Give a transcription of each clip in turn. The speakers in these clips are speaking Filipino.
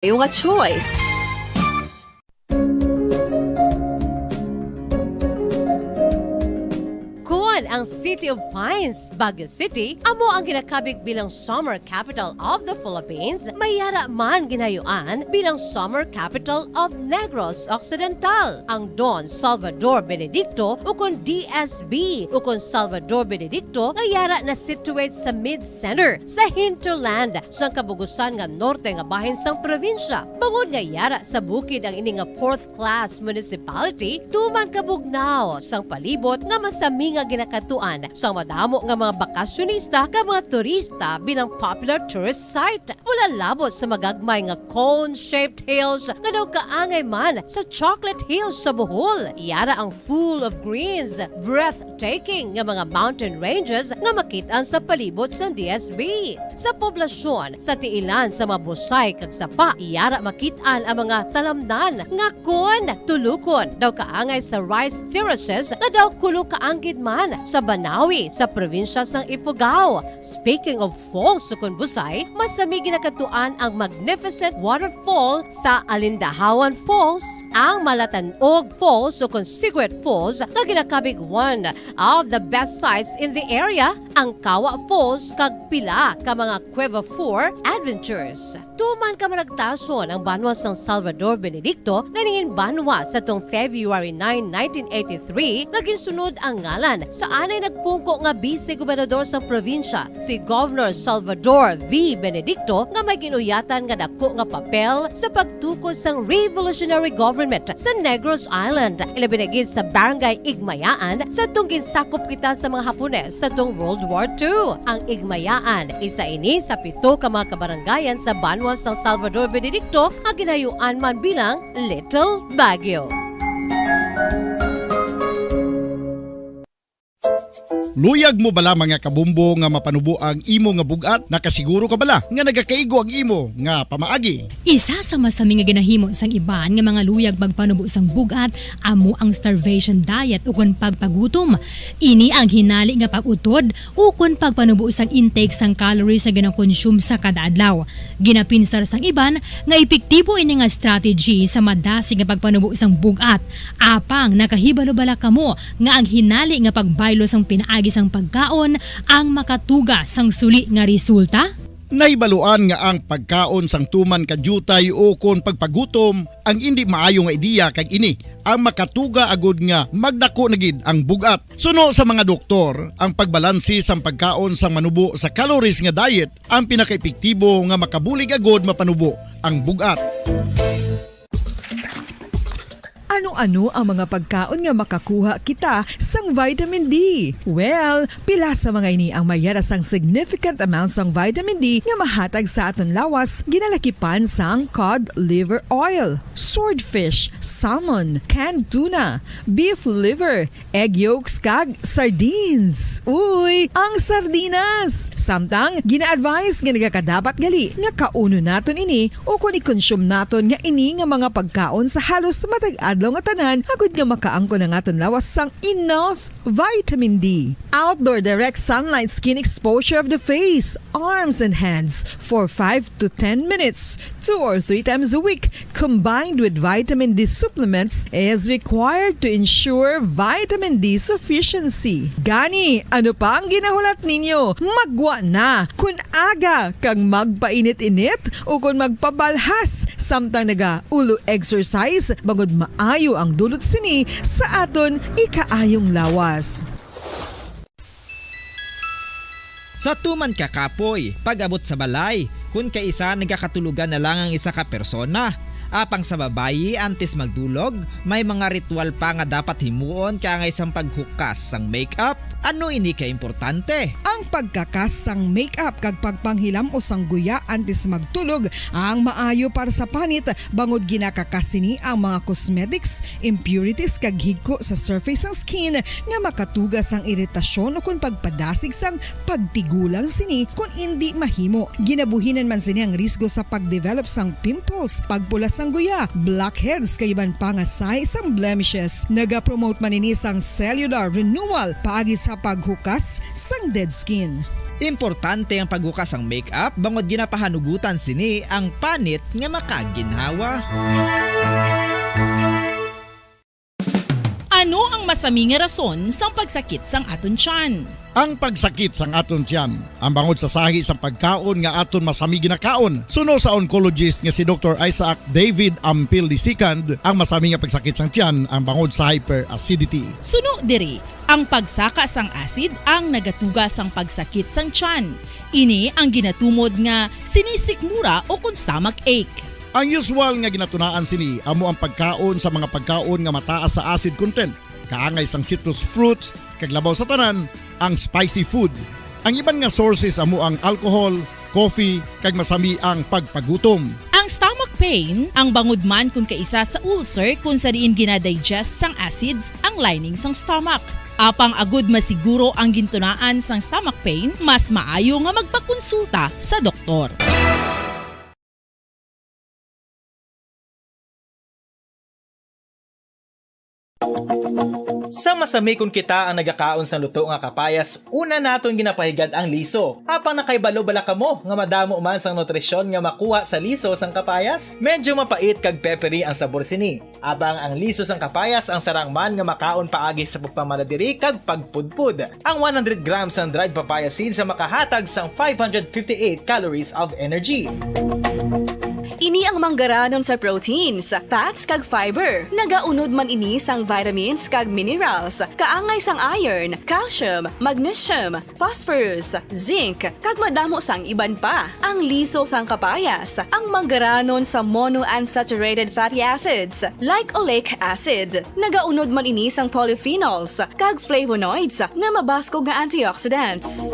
Yung choice. Ang City of Pines, Baguio City, amo ang ginakabig bilang summer capital of the Philippines, mayara man ginayuan bilang summer capital of Negros Occidental. Ang Don Salvador Benedicto ukon DSB ukon Salvador Benedicto ngayara na situate sa mid-center sa hinterland sa kabugusan nga norte nga bahin sang probinsya. Bangod ngayara sa bukid ang ini nga fourth-class municipality, tuman kabugnaw sang palibot nga masami nga ginakatuan sa madamo nga mga bakasyonista ka mga turista bilang popular tourist site. Wala labot sa magagmay nga cone-shaped hills nga daw kaangay man sa Chocolate Hills sa Bohol. Iyara ang full of greens, breathtaking nga mga mountain ranges nga makitaan sa palibot sa DSB. Sa poblasyon, sa tiilan sa mabusay kag sapa, iyara makitaan ang mga talamnan nga kon tulukon daw kaangay sa rice terraces nga daw kulo kaanggid man sa Banawi sa probinsya sang Ifugao. Speaking of falls sa Busay, masami ginakatuan ang magnificent waterfall sa Alindahawan Falls, ang Malatanog Falls o Secret Falls na ginakabig one of the best sites in the area, ang Kawa Falls kag pila ka mga Cueva 4 adventures. Tuman ka managtason ang banwa sang Salvador Benedicto na ningin banwa sa tong February 9, 1983 nga ginsunod ang ngalan sa anay nagpungko nga vice-gobernador sa probinsya, si Governor Salvador V. Benedicto nga may ginuyatan nga dako nga papel sa pagtukod sang revolutionary government sa Negros Island. Ilabinagid sa Barangay Igmayaan sa tong ginsakop kita sa mga Hapones sa tong World War II. Ang Igmayaan, isa ini sa 7 ka mga kabarangayan sa banwa sang Salvador Benedicto ang ginayuan man bilang Little Baguio. Luyag mo bala mga kabumbo nga mapanubo ang imo nga bugat? Nakasiguro ka bala nga nagakaigo ang imo nga pamaagi? Isa sa masami nga ginahimo sang iban nga mga luyag magpanubo sang bugat amo ang starvation diet ukon pagpagutom. Ini ang hinali nga pag-utod ukon pagpanubo sang intake sang calories sa gina-consume sa kada adlaw. Ginapinsar sang iban nga epektibo ini nga strategy sa madasig nga pagpanubo sang bugat. Apang nakahibalo bala kamo nga ang hinali nga pagbaylo sang pinaagi sang pagkaon ang makatuga sang suli nga resulta? Naibaluan nga ang pagkaon sang tuman kadyutay o kon pagpagutom ang hindi maayo nga ideya kag ini ang makatuga agud nga magdako na gid ang bugat. Suno sa mga doktor, ang pagbalansi sang pagkaon sang manubo sa calories nga diet ang pinakaepektibo nga makabulig agud mapanubo ang bugat. Ano-ano ang mga pagkaon nga makakuha kita sang vitamin D? Well, pila sa mga ini ang mayara sang significant amounts sang vitamin D nga mahatag sa aton lawas ginalakipan sang cod liver oil, swordfish, salmon, canned tuna, beef liver, egg yolks kag sardines. Uy, ang sardinas! Samtang gina-advise nga nagakadapat gali nga kauno naton ini o kung i-consume naton nga ini nga mga pagkaon sa halos matag adlaw nga tanan agud nga makaangko na nga lawas sang enough vitamin D. Outdoor direct sunlight skin exposure of the face, arms and hands for 5 to 10 minutes 2 or 3 times a week combined with vitamin D supplements is required to ensure vitamin D sufficiency. Gani, ano pa ang ginahulat ninyo? Magwa na kun aga kang magpainit-init o kun magpabalhas samtang naga ulo exercise bangod maayo ang dulot sini sa aton ikaayong lawas. Sa tuman ka kapoy, pag-abot sa balay, kung kaisa nagkakatulugan na lang ang isa ka persona. Apang sa babayi antes magdulog, may mga ritual pa nga dapat himuon kaya nga isang paghukas sang makeup. Ano ini ka importante? Ang pagkakas sang makeup kag pagpanghilam o sang guya antes magtulog ang maayo para sa panit bangod ginakakas sini ang mga cosmetics, impurities kag higko sa surface sang skin nga makatugas sang iritasyon o kung pagpadasig sang pagtigulang sini kung hindi mahimo. Ginabuhinan man sini ang risgo sa pagdevelop sang pimples, pagpula sang guya, blackheads kay iban pa nga size sang blemishes. Naga-promote man ini sang cellular renewal paagi sa paghukas sang dead skin. Importante ang paghukas ang makeup bangod ginapahanugutan sini ang panit nga makaginhawa. Ano ang masami nga rason sa pagsakit sang aton tiyan? Ang pagsakit sang aton tiyan, ang bangod sa sahi sang pagkaon nga aton masami ginakaon. Suno sa oncologist nga si Dr. Isaac David Ampil II, ang masami nga pagsakit sang tiyan ang bangod sa hyperacidity. Suno diri, ang pagsaka sang acid ang nagatuga sang pagsakit sang tiyan. Ini ang ginatumod nga sinisikmura o kung stomach ache. Ang usual nga ginatunaan sini amo ang pagkaon sa mga pagkaon nga mataas sa acid content, kaangay sang citrus fruits, kag labaw sa tanan ang spicy food. Ang iban nga sources amo ang alcohol, coffee, kag masami ang pagpagutom. Ang stomach pain, ang bangod man kung kaisa sa ulcer kung sa diin ginadigest sang acids ang lining sang stomach. Apang agud masiguro ang gintunaan sang stomach pain, mas maayo nga magpakonsulta sa doktor. Sa masami kung kita ang nagakaon sa luto nga kapayas, una naton ginapahigad ang liso. Apang nakaibalo bala kamo nga madamo man sang nutrisyon nga makuha sa liso sang kapayas. Medyo mapait kag peppery ang sabor sini. Abang ang liso sang kapayas ang sarang man nga makaon paagi sa pagpamaladiri kag pagpudpud. Ang 100 grams ng dried papaya seeds sa makahatag sang 558 calories of energy. Ini ang manggaranon sa proteins, fats kag fiber. Nagaunod man ini sang vitamins kag minerals, kaangay sang iron, calcium, magnesium, phosphorus, zinc, kag madamo sang iban pa. Ang liso sang kapayas, ang manggaranon sa monounsaturated fatty acids like oleic acid. Nagaunod man ini sang polyphenols kag flavonoids nga mabaskog nga antioxidants.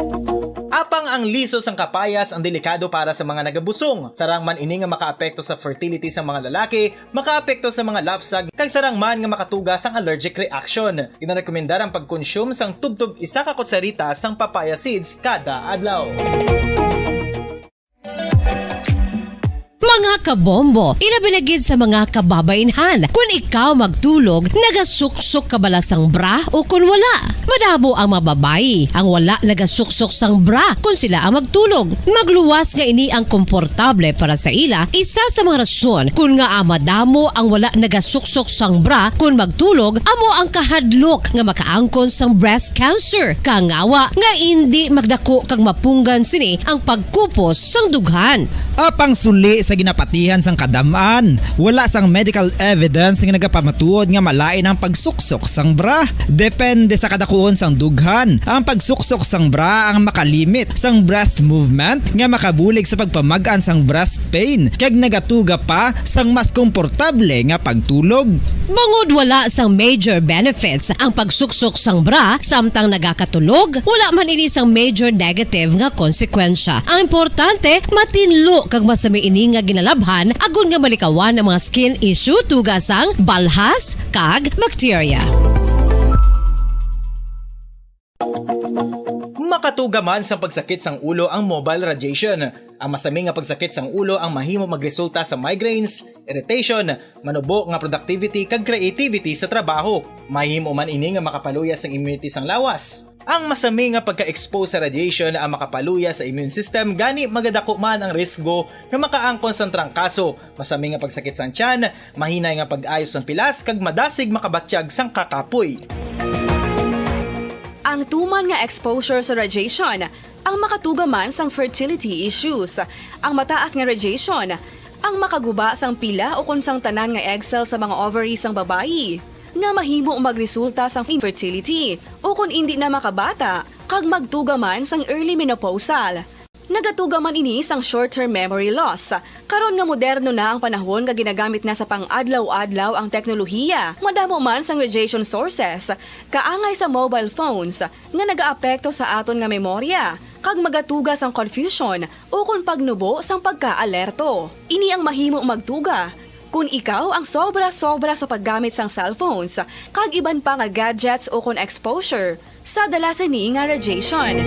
Apang ang liso sang kapayas ang delikado para sa mga nagabusong. Sarang man ini nga makaapekto sa fertility sa mga lalaki, makaapekto sa mga lapsag, kag sarang man nga makatuga sang allergic reaction. Ginarekomendar ang pagkonsume sang tubtog 1 ka kutsarita sang papaya seeds kada adlaw. Mga kabombo, ilabilagid sa mga kababainhan. Kung ikaw magtulog, nagasuksok ka bala sang bra o kung wala. Madamo ang mababayi ang wala nagasuksok sang bra kung sila ang magtulog. Magluwas nga ini ang komportable para sa ila. Isa sa mga rason kung nga madamo ang wala nagasuksok sang bra kung magtulog, amo ang kahadlok nga makaangkon sang breast cancer. Kangawa nga hindi magdako kag mapunggan sini ang pagkupos sang dughan. Apang suli sa ginapatihan sang kadamaan, wala sang medical evidence nga nagapamatuod nga malain ang pagsuksok sang bra. Depende sa kadakuon sang dughan. Ang pagsuksok sang bra ang makalimit sang breast movement nga makabulig sa pagpamagaan sang breast pain kag nagatuga pa sang mas komportable nga pagtulog. Bangod wala sang major benefits ang pagsuksok sang bra samtang nagakatulog, wala man ini sang major negative nga konsekwensya. Ang importante, matinlo kag masami ini nga ginalabhan agon nga malikawan ang mga skin issue tugasang balhas kag bacteria. Makatuga man sa pagsakit sang ulo ang mobile radiation. Ang masami nga pagsakit sang ulo ang mahimo magresulta sa migraines, irritation, manubo nga productivity kag creativity sa trabaho. Mahimo man ini nga makapaluya sang immunity sang lawas. Ang masami nga pagka-expose sa radiation ang makapaluya sa immune system, gani magadako man ang risgo nga makaangkon sang trangkaso, masami nga pagsakit sang tiyan, mahinay nga pag-ayos sang pilas kag madasig makabatsyag sang kakapoy. Ang tuman nga exposure sa radiation, ang makatuga man sang fertility issues. Ang mataas nga radiation, ang makaguba sang pila o kung sang tanan nga egg cell sa mga ovaries sang babayi, nga mahimo magresulta sang infertility o kung hindi na makabata, kag magtuga man sang early menopausal. Nagatuga man ini sang short-term memory loss. Karon nga moderno na ang panahon nga ginagamit na sa pang-adlaw-adlaw ang teknolohiya. Madamo man sang radiation sources, kaangay sa mobile phones nga nagaapekto sa aton nga memorya, kag magatuga sang confusion o kung pagnubo sang pagka-alerto. Ini ang mahimo magtuga kung ikaw ang sobra-sobra sa paggamit sang cellphones, kag iban pa nga gadgets o kung exposure sa dalasan ni nga radiation.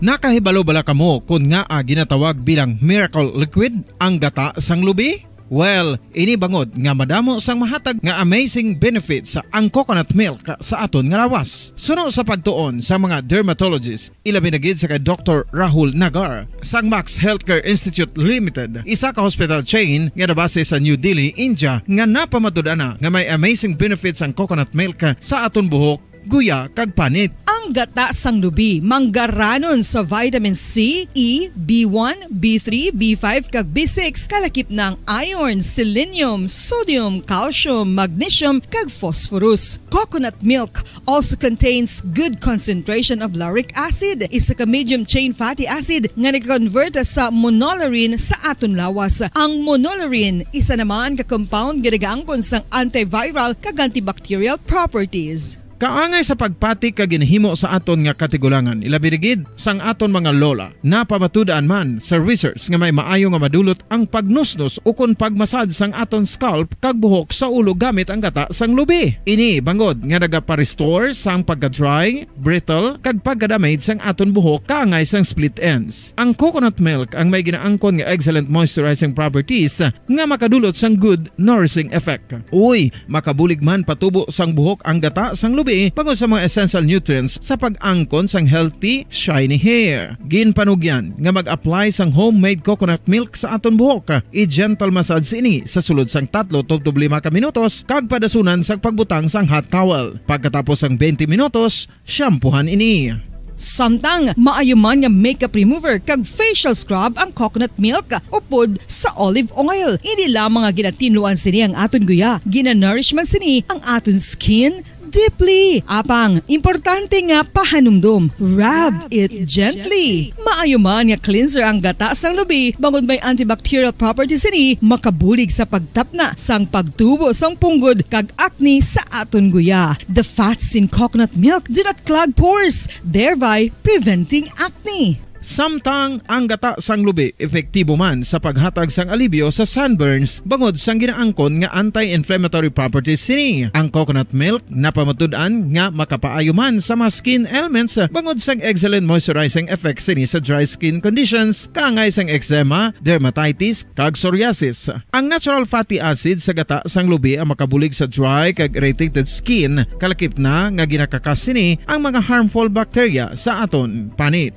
Nakahibalo bala kamo kung nga ginatawag bilang miracle liquid ang gata sang lubi? Well, ini bangod nga madamo sang mahatag nga amazing benefits sa ang coconut milk sa aton nga lawas. Suno sa pagtuon sa mga dermatologist, ilabi na gid sa kay Dr. Rahul Nagar sang Max Healthcare Institute Limited, isa ka hospital chain nga nabase sa New Delhi, India, nga napamatud-ana nga may amazing benefits ang coconut milk sa aton buhok, guya kag panit. Ang gata sang lubi manggaranon sa vitamin C, E, B1, B3, B5 kag B6 kalakip ng iron, selenium, sodium, calcium, magnesium kag phosphorus. Coconut milk also contains good concentration of lauric acid, isa ka medium chain fatty acid nga nag-convert sa monolarin sa aton lawas. Ang monolarin isa naman ka compound nga nagaangkon sang antiviral kag antibacterial properties. Kaangay sa pagpati kag ginhimo sa aton nga katigulangan, ilabirigid sang aton mga lola. Napamatudan man sa research nga may maayo nga madulot ang pagnusnos ukon pagmasad sang aton scalp kag buhok sa ulo gamit ang gata sang lubi. Ini bangod nga nagapa-restore sang pagka-dry, brittle kag pagka-damage sang aton buhok kaangay sang split ends. Ang coconut milk ang may ginaangkon nga excellent moisturizing properties nga makadulot sang good nourishing effect. Uy, makabulig man patubo sang buhok ang gata sang lubi pagod sa mga essential nutrients sa pag-angkon sang healthy, shiny hair. Ginpanugyan nga mag-apply sang homemade coconut milk sa aton buhok. I-gentle massage ini sa sulod sang 3 to 5 ka minutos kag padasunan sang pagbutang sang hot towel. Pagkatapos sang 20 minutos, shampoohan ini. Samtang maayo man nga makeup remover kag facial scrub ang coconut milk upod sa olive oil. Hindi lamang nga ginatinluan sini ang aton guya, gina-nourish man sini ang aton skin deeply. Apang, importante nga pahanumdum. Rub it gently. Maayo man nga cleanser ang gata sang lubi, bangod may antibacterial properties ini, makabulig sa pagtapna sang pagtubo sang punggod kag acne sa aton guya. The fats in coconut milk do not clog pores, thereby preventing acne. Samtang ang gata sang lubi epektibo man sa paghatag sang alibyo sa sunburns bangod sang ginaangkon nga anti-inflammatory properties sini. Ang coconut milk napamatud-an nga makapaayo man sa mga skin ailments bangod sang excellent moisturizing effect sini sa dry skin conditions kaangay sang eczema, dermatitis kag psoriasis. Ang natural fatty acid sa gata sang lubi ang makabulig sa dry kag irritated skin, kalakip na nga ginakakas sini ang mga harmful bacteria sa aton panit.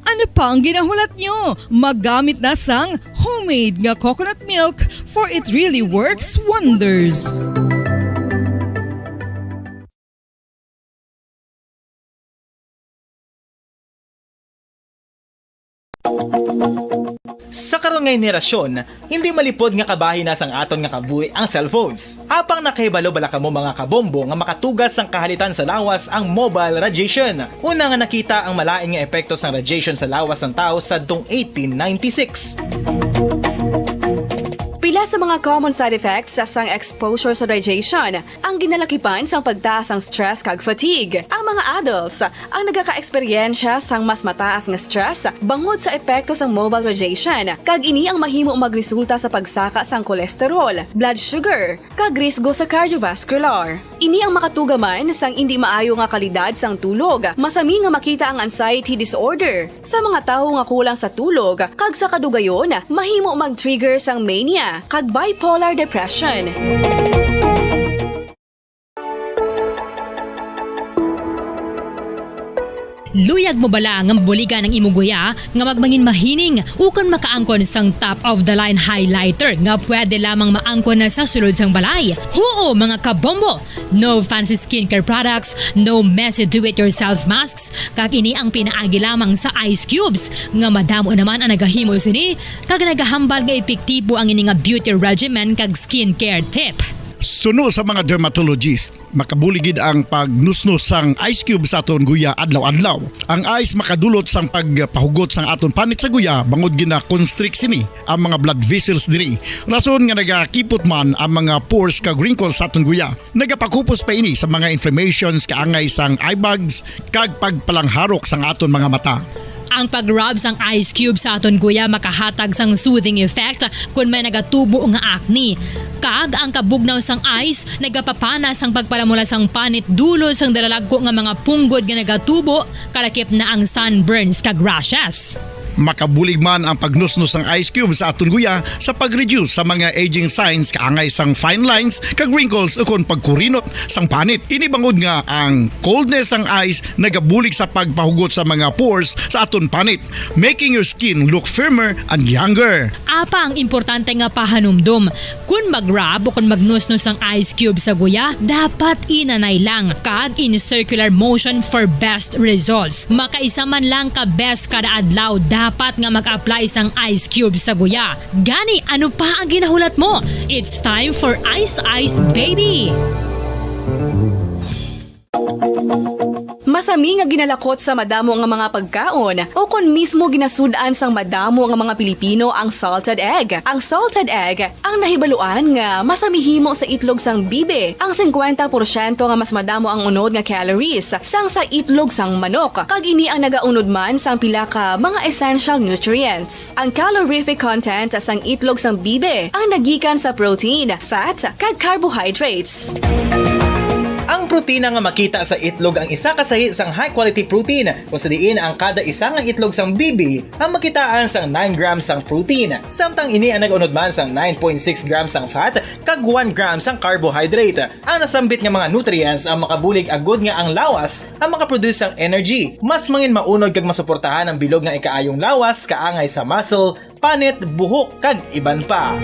Ano pa ang ginahulat nyo? Maggamit na sang homemade nga coconut milk, for it really works wonders. Sa karon nga henerasyon, hindi malipod nga kabahin na sang aton nga kabuhi ang cellphones. Apang nakahibalo bala kamo mga kabombo nga makatugas sang kahalitan sa lawas ang mobile radiation. Una nga nakita ang malain nga epekto sang radiation sa lawas ng tao sa 1896. Pila sa mga common side effects sa sang exposure sa radiation ang ginalakipan sang pagtaas ang stress kag fatigue. Ang mga adults ang nagaka-eksperyensya sang mas mataas nga stress bangod sa epekto sang mobile radiation kag ini ang mahimo magresulta sa pagsaka sang kolesterol, blood sugar kag risgo sa cardiovascular. Ini ang makatugaman sang hindi maayo nga kalidad sang tulog. Masami nga makita ang anxiety disorder sa mga tawo nga kulang sa tulog kag sa kadugayon mahimo mag-trigger sang mania kag bipolar depression. Luyag mo bala nga mabuligan ang imong guya nga magmangin mahining ukon makaangkon sang top of the line highlighter nga pwede lamang maangkon na sa sulod sang balay. Huo mga kabombo! No fancy skincare products, no messy do-it-yourself masks, kag ini ang pinaagi lamang sa ice cubes nga madamo naman ang nagahimo sini kag nagahambal nga epektibo ang ini nga beauty regimen kag skincare tip. Suno sa mga dermatologist, makabuligid ang pagnusnos sang ice cube sa aton guya adlaw-adlaw. Ang ice makadulot sang pagpahugot sang aton panit sa guya bangod gina-constrict sini ang mga blood vessels diri. Rason nga nagakipot man ang mga pores kag wrinkles sa aton guya. Nagapakupos pa ini sa mga inflammations kaangay sang eye bags kag pagpalangharok sang aton mga mata. Ang pag-rub sang ice cube sa aton guya makahatag sang soothing effect kung may nagatubo nga acne. Kag ang kabugnaw sang ice nagapapana sang pagpalamula sang panit dulo sang dalalagko nga mga punggod nga nagatubo kalakip na ang sunburns kag rashes. Makabulig man ang pagnusnos ng ice cube sa aton guya sa pag-reduce sa mga aging signs kaangay sang fine lines kag wrinkles ukon pagkurinot sang panit. Ini bangod nga ang coldness sang ice nagabulig sa pagpahugot sa mga pores sa aton panit, making your skin look firmer and younger. Apa ang importante nga pahanumdum, kung mag-rub o kung magnusnos ang ice cube sa guya, dapat inanay lang kag in circular motion for best results. Makaisa man lang ka best kada adlaw, dapat nga mag-apply sang ice cube sa guya. Gani, ano pa ang ginahulat mo? It's time for Ice Ice Baby! Masami nga ginalakot sa madamo nga mga pagkaon o kon mismo ginasudaan sang madamo nga mga Pilipino ang salted egg. Ang salted egg ang nahibaluan nga masamihimo sa itlog sang bibe. Ang 50% nga mas madamo ang unod nga calories sang sa itlog sang manok. Kag ini ang nagaunod man sang pila ka mga essential nutrients. Ang calorific content sang itlog sang bibe ang nagikan sa protein, fat, kag carbohydrates. Ang protina nga makita sa itlog ang isa kasahi sang high quality protein kung sa diin ang kada isa nga itlog sang bibi ang makitaan sang 9 grams sang protein. Samtang ini ang nag-unod man sang 9.6 grams sang fat kag 1 gram sang carbohydrate. Ang nasambit nga mga nutrients ang makabulig agud nga ang lawas ang makaproduce sang energy. Mas mangin maunod kag masuportahan ang bilog nga ikaayong lawas kaangay sa muscle, panit, buhok kag iban pa.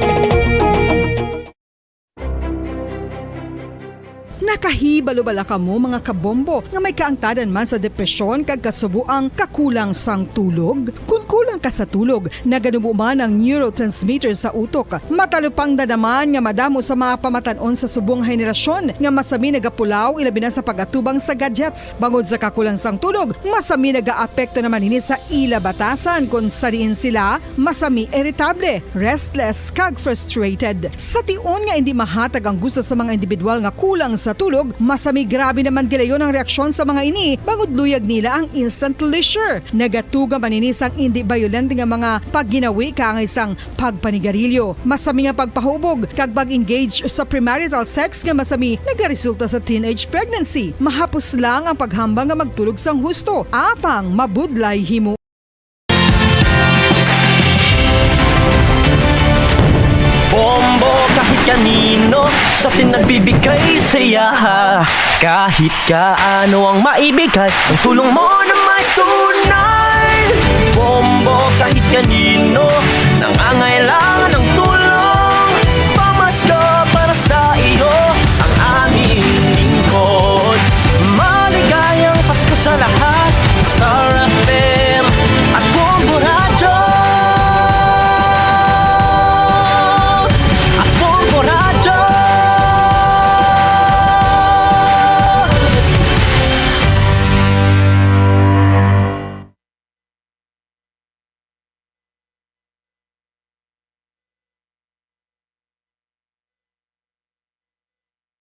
Nakahibalo-bala ka mo mga kabombo nga may kaangtadan man sa depresyon kag kasubuang kakulang sang tulog. Kung kulang ka sa tulog, naganubo man ang neurotransmitter sa utok. Matalupang dadaman nga madamo sa mga pamatanon sa subong henerasyon nga masami nagapulaw ilabi na sa pagatubang sa gadgets. Bangod sa kakulang sang tulog, masami nagaapekto naman ini sa ila batasan kung sariin sila masami irritable, restless kag frustrated. Sa tion nga hindi mahatag ang gusto sa mga individual nga kulang sa tulog, masami grabe naman gilayon ang reaksyon sa mga ini bangod luyag nila ang instant leisure. Nagatuga man ini sang hindi violent nga mga pagginawi kaangay sang pagpanigarilyo. Masami nga pagpahubog kag pag-engage sa premarital sex nga masami nagaresulta sa teenage pregnancy. Mahapos lang ang paghambang nga magtulog sang husto. Apang mabudlay himo. Bombo kahit kanino sa atin nagbibigay saya. Kahit kaano ang maibigay, ang tulong mo na may tunay. Bombo kahit kanino nangangailangan ng tulong. Pamasko para sa iyo ang aming lingkod. Maligayang Pasko sa lahat, Star FM at Bombo Radio.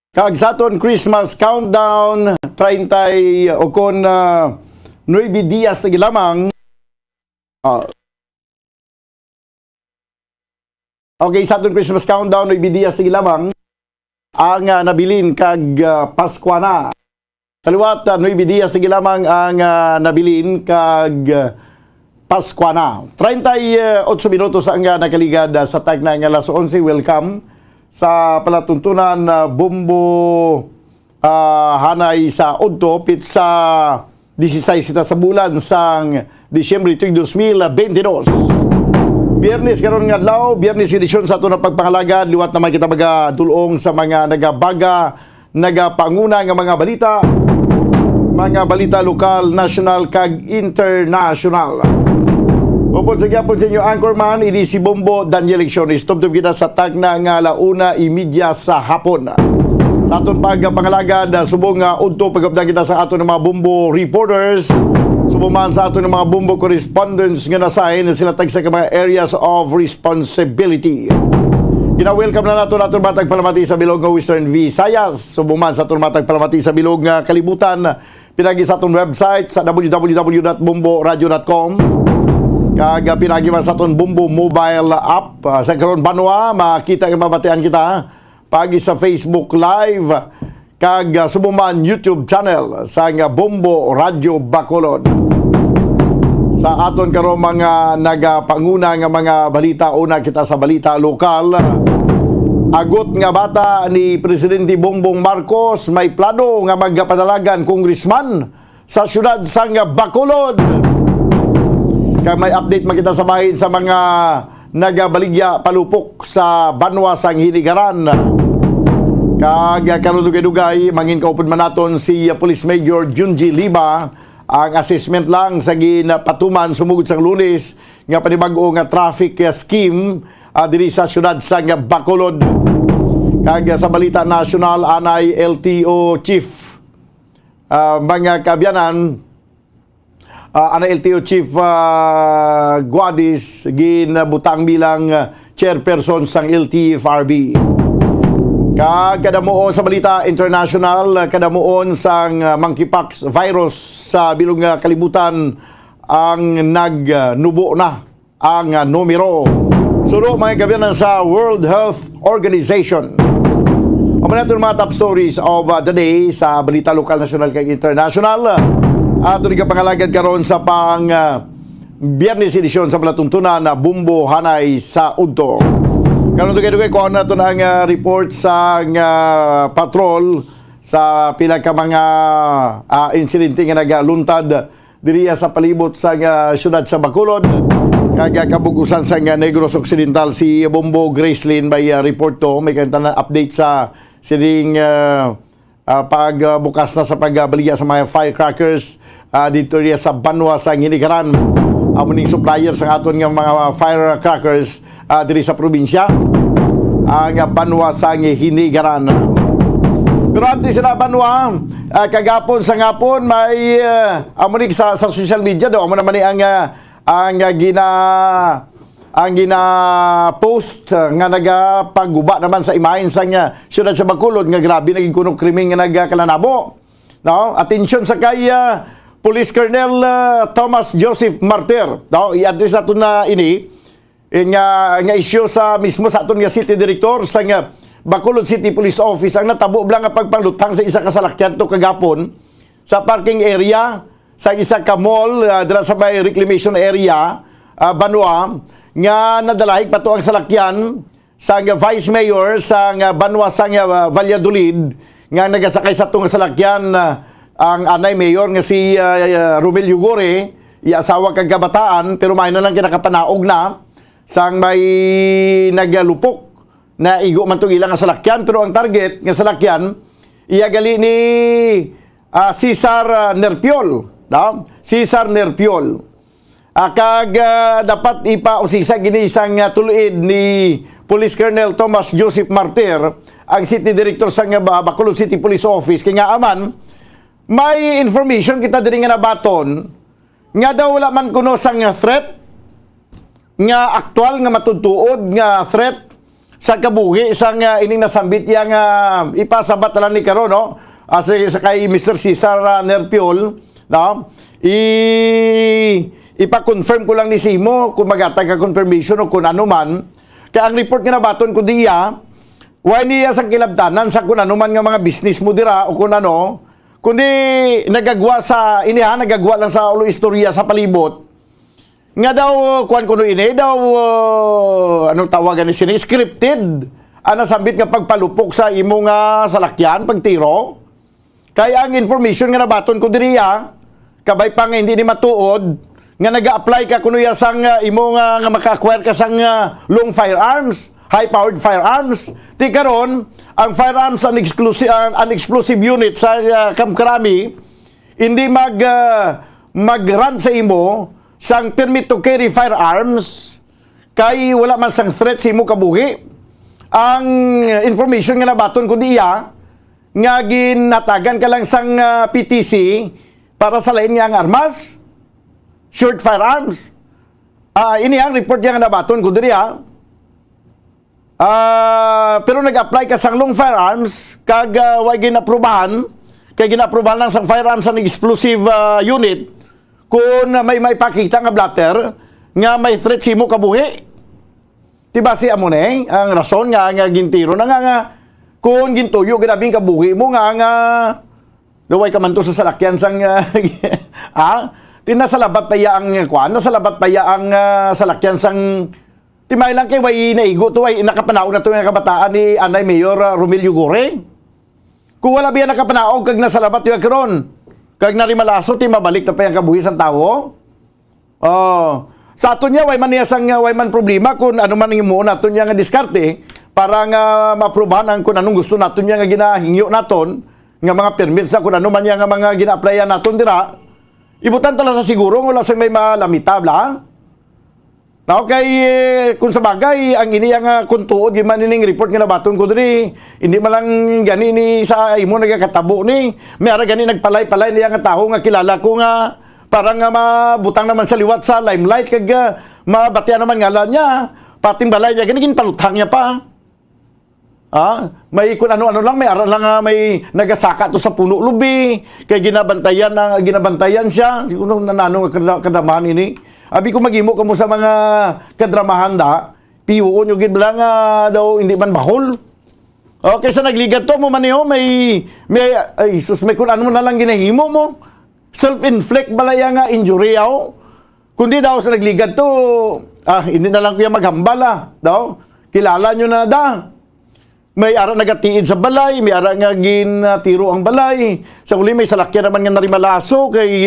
Kag sa aton Christmas countdown 30 o kon 9 días na gilamang. Okay, sa aton Christmas countdown 9 días na gilamang ang nabilin kag Pasko na. Kaliwat 9 días na gilamang ang nabilin kag Pasko na. 38 minutos ang nakaligad sa tag na nga alas 11. Welcome sa palatuntunan Bombo hanay sa Odto pizza 16 sa bulan sang Disyembre 2022. Biyernes karon nga adlaw, Biyernes edisyon sa ato na pagpangalagad, liwat naman kita magadulong sa mga nagabaga, nagapanguna nga mga balita lokal, national kag international. Upod sa gyapon sa inyo anchorman, ini si Bombo Daniel Lecciones. Tubtub kita sa tagna nga 1:30 sa hapon. Sa aton pagpangalagad, subong udto pagabdan kita sa aton mga Bombo reporters. Subong man sa aton mga Bombo correspondents nga nasahin sila tag sa mga areas of responsibility. Gina-welcome na nato aton matag palamati sa bilog nga Western Visayas. Subong man sa aton matag palamati sa bilog nga kalibutan, pinagi sa aton website sa www.bomboradio.com. Kag pinagi man sa aton Bombo mobile app. Sa karon banwa makita nga mabatian kita pagi sa Facebook Live kag subuman YouTube channel sa nga Bombo Radio Bacolod. Sa aton karon mga nagapanguna nga mga balita, una kita sa balita lokal. Agot nga bata ni Presidente Bongbong Marcos may plano nga magpadalagan congressman sa syudad sang Bacolod. Kay may update makita sa bahin sa mga nagabaligya palupok sa Banwa sang Hiligaran. Kag karon dugay-dugay mangin kaupod man naton si Police Major Junji Liba. Ang assessment lang sa ginapatuman sumugod sa Lunes nga panibag-o nga traffic scheme diri sa syudad sa Bacolod. Kag sa balita national anay LTO chief mga kabyanan anay LTO chief Guadis ginabutang bilang chairperson sang LTFRB. Kag kadamuon sa balita international, kadamuon sang monkeypox virus sa bilog nga kalibutan ang nagnubo na ang numero. Suro mga kabyanan sa World Health Organization. Ang natin mga top stories of the day sa balita lokal, national kag international. Ato ni kapangalagad karon sa pang Biyernes edisyon sa palatuntunan na Bumbo Hanay sa Udto. Karon dugay-dugay ko na ito ang report sa patrol sa pila ka mga insidente nga nagaluntad diriya sa palibot sa syudad sa Bacolod. Kag kabugusan sa Negros Occidental si Bombo Gracelyn by report to. May kanta na update sa sining pagbukas na sa pagbaligya sa mga firecrackers dito riya sa Banwa sa Hiligaran. Amuning supplier sa aton nga mga firecrackers diri sa probinsya ang Banwa sa Hiligaran. Pero antes na Banwa kagapon sa ngapon may amuning sa social media daw amo naman ang gina post nga nagapagguba naman sa imahen sa syudad sa Bacolod nga grabe naging kunong krimen nga nagkalanabo. No, atensyon sa kay Police Colonel Thomas Joseph Martir. No, i-address nato na ini nga issue sa mismo sa aton nga city director sa Bacolod City Police Office ang natabo lang nga pagpanglutang sa isa ka salakyan to kagapon sa parking area sa isa ka mall dira sa may reclamation area Banwa nga nadalahig pa to ang salakyan sa Vice Mayor sa Banwa sa Valladolid nga nagasakay sa tong salakyan ang anay mayor nga si Romel Yugore, iasawa kag kabataan pero may na lang kinakapanaog na sang may nagalupok na igo man itong ilang salakyan pero ang target ng salakyan iagali ni Cesar Nerpiol. No? Cesar Nerpiol. Kag dapat ipausisa ginisang tuluid ni Police Colonel Thomas Joseph Martir ang City Director sa Bacolod City Police Office kaya nga aman may information kita diri nga nabaton nga daw wala man kuno sang threat nga aktual nga matutuod nga threat sa kabuhi sang ining nasambit yang ipasabat lang ni karon no sa kay Mr. Cesar Nerpiol no ipa-confirm ko lang ni Simo kung magatag ka confirmation o kung ano man kaya ang report nga nabaton ko diya why niya sa kilabtanan sa kung ano man nga mga business mo dira o kung ano kundi nagagwa sa nagagwa lang sa ulo istorya sa palibot nga daw kuan kuno ini daw anong tawagan ni sini scripted ana sambit nga pagpalupok sa imong salakyan pagtiro kaya ang information nga nabaton ko diriya kabay pa nga hindi ni matuod nga naga-apply ka kuno ya sang imong nga maka-acquire ka sang long firearms high powered firearms ti karon ang firearms an explosive unit sa Kamkrami hindi mag-run sa imo sang permit to carry firearms kay wala man sang threat sa imo kabuhi. Ang information nga nabaton ko diya nga ginatagan ka lang sang PTC para sa lain nga ang armas short firearms. Ini ang report nga nabaton ko diya. Pero nag-apply ka sang long firearms kag way ginaprubahan kay ginaprubahan lang sang firearms sa explosive unit kung may pakita nga blatter nga may threat si mo kabuhi. Diba si Amoneng ang rason nga gintiro na nga kung gintuyo ginabing kabuhi mo nga daway ka man to sa salakyan sang Tinasalabat pa ya ang kuan, nasalabat pa ya ang salakyan sang timay lang kay way naigo to ay nakapanaog na to yung kabataan ni Anay Mayor Romilio Gore. Kung wala biya nakapanaog kag nasalabat yung karon, kag narimalaso ti mabalik ta pa yung kabuhis ang tao. Sa aton niya way man niya sang way man problema kung ano man himo naton niya nga diskarte para nga maprobahan ang kung anong gusto naton niya nga ginahingyo naton nga mga permits sa kung ano man niya nga mga gina-applyan naton dira. Ibutan tala sa siguro wala sa may malamitabla. Now kay kung sa bagay ang ini nga kuntuod gi man ning report nga nabaton ko diri hindi man lang gani ni sa imo nagakatabo ni may ara gani nagpalay-palay niya nga tawo nga kilala ko nga parang nga mabutang naman sa liwat sa limelight kag mabatian naman ngalan niya pating balay niya gani ginpalutang niya pa. May kung ano-ano lang, may aral lang may nagasaka to sa puno lubi, kay ginabantayan siya, siguro nanano kadamahan ini. Abi ko magimo kamo sa mga kadramahan da, piuon yung gidlang daw hindi man bahol. Okay, sa nagligat to mo man niyo, may kung ano mo na lang ginahimo mo. Self-inflict balaya nga injury yaw. Kundi daw sa nagligat to, hindi na lang kuya maghambala, daw. Kilala nyo na da. May ara nagatiid sa balay, may ara nga ginatiro ang balay. Sa uli may salakyan naman nga narimalaso kay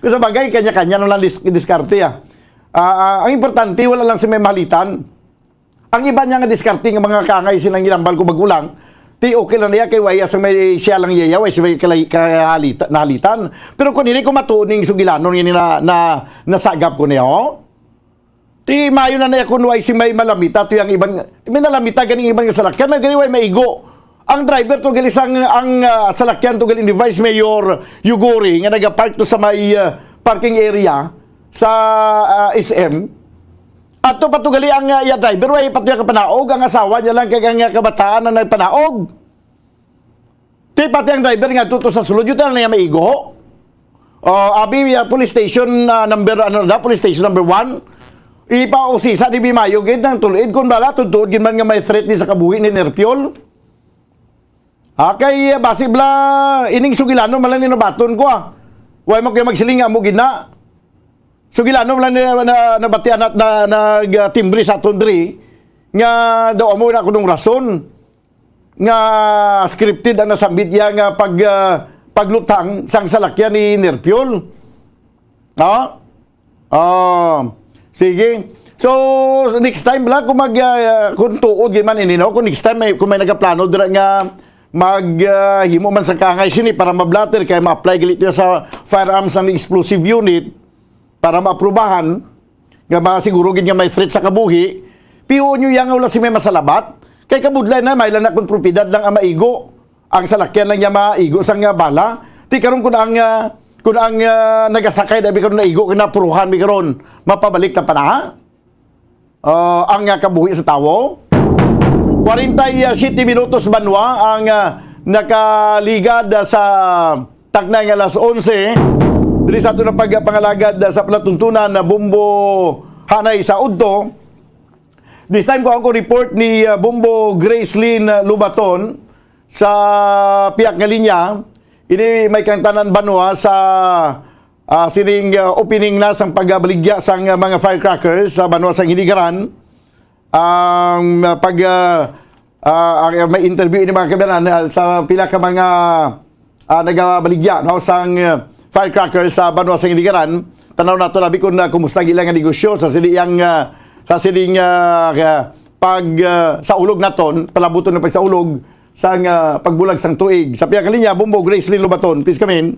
kung sa bagay kanya-kanya na lang diskarte ang importante wala lang si may malitan. Ang iba niya nga diskarte nga mga kangay silang ginambal ko bagulang. Ti okay lang niya kay waya sa may siya lang yayaw ay may nahalitan. Pero kung hindi ko matuning sugilanon ini na nasagap ko niya Ti mayo na na kun way si may malamita to yang ibang may nalamita ganing ibang salakyan may gani way maigo. Ang driver to gali sang ang salakyan to gali device Mayor Yugori nga nagapark to sa may parking area sa SM. At to patugali ang driver way patuya ka panaog ang asawa niya lang kay ang kabataan na nagpanaog. Ti pati ang driver nga tuto sa sulod yun na niya maigo. Abi police station police station number 1. Ipausisa di bimayo gid nang tulid kun bala tudtod gid man nga may threat ni sa kabuhi ni Nerpiol. Kay basig bla ining sugilano man lang ni nabaton ko Way mo kay magsilinga mo gid na. Sugilano man lang nabatian at nagtimbre sa tundri nga daw amo na kunong rason nga scripted ang nasambit ya nga paglutang sang salakyan ni Nerpiol. Sige. So, next time bala kung kung tuod gid man ini no, kung next time kung may nagaplano dira nga himo man sa kangay sini para mablatter kay ma-apply gilit sa firearms and explosive unit para maaprubahan nga masiguro gid nga may threat sa kabuhi. Piuon nyo yang wala si may masalabat. Kay kabudlay na may lang kung propiedad lang ang maigo. Ang salakyan lang niya maigo sang bala. Ti karon kun ang nagasakay dabi karon naigo kinapuruhan mi karon mapabalik ta pa na ang kabuhi sa tawo 47 minutos banwa ang nakaligad sa tagnay nga alas 11 diri sa ato na pagpangalagad sa palatuntunan na Bombo Hanay sa Udto. This time ko ang report ni Bombo Gracelyn Lubaton sa piyak nga linya. Ini may kantanan banwa sa sining opening na sang pagbaligya sang mga firecrackers sa banwa sang Hiligaran. May interview ini mga kabayan sa pila ka mga nagabaligya no sang firecrackers sa banwa sang Hiligaran. Tanaw nato labi kun kumusta gila nga negosyo sa siling sa ulog naton palabuton na pag sa ulog sang pagbulag sang tuig. Sa piya kalinya, Bombo Gracelyn Lubaton, please come in.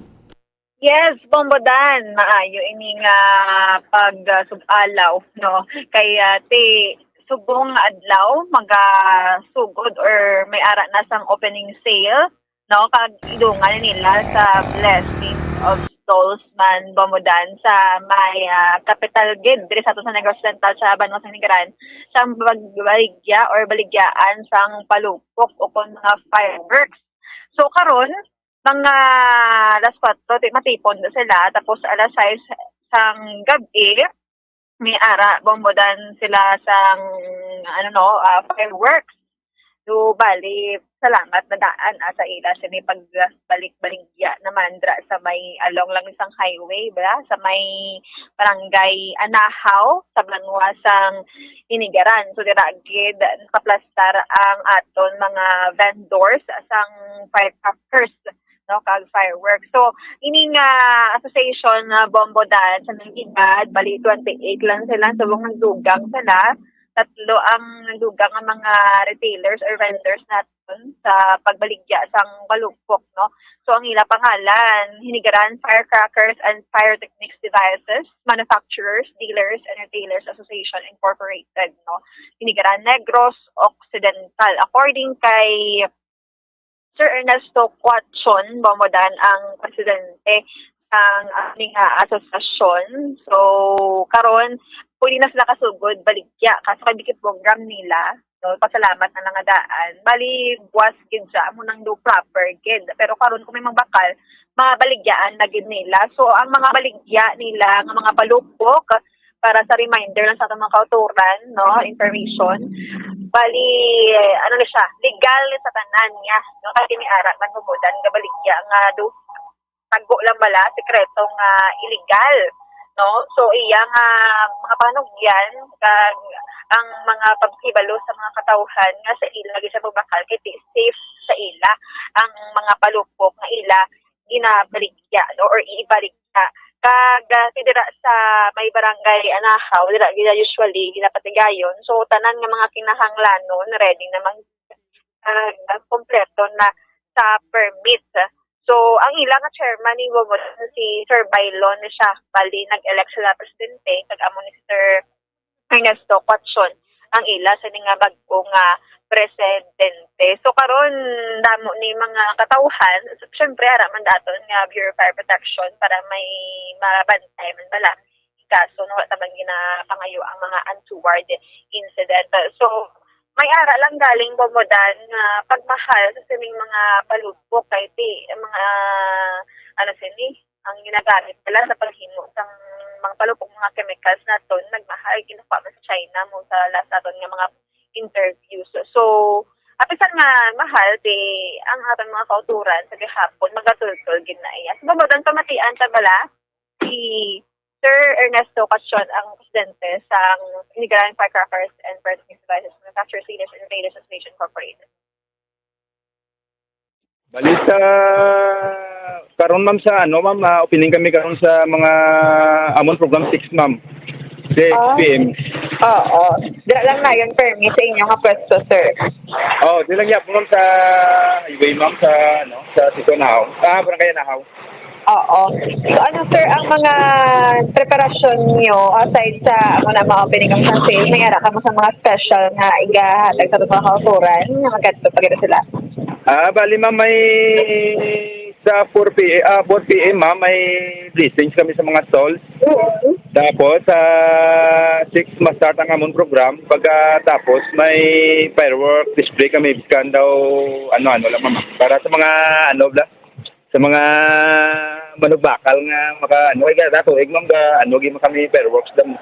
Yes, Bombo Dan, maayo ining pag-subalaw, no? Kay subong adlaw, magasugod or may ara na sang opening sale, no? Kag idungan nila sa Blessing of Souls man, Bombo Dan, sa may capital gid, diri sa ato sa Negros Central, sa Banwa sa Hiligaran, sa baligya or baligyaan sang palupok o kon mga fireworks. So karon mga alas 4 matipon na sila tapos alas 6 sang gabi may ara bombodan sila sang fireworks. So, bali, salamat na daan sa ila sa may pagbalik-baligya naman dra sa may along lang isang highway, ba? Sa may barangay Anahaw, sa Banwasang Inigaran. So, diragid, nakaplastar ang aton mga vendors sang firecrackers, no, kag fireworks. So, ini nga association na Bombodan sa Nangigad, bali 28 lang sila, subong nagdugang sila. Tatlo ang nagdugang ang mga retailers or vendors natin sa pagbaligya sang balupok, no? So, ang ila pangalan, Hinigaran Firecrackers and Pyrotechnics Devices Manufacturers, Dealers, and Retailers Association Incorporated, no? Hinigaran Negros Occidental. According kay Sir Ernesto Quachon Bomodan, ang presidente ng aming asosasyon. So, karon pwede na sila kasugod, baligya. Kaso kay program nila, so, pasalamat na nangadaan. Bali, buwas gid siya, mo nang do proper gid. Pero karon kung may magbakal, mga baligyaan na gid nila. So, ang mga baligya nila, ang mga palupok, para sa reminder lang sa atong mga kauturan, no, information. Bali, ano na siya, legal sa tanan niya, no, kasi ni Ara man humudan nga baligya nga do tago lang bala sekretong illegal, no. So iya nga mga panugyan kag ang mga paghibalo sa mga katawhan nga sa ila sa pagbakal kay safe sa ila ang mga palupok nga ila ginabaligya, no, or iibaligya. Kag dira sa may barangay Anahaw, dira gina usually ginapatigayon. So tanan nga mga kinahanglanon ready namang kompleto na sa permit. So ang ilang chairman ni Womod si Sir Bailon siya, bali nag-elect sila presidente kag amo ni Sir Ernesto Quachon ang ila sa nga bag-o nga presidente. So karon damo ni mga katawhan, syempre ara man daton nga Bureau of Fire Protection para may mabantay man bala kaso no tabang ginapangayo ang mga untoward incident. So may ara lang galing Bomodan nga pagmahal sa sining mga palupok kay mga ano sini ang ginagamit nila sa paghimo sang mga palupok, mga chemicals naton nagmahal kinuha man sa China mo sa last naton nga mga interviews. So, apisan nga mahal, ang ating mga kauturan sa gihapon, magatultol ginaya. So, Bomodan pamatian ta bala si Sir Ernesto Quachon, ang presidente sa Hinigaran Firecrackers and Pyrotechnics Devices Manufacturers, Dealers, and Retailers Association Incorporated. Balita karon ma'am sa ma'am, opening kami karon sa mga amon program 6 ma'am. 6 PM. Oo. Dira lang na yung permit sa inyong pwesto, sir. Di lang yapon ma'am sa highway ma'am sa sa Sikonahaw. Barangay Anahaw. Oo. So ano, sir, ang mga preparasyon nyo aside sa mga opening ng sale, may ara ka mo sa mga special na igahatag sa mga kauturan, nga magkadto pagkita sila? Bali ma'am, may sa 4 PM ma'am, may listings kami sa mga stalls. Tapos sa 6 ma-start ang amon program. Pagkatapos may firework display kami, biskan daw ano lang ma'am. Para sa mga sa mga manugbakal nga kay tuig ma'am gi kami fireworks dam.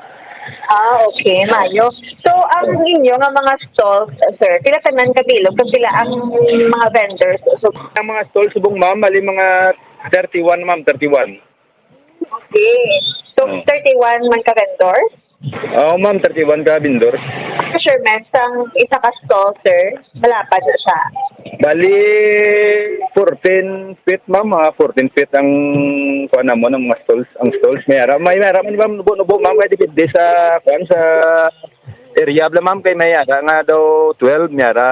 Okay, Mayo. So, ang inyo nga mga stalls, sir, pila tanan kabilog, kung pila ang mga vendors? So, ang mga stalls subong ma'am, mali mga 31 ma'am, 31. Okay. So, 31 man ka vendors? Ma'am, 31 ka vendors. Measurement sang isa ka stall, sir, malapad na siya. Bali 14 feet ma'am, 14 feet ang kuan mo ng mga stalls. Ang stalls may ara man ma'am, nubo ma'am, kay depende sa kuan sa area bla ma'am, kay may ara nga daw 12, may ara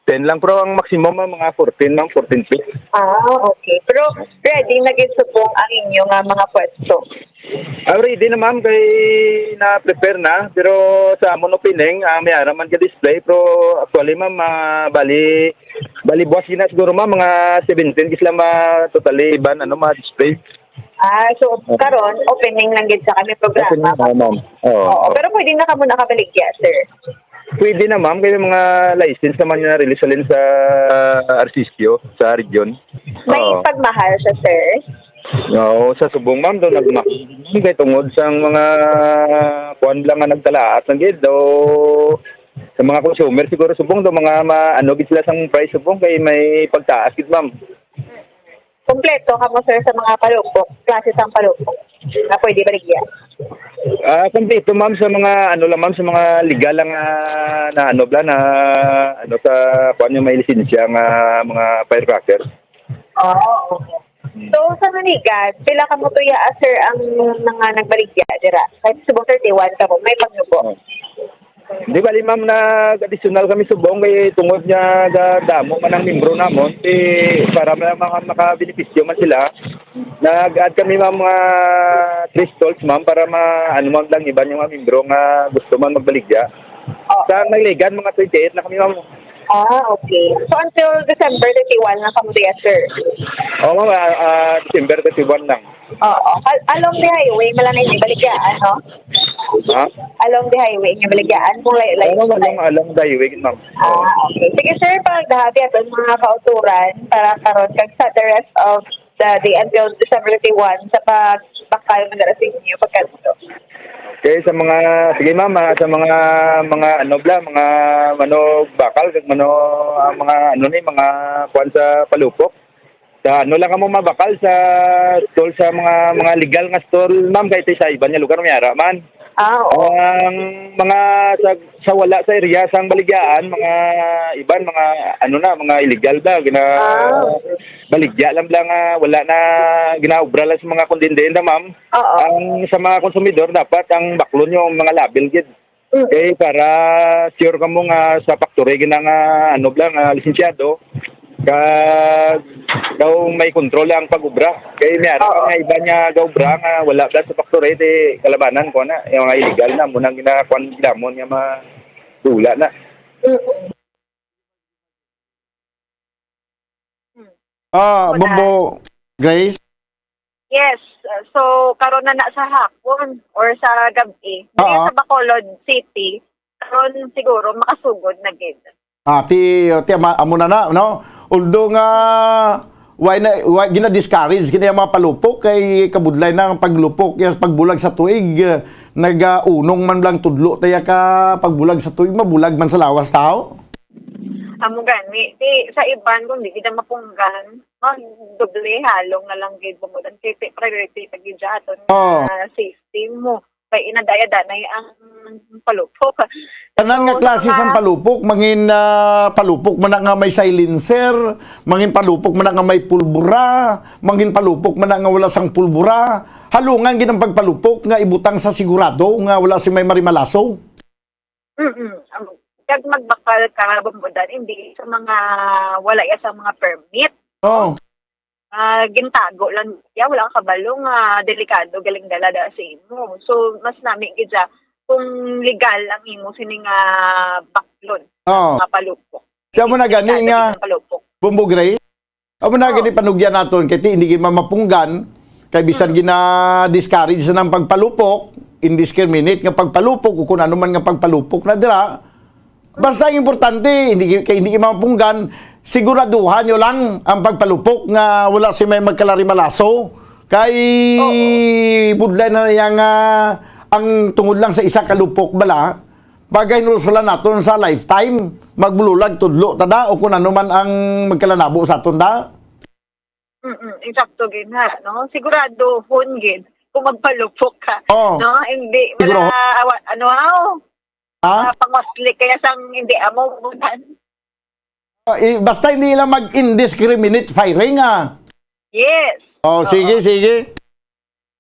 10 lang, pero ang maximum ma'am mga 14 ma'am, 14 feet. Okay. Pero ready na gid subong ang inyo nga mga pwesto. Ready na ma'am, kay na-prepare na, pero sa amon opening, may ara man ka display, pero actually ma'am, bali buwas gina siguro ma'am, mga 17 kisla totally iban, mga display. So karon opening lang gid sa kami programa. Ma'am. Oo. Pero pwede na ka muna kabaligya, sir. Pwede na ma'am, kaya mga license naman na release alin sa Arcisio, sa region. May pagmahal siya, sir. Sa subong ma'am, daw kay tungod sa mga kuan lang nga nagtalaat ng gid daw sa mga consumer siguro subong do mga ano gid sila sang price subong kay may pagtaas gid ma'am. Kompleto ka mo, sir, sa mga palupok, klase ng palupok na pwede baligya. Kompleto ma'am sa mga ano lang ma'am sa mga legal lang na ano bla na ano sa kuan yung may lisensya nga mga firecrackers. Oo, okay. So, sa Manigan, pila ka mo tuya, sir, ang mga nagbaligya, dira? Kahit subong 31 ka mo, may pagnubo. Di bali ma'am nag-additional kami subong kay tungod niya damo man ang membro namon para mga makabenepisyo man sila. Nag-add kami ma'am mga 3 stalls ma'am para ano ma'am lang iba yung mga membro nga gusto man magbaligya. Sa Naglegan mga 28 na kami ma'am. Okay. So, until December 31 na kamo tuya, sir? Oo ma'am, December 31 lang. Oo. Along the highway, malang na yung baligyan, no? Ha? Along the highway, yung baligyan? Kung Along the highway ma'am. Okay. Sige, sir, pagdahati at mga kauturan para karon kag sa the rest of the day until December 31 sa pagbakal ng darasing niyo pagkanto. Okay, sa mga sige ma'am, sa mga ano bla, mga manog bakal kag mga ano ni mga kuan sa palupok. Sa ano lang kamo mabakal sa stall sa mga legal nga stall ma'am kay sa iba niya lugar mayara man. Oo. Ang mga sa wala sa area sang baligyaan, mga iban mga ano na mga illegal ba baligya lang wala na ginaobra lang sa mga kondendenda ma'am. Ang sa mga konsumidor dapat ang baklon yung mga label gid. Okay, para sure kamo nga sa factory ginang ano blang lisensyado kag daw may kontrol ang pag-ubra. Kay mayroon nga iba niya gaubra nga wala ba sa factory di kalabanan ko na yung mga illegal na munang ginakuan gidamon nga madula na. Bombo Grace. Yes. So, karon na sa hapon or sa gabi. Sa Bacolod City, karon siguro makasugod na gid. Ti amo na no. Although nga why gina-discourage kini mga palupok kay kabudlay na ang paglupok yes pagbulag sa tuig nagaunong man lang tudlo taya ka pagbulag sa tuig mabulag man sa lawas tao. Amo gani sa iban kung di kita mapunggan doble halong na lang gid mo dan priority pag gid aton safety mo kay inadaya-da na ang palupok. Tanan nga klase sang palupok, mangin palupok man nga may silencer, mangin palupok man nga may pulbura, mangin palupok man nga wala sang pulbura. Halungan gid ang pagpalupok nga ibutang sa sigurado nga wala si may marimalaso. Kag magbakal ka bombodan hindi sa mga wala ya sa mga permit. Gintago lang wala ka kabalo nga delikado galing dalada sa imo. So mas nami gid kung legal ang imo sining baklon nga palupok. Siya mo na gani nga Bombo Gray. Amo na gani panugyan naton kay hindi gid mamapunggan kay bisan gina-discourage na ng pagpalupok, indiscriminate nga pagpalupok o kung ano man nga pagpalupok na dira. Basta ang importante hindi mamapunggan, siguraduhan nyo lang ang pagpalupok nga wala si may magkalari malaso kay budlay na yang ang tungod lang sa isa kalupok bala bagay nusulan naton sa lifetime magbululag tudlo tada o kung ano man ang magkalanabo sa aton da. Exacto gid no sigurado hon gid kung magpalupok ka no hindi wala pangwasli kaya sang hindi amo mudan. Basta hindi lang mag-indiscriminate firing Yes. Sige.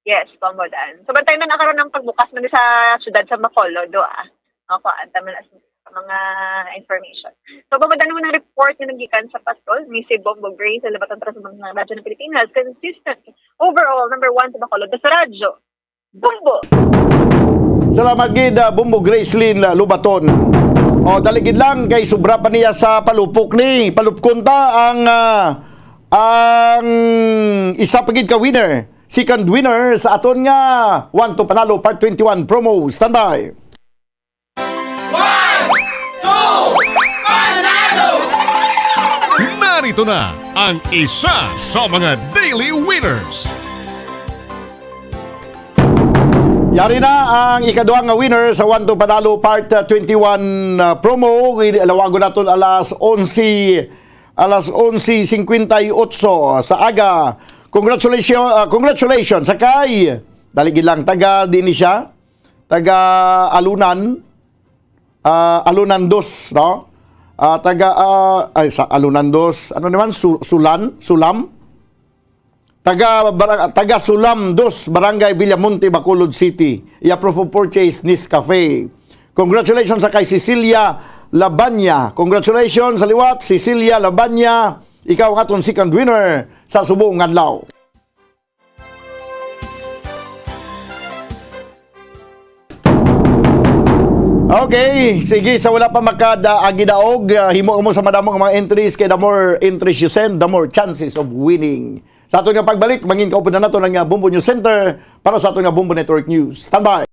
Yes, pamudan. So, bantay na nakaroon ng pagbukas man sa syudad sa Bacolod, Ako, anta man sa mga information. So, pamudan naman ang report na nagikan sa Pastol, ni si Bombo Gray sa Labatan sa mga radyo ng Pilipinas. Consistent. Overall, number 1 sa Bacolod. Sa radyo, Bombo! Salamat gid Bombo Gracelyn Lubaton. Daligid lang kay sobra pa niya sa palupok ni. Palupkonta ang isa pagid ka winner. Second winner sa aton nga 1 to Panalo Part 21 promo. Standby. 1, 2, Panalo! Narito na ang isa sa mga daily winners. Yari na ang ikaduhang nga winner sa 1 to Panalo Part 21 promo. Lawago naton alas 11:58 sa aga. Congratulations sa kay daligid lang taga din siya. Taga Alunan. Alunan 2, no? Sa Alunan 2. Ano naman? Sulam. Taga Sulam 2, Barangay Villamonte, Bacolod City. I-approve of purchase Nis Cafe. Congratulations sa kay Cecilia Labanya. Congratulations sa liwat, Cecilia Labanya. Ikaw ang atong second winner sa subong adlaw. Okay, sige, sa wala pa makadaog, himo mo sa madamong mga entries, kay the more entries you send, the more chances of winning. Sa ato nga pagbalik, mangin kaupan na nato ng Bombo News Center para sa ato nga Bombo Network News. Standby!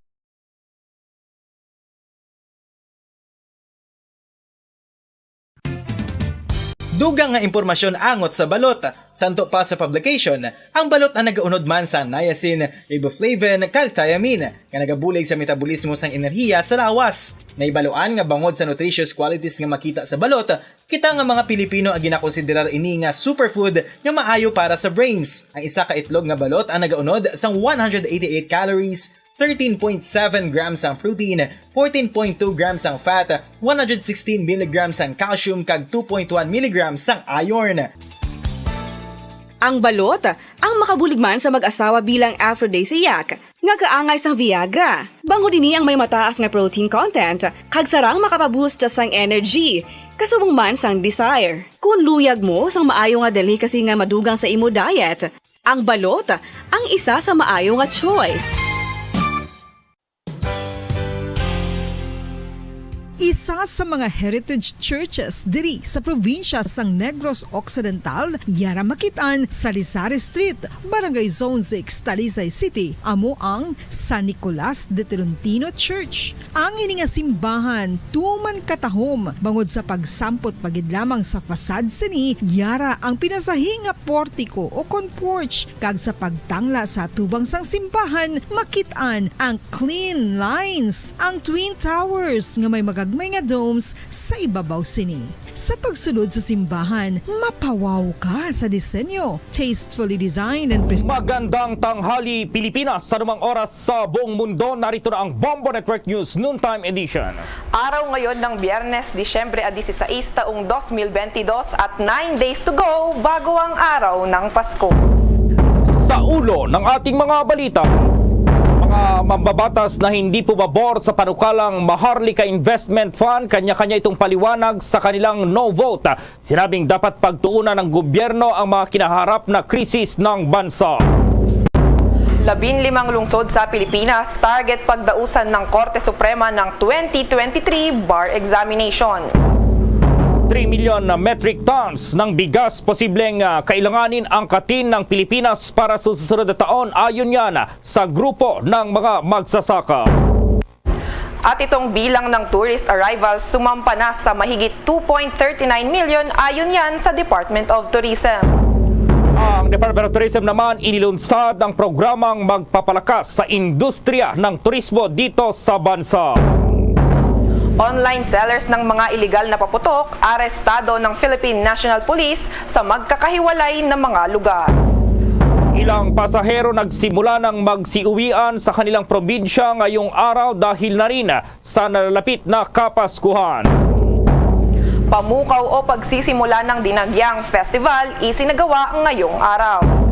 Dugang nga impormasyon angot sa balot. Santo pa sa publication, ang balot ang nagaunod man sa niacin, riboflavin, kag thiamine, nga nagabulig sa metabolismo sang enerhiya sa lawas. Naibaluan nga bangod sa nutritious qualities nga makita sa balot, kita nga mga Pilipino ang ginakonsiderar ini nga superfood nga maayo para sa brains. Ang isa ka itlog nga balot ang nagaunod sang 188 calories, 13.7 grams ang protein, 14.2 grams ang fat, 116 mg ang calcium kag 2.1 mg ang iron. Ang balot, ang makabulig man sa mag-asawa bilang aphrodisiac, nga kaangay sang Viagra. Bango dini ang may mataas nga protein content, kag sarang makapaboost sang energy, kasubong man sang desire. Kung luyag mo sang maayo nga delicacy nga madugang sa imo diet, ang balot, ang isa sa maayo nga choice. Isa sa mga heritage churches diri sa probinsya sang Negros Occidental, yara makitaan sa Lizares Street, Barangay Zone 6, Talisay City, amo ang San Nicolas de Tolentino Church. Ang ini nga simbahan tuman katahom bangod sa pagsampot pagid lamang sa fasad sini, yara ang pinasahi nga portiko o porch, kag sa pagtangla sa tubang sang simbahan makitaan ang clean lines, ang twin towers nga may magagmay nga domes sa ibabaw sini. Sa pagsulod sa simbahan, mapawaw ka sa disenyo. Tastefully designed and Magandang tanghali Pilipinas, sa anumang oras sa buong mundo. Narito na ang Bombo Network News Noontime Edition. Araw ngayon ng Biyernes, Disyembre 16, taong 2022 at 9 days to go bago ang araw ng Pasko. Sa ulo ng ating mga balita, mga mambabatas na hindi pumabor sa panukalang Maharlika Investment Fund, kanya-kanya itong paliwanag sa kanilang no vote. Sinabing dapat pagtuunan ng gobyerno ang mga kinaharap na krisis ng bansa. 15 lungsod sa Pilipinas target pagdausan ng Korte Suprema ng 2023 bar examinations. 3 milyon na metric tons ng bigas posibleng kailanganin angkatin ng Pilipinas para sa susunod na taon, ayon yan sa grupo ng mga magsasaka. At itong bilang ng tourist arrivals sumampa na sa mahigit 2.39 million, ayon yan sa Department of Tourism. Ang Department of Tourism naman inilunsad ang programang magpapalakas sa industriya ng turismo dito sa bansa. Online sellers ng mga iligal na paputok, arestado ng Philippine National Police sa magkakahiwalay na mga lugar. Ilang pasahero nagsimula ng magsiuwian sa kanilang probinsya ngayong araw dahil na rin sa nalalapit na Kapaskuhan. Pamukaw o pagsisimula ng Dinagyang Festival isinagawa ngayong araw.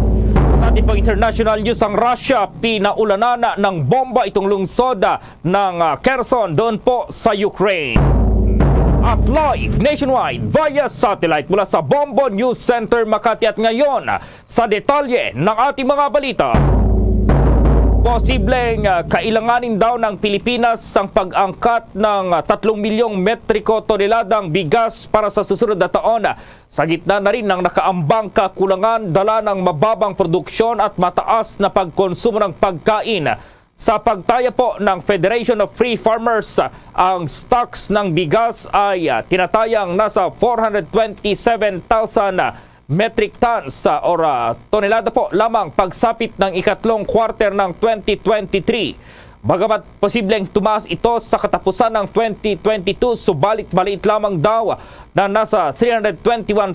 Sa ating pang international news, ang Russia pinaulanan ng bomba itong lungsod ng Kherson doon po sa Ukraine. At live nationwide via satellite mula sa Bombo News Center Makati, at ngayon sa detalye ng ating mga balita. Posibleng kailanganin daw ng Pilipinas ang pag-angkat ng 3 milyong metriko toneladang bigas para sa susunod na taon. Sa gitna na rin ng nakaambang kakulangan, dala ng mababang produksyon at mataas na pagkonsumo ng pagkain. Sa pagtaya po ng Federation of Free Farmers, ang stocks ng bigas ay tinatayang nasa 427,000 metric tons or tonelada po lamang pagsapit ng ikatlong quarter ng 2023. Bagamat posibleng tumaas ito sa katapusan ng 2022, subalit maliit lamang daw na nasa 321,000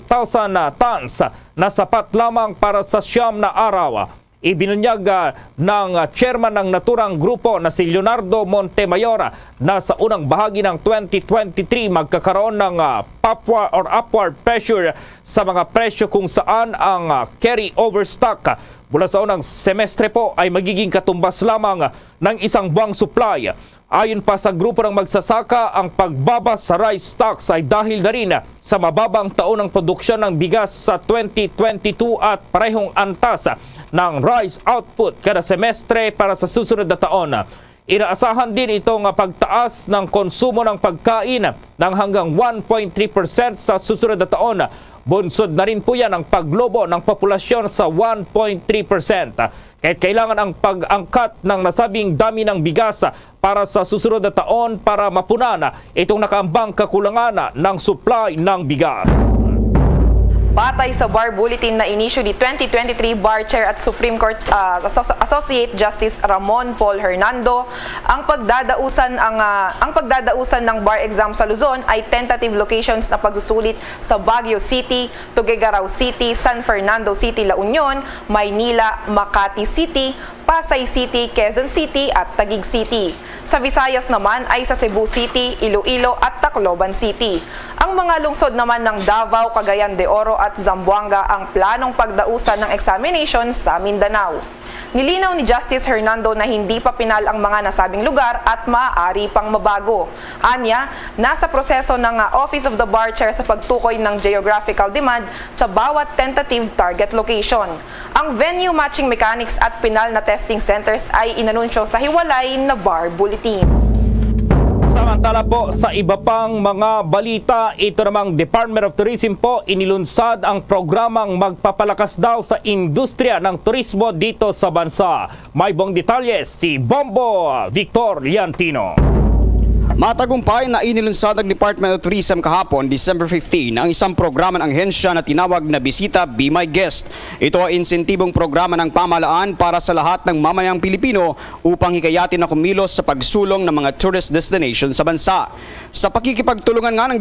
tons na sapat lamang para sa 9 na araw. Ibinunyag ng chairman ng naturang grupo na si Leonardo Montemayor na sa unang bahagi ng 2023 magkakaroon ng upward pressure sa mga presyo kung saan ang carry over stock mula sa unang semestre po ay magiging katumbas lamang ng isang buwang supply. Ayon pa sa grupo ng magsasaka, ang pagbaba sa rice stocks ay dahil na rin sa mababang taon ng produksyon ng bigas sa 2022 at parehong antas ng rice output kada semestre para sa susunod na taon. Inaasahan din itong pagtaas ng konsumo ng pagkain ng hanggang 1.3% sa susunod na taon. Bunsod na rin po yan ang paglobo ng populasyon sa 1.3%. Kahit kailangan ang pag-angkat ng nasabing dami ng bigas para sa susunod na taon para mapunan itong nakaambang kakulangan ng supply ng bigas. Batay sa Bar Bulletin na inisyu ni 2023 Bar Chair at Supreme Court Associate Justice Ramon Paul Hernando, ang pagdadausan ng bar exam sa Luzon ay tentative locations na pagsusulit sa Baguio City, Tuguegarao City, San Fernando City, La Union, Maynila, Makati City, Pasay City, Quezon City at Taguig City. Sa Visayas naman ay sa Cebu City, Iloilo at Tacloban City. Ang mga lungsod naman ng Davao, Cagayan de Oro at Zamboanga ang planong pagdausan ng examinations sa Mindanao. Nilinaw ni Justice Hernando na hindi pa pinal ang mga nasabing lugar at maaari pang mabago. Anya, nasa proseso ng Office of the Bar Chair sa pagtukoy ng geographical demand sa bawat tentative target location. Ang venue matching mechanics at pinal na testing centers ay inanunsyo sa hiwalay na Bar Bulletin. Samantala po sa iba pang mga balita, ito namang Department of Tourism po inilunsad ang programang magpapalakas daw sa industriya ng turismo dito sa bansa. May buong detalye si Bombo Victor Liantino. Matagumpay na inilunsad ng Department of Tourism kahapon, December 15, ang isang programa ng ahensya na tinawag na Bisita Be My Guest. Ito ay insentibong programa ng pamahalaan para sa lahat ng mamayang Pilipino upang hikayatin na kumilos sa pagsulong ng mga tourist destination sa bansa. Sa pakikipagtulungan nga ng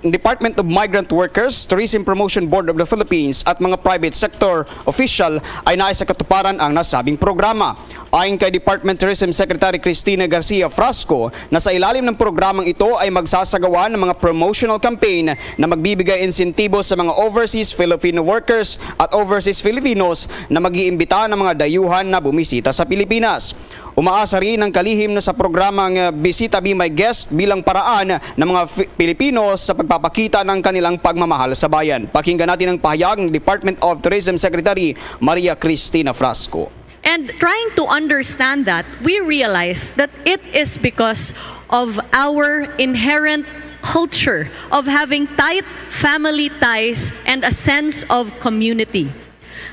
Department of Migrant Workers, Tourism Promotion Board of the Philippines at mga private sector official ay nais sa katuparan ang nasabing programa. Ayon kay Department Tourism Secretary Cristina Garcia Frasco na sa ilalim ng programang ito ay magsasagawa ng mga promotional campaign na magbibigay insentibo sa mga overseas Filipino workers at overseas Filipinos na mag-iimbita ng mga dayuhan na bumisita sa Pilipinas. Umaasa rin ang kalihim na sa programang Bisita Be My Guest bilang paraan ng mga Pilipino sa pagpapakita ng kanilang pagmamahal sa bayan. Pakinggan natin ang pahayag ng Department of Tourism Secretary Maria Cristina Frasco. And trying to understand that, we realize that it is because of our inherent culture of having tight family ties and a sense of community.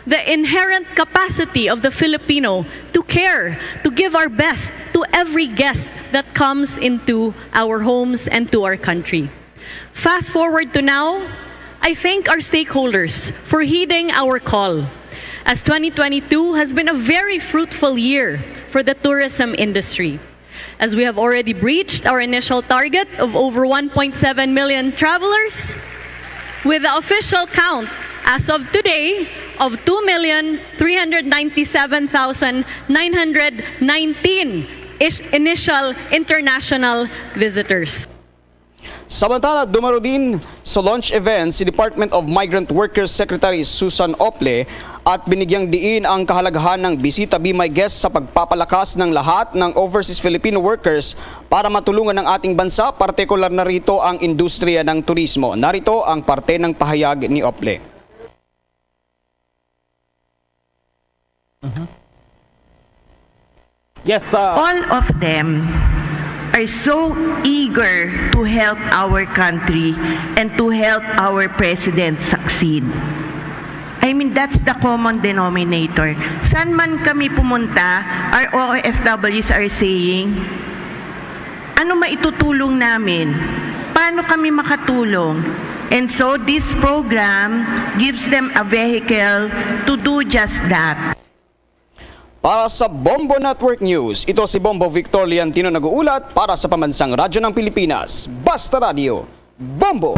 The inherent capacity of the Filipino to care, to give our best to every guest that comes into our homes and to our country. Fast forward to now, I thank our stakeholders for heeding our call, as 2022 has been a very fruitful year for the tourism industry, as we have already breached our initial target of over 1.7 million travelers, with the official count as of today of 2,397,919 initial international visitors. Samantala, dumaro din sa launch event si Department of Migrant Workers Secretary Susan Ople at binigyang diin ang kahalagahan ng Bisita Be My Guest sa pagpapalakas ng lahat ng overseas Filipino workers para matulungan ng ating bansa, partikular na rito ang industriya ng turismo. Narito ang parte ng pahayag ni Ople. Yes, all of them are so eager to help our country and to help our president succeed. I mean, that's the common denominator. Saan man kami pumunta, our OFWs are saying, ano maitutulong namin? Paano kami makatulong? And so this program gives them a vehicle to do just that. Para sa Bombo Network News, ito si Bombo Victor Liantino nag-uulat para sa Pambansang Radyo ng Pilipinas. Basta Radio, Bombo!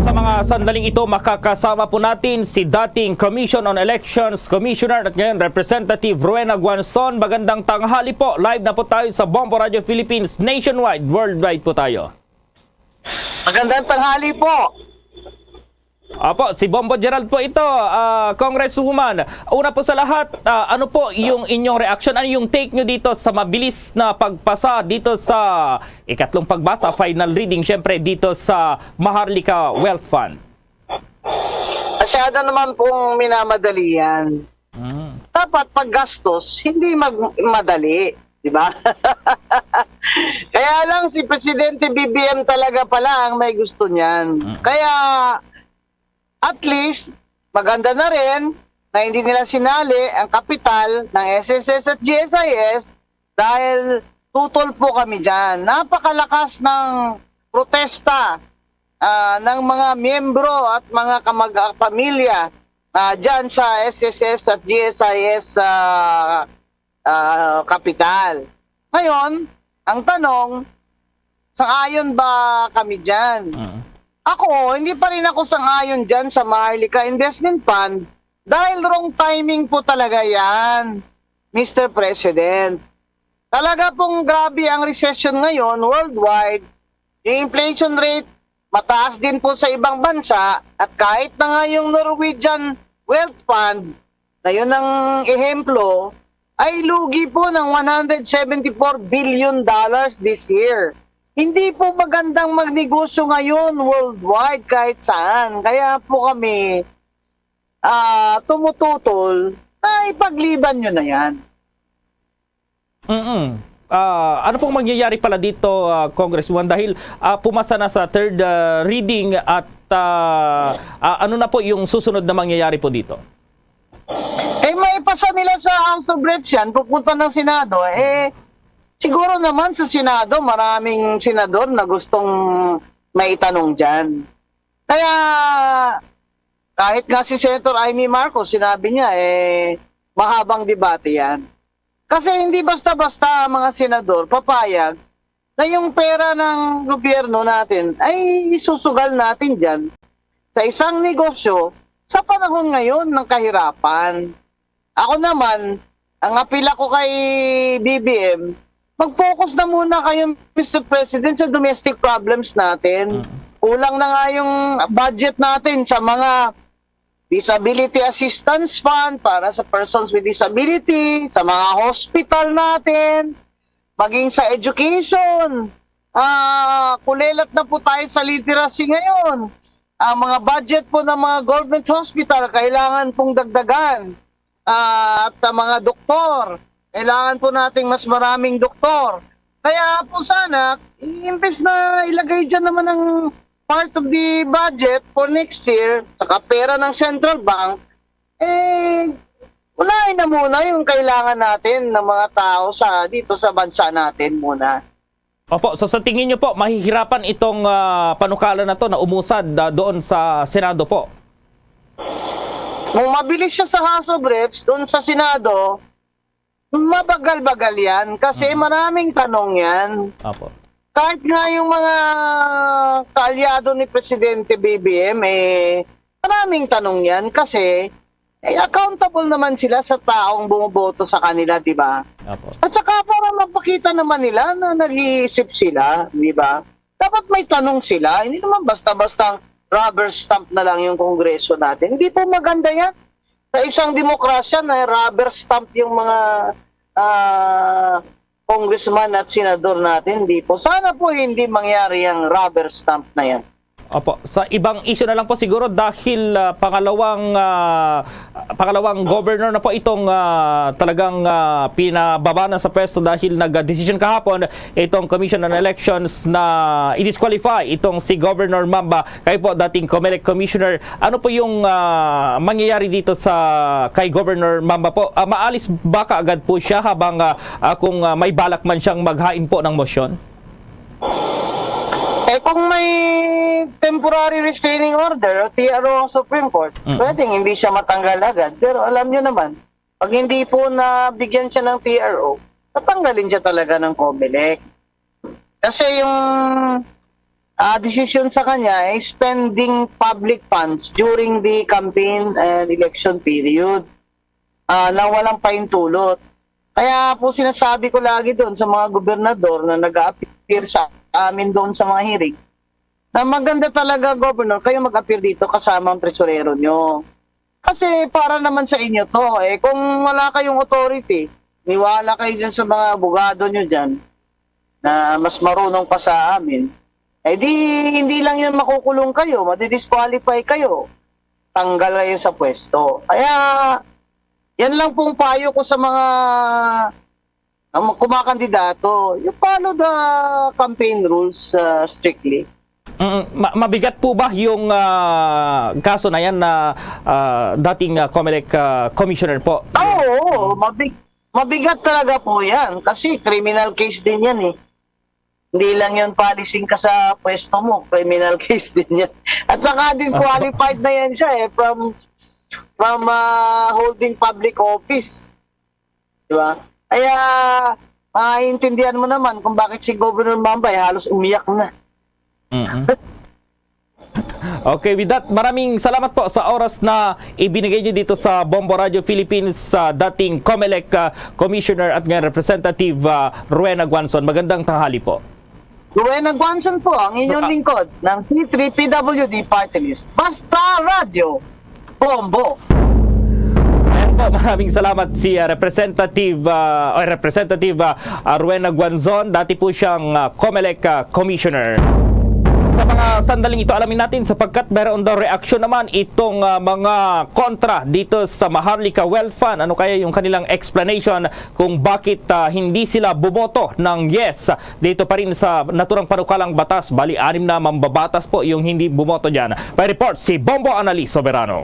Sa mga sandaling ito, makakasama po natin si dating Commission on Elections Commissioner at ngayon Representative Rowena Guanzon. Magandang tanghali po. Live na po tayo sa Bombo Radio Philippines nationwide, worldwide po tayo. Magandang tanghali po. Apo, si Bombo Gerald po ito, Congresswoman. Una po sa lahat, ano po yung inyong reaction? Ano yung take nyo dito sa mabilis na pagpasa dito sa ikatlong pagbasa, final reading, syempre dito sa Maharlika Wealth Fund? Masyado naman pong minamadali yan. Dapat paggastos, hindi madali. Diba? Kaya lang si Presidente BBM talaga pala ang may gusto niyan. Kaya at least, maganda na rin na hindi nila sinali ang kapital ng SSS at GSIS dahil tutol po kami dyan. Napakalakas ng protesta ng mga miyembro at mga kamag-pamilya dyan sa SSS at GSIS kapital. Ngayon, ang tanong, sang-ayon ba kami dyan? Ako, hindi pa rin ako sang-ayon dyan sa Maharlika Investment Fund dahil wrong timing po talaga yan, Mr. President. Talaga pong grabe ang recession ngayon worldwide. Yung inflation rate mataas din po sa ibang bansa at kahit na nga yung Norwegian Wealth Fund na yun ang ehemplo ay lugi po ng $174 billion this year. Hindi po magandang magnegosyo ngayon worldwide kahit saan. Kaya po kami tumututol na ipagliban nyo na yan. Ano pong mangyayari pala dito, Congresswoman, dahil pumasa na sa third reading at ano na po yung susunod na mangyayari po dito? Maipasa nila sa House of Reps yan, pupunta ng Senado, siguro naman sa Senado, maraming senador na gustong maitanong dyan. Kaya, kahit nga si Senator Amy Marcos, sinabi niya, mahabang debate yan. Kasi hindi basta-basta mga senador papayag na yung pera ng gobyerno natin ay isusugal natin dyan sa isang negosyo sa panahon ngayon ng kahirapan. Ako naman, ang apila ko kay BBM, mag-focus na muna kayo, Mr. President, sa domestic problems natin. Kulang na nga yung budget natin sa mga Disability Assistance Fund para sa persons with disability, sa mga hospital natin, maging sa education. Kulelat na po tayo sa literacy ngayon. Ang mga budget po ng mga government hospital, kailangan pong dagdagan. At mga doktor, kailangan po nating mas maraming doktor. Kaya po sana, imbes na ilagay dyan naman ang part of the budget for next year, saka pera ng Central Bank, unahin na muna yung kailangan natin ng mga tao dito sa bansa natin muna. Opo, so sa tingin nyo po, mahihirapan itong panukala na to na umusad doon sa Senado po? Kung mabilis siya sa House of Reps, doon sa Senado, mabagal-bagal yan kasi maraming tanong yan. Opo. Kahit nga yung mga kaalyado ni Presidente BBM, maraming tanong yan kasi accountable naman sila sa taong bumuboto sa kanila, di ba? At saka para mapakita naman nila na nag-iisip sila, di ba? Dapat may tanong sila, hindi naman basta-basta rubber stamp na lang yung Kongreso natin. Hindi po maganda yan. Sa isang demokrasya na rubber stamp yung mga congressman at senador natin, hindi po. Sana po hindi mangyari ang rubber stamp na yan. Opo, sa ibang issue na lang po siguro dahil pangalawang governor na po itong talagang pinababa na sa pwesto dahil nag-decision kahapon itong Commission on Elections na i-disqualify itong si Governor Mamba. Kayo po dating COMELEC Commissioner, ano po yung mangyayari dito kay Governor Mamba po? Maalis ba kaagad po siya habang kung may balak man siyang maghain po ng motion? Kung may temporary restraining order o TRO Supreme Court, pwedeng hindi siya matanggal agad. Pero alam nyo naman, Pag hindi po nabigyan siya ng TRO, tatanggalin siya talaga ng COMELEC. Kasi yung decision sa kanya ay spending public funds during the campaign and election period na walang paintulot. Kaya po sinasabi ko lagi doon sa mga gobernador na nag-a-appear sa amin doon sa mga hearing, na maganda talaga, Governor, kayo mag-appear dito kasama ang tresurero nyo. Kasi para naman sa inyo to, kung wala kayong authority, niwala kayo dyan sa mga abogado nyo dyan, na mas marunong pa sa amin, hindi lang yun makukulong kayo, madidisqualify kayo, tanggal kayo sa pwesto. Kaya, yan lang pong payo ko sa mga kumakandidato, you follow the campaign rules strictly. Mabigat po ba yung kaso na yan na dating COMELEC commissioner po? Oo, mabigat talaga po yan kasi criminal case din yan eh. Hindi lang yun policing ka sa pwesto mo, criminal case din yan. At saka disqualified na yan siya from holding public office. Diba? Kaya maintindihan mo naman kung bakit si Governor Mambay halos umiyak na. Okay, with that, maraming salamat po sa oras na ibinigay niyo dito sa Bombo Radio Philippines sa dating COMELEC Commissioner at ngayon Representative Rowena Guanzon. Magandang tanghali po. Rowena Guanzon po, ang inyong lingkod ng P3PWD Party List. Basta Radio Bombo. Ayan po, maraming salamat si Representative Rowena Guanzon. Dati po siyang COMELEC Commissioner. Sa mga sandaling ito, alamin natin sapagkat meron daw reaksyon naman itong mga kontra dito sa Maharlika Wealth Fund. Ano kaya yung kanilang explanation kung bakit hindi sila bumoto ng yes dito pa rin sa naturang panukalang batas. Bali, 6 na mambabatas po yung hindi bumoto dyan. May report si Bombo Annalise Soberano.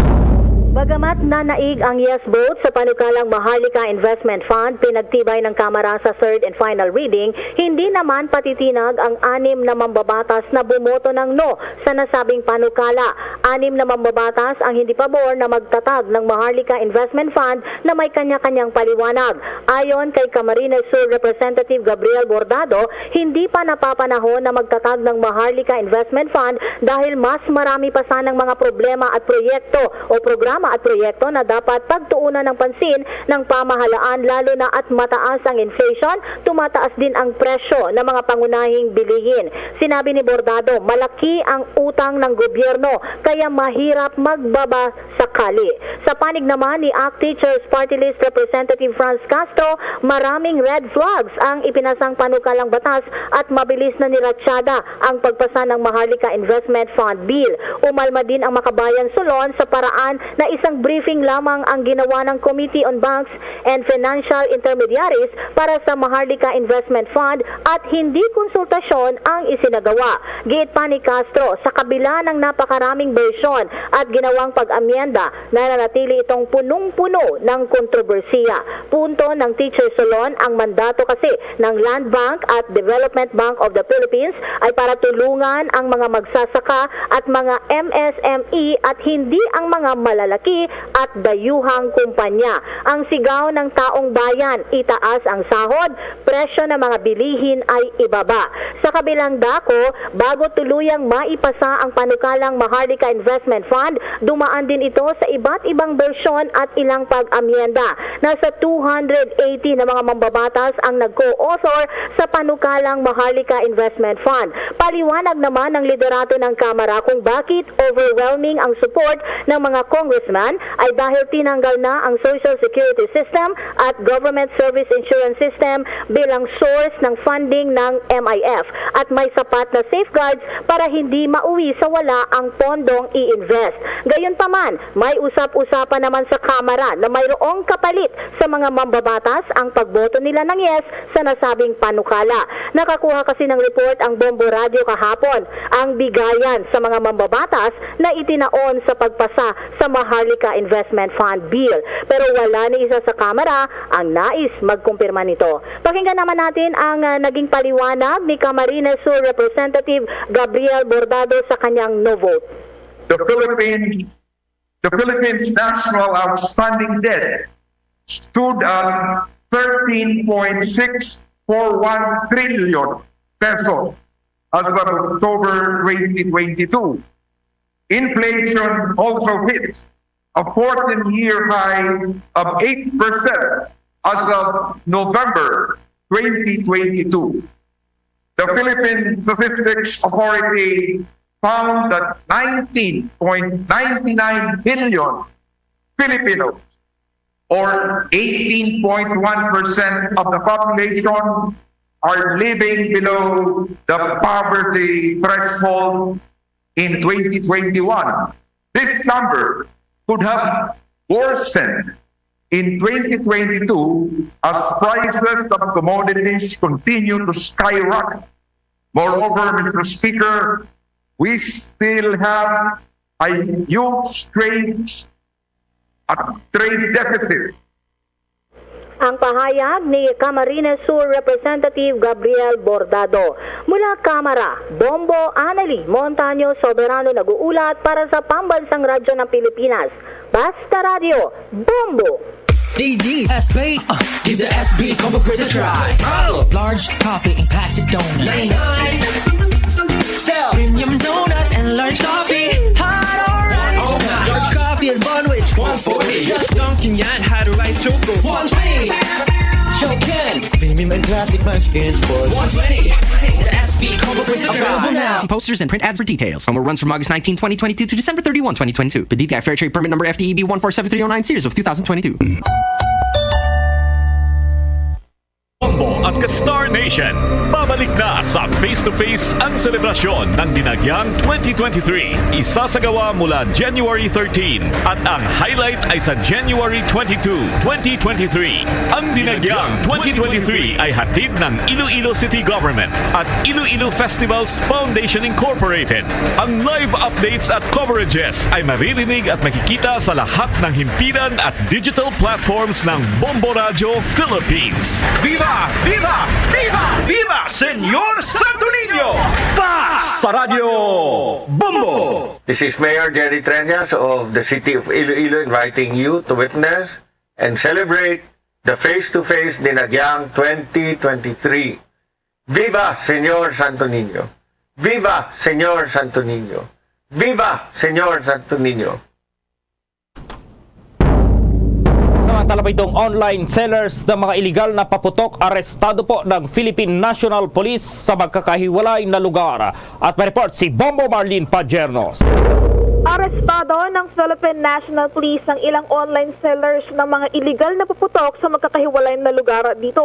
Bagamat nanaig ang yes vote sa panukalang Maharlika Investment Fund, pinagtibay ng Kamara sa third and final reading, hindi naman patitinag ang 6 na mambabatas na bumoto ng no sa nasabing panukala. 6 na mambabatas ang hindi pabor na magtatag ng Maharlika Investment Fund na may kanya-kanyang paliwanag. Ayon kay Camarines Sur Representative Gabriel Bordado, hindi pa napapanahon na magtatag ng Maharlika Investment Fund dahil mas marami pa sanang mga problema at proyekto o programa at proyekto na dapat pagtuunan ng pansin ng pamahalaan, lalo na at mataas ang inflation, tumataas din ang presyo ng mga pangunahing bilihin. Sinabi ni Bordado, malaki ang utang ng gobyerno kaya mahirap magbaba sakali. Sa panig naman ni ACT Teachers Party List Representative Franz Castro, maraming red flags ang ipinasang panukalang batas at mabilis na niratsyada ang pagpasa ng Maharlika Investment Fund Bill. Umalma din ang Makabayan Solon sa paraan na isang briefing lamang ang ginawa ng Committee on Banks and Financial Intermediaries para sa Maharlika Investment Fund at hindi konsultasyon ang isinagawa. Giit pa ni Castro, sa kabila ng napakaraming bersyon at ginawang pag-amyenda, nananatili itong punong-puno ng kontrobersiya. Punto ng Teacher Solon, ang mandato kasi ng Land Bank at Development Bank of the Philippines ay para tulungan ang mga magsasaka at mga MSME at hindi ang mga malalaki at dayuhang kumpanya. Ang sigaw ng taong bayan, itaas ang sahod, presyo ng mga bilihin ay ibaba. Sa kabilang dako, bago tuluyang maipasa ang panukalang Maharlika Investment Fund, dumaan din ito sa iba't ibang bersyon at ilang pag-amyenda. Nasa 280 na mga mambabatas ang nag-co-author sa panukalang Maharlika Investment Fund. Paliwanag naman ng liderato ng Kamara kung bakit overwhelming ang support ng mga congressman ay dahil tinanggal na ang Social Security System at Government Service Insurance System bilang source ng funding ng MIF at may sapat na safeguards para hindi mauwi sa wala ang pondong i-invest. Gayunpaman, may usap-usapan naman sa Kamara na mayroong kapalit sa mga mambabatas ang pagboto nila ng yes sa nasabing panukala. Nakakuha kasi ng report ang Bombo Radio kahapon ang bigayan sa mga mambabatas na itinaon sa pagpasa sa Maharlika Investment Fund Bill. Pero wala ni isa sa Kamara ang nais magkumpirma nito. Pakinggan naman natin ang naging paliwanag ni Camarines Sur Representative Gabriel Bordado sa kanyang no vote. The Philippines National Outstanding Debt stood at 13.641 trillion pesos as of October 2022. Inflation also hit a 14-year high of 8% as of November 2022. The Philippine Statistics Authority found that 19.99 billion Filipinos, or 18.1% of the population, are living below the poverty threshold in 2021. This number could have worsened in 2022 as prices of commodities continue to skyrocket. Moreover, Mr. Speaker, we still have a huge trade deficit. Ang pahayag ni Camarines Sur Representative Gabriel Bordado. Mula Kamara, Bombo Anali Montaño Soberano nag-uulat para sa Pambansang Radyo ng Pilipinas. Basta Radio, Bombo! DG, SB, give the SB Combo Quiz a try. Large coffee and classic donut. 99. Still, premium donut and large coffee. Hot or right? Oh my. Large coffee and Bunwich. 140. Just dunking yan, hot or right choco. 120. Chokin. Premium and classic munchkins for 120. The SB Combo Quiz a try. See posters and print ads for details. Promo runs from August 19, 2022 to December 31, 2022. The DTI Fair Trade Permit number FTEB 147309 series of 2022. Bombo at Ka-Star Nation, babalik na sa face-to-face ang selebrasyon ng Dinagyang 2023. Isasagawa mula January 13 at ang highlight ay sa January 22, 2023. Ang Dinagyang 2023 ay hatid ng Iloilo City Government at Iloilo Festivals Foundation Incorporated. Ang live updates at coverages ay maririnig at makikita sa lahat ng himpilan at digital platforms ng Bombo Radio Philippines. Viva! Viva! Viva! Viva! Senyor Santo Niño! Basta Radio Bombo! This is Mayor Jerry Treñas of the City of Iloilo inviting you to witness and celebrate the face-to-face Dinagyang 2023. Viva Senyor Santo Niño! Viva Senyor Santo Niño! Viva Senyor Santo Niño! Samantala pa itong online sellers ng mga iligal na paputok arestado po ng Philippine National Police sa magkakahiwalay na lugar. At may report si Bombo Marlene Pajernos. Arestado ng Philippine National Police ang ilang online sellers ng mga iligal na paputok sa magkakahiwalay na lugar dito.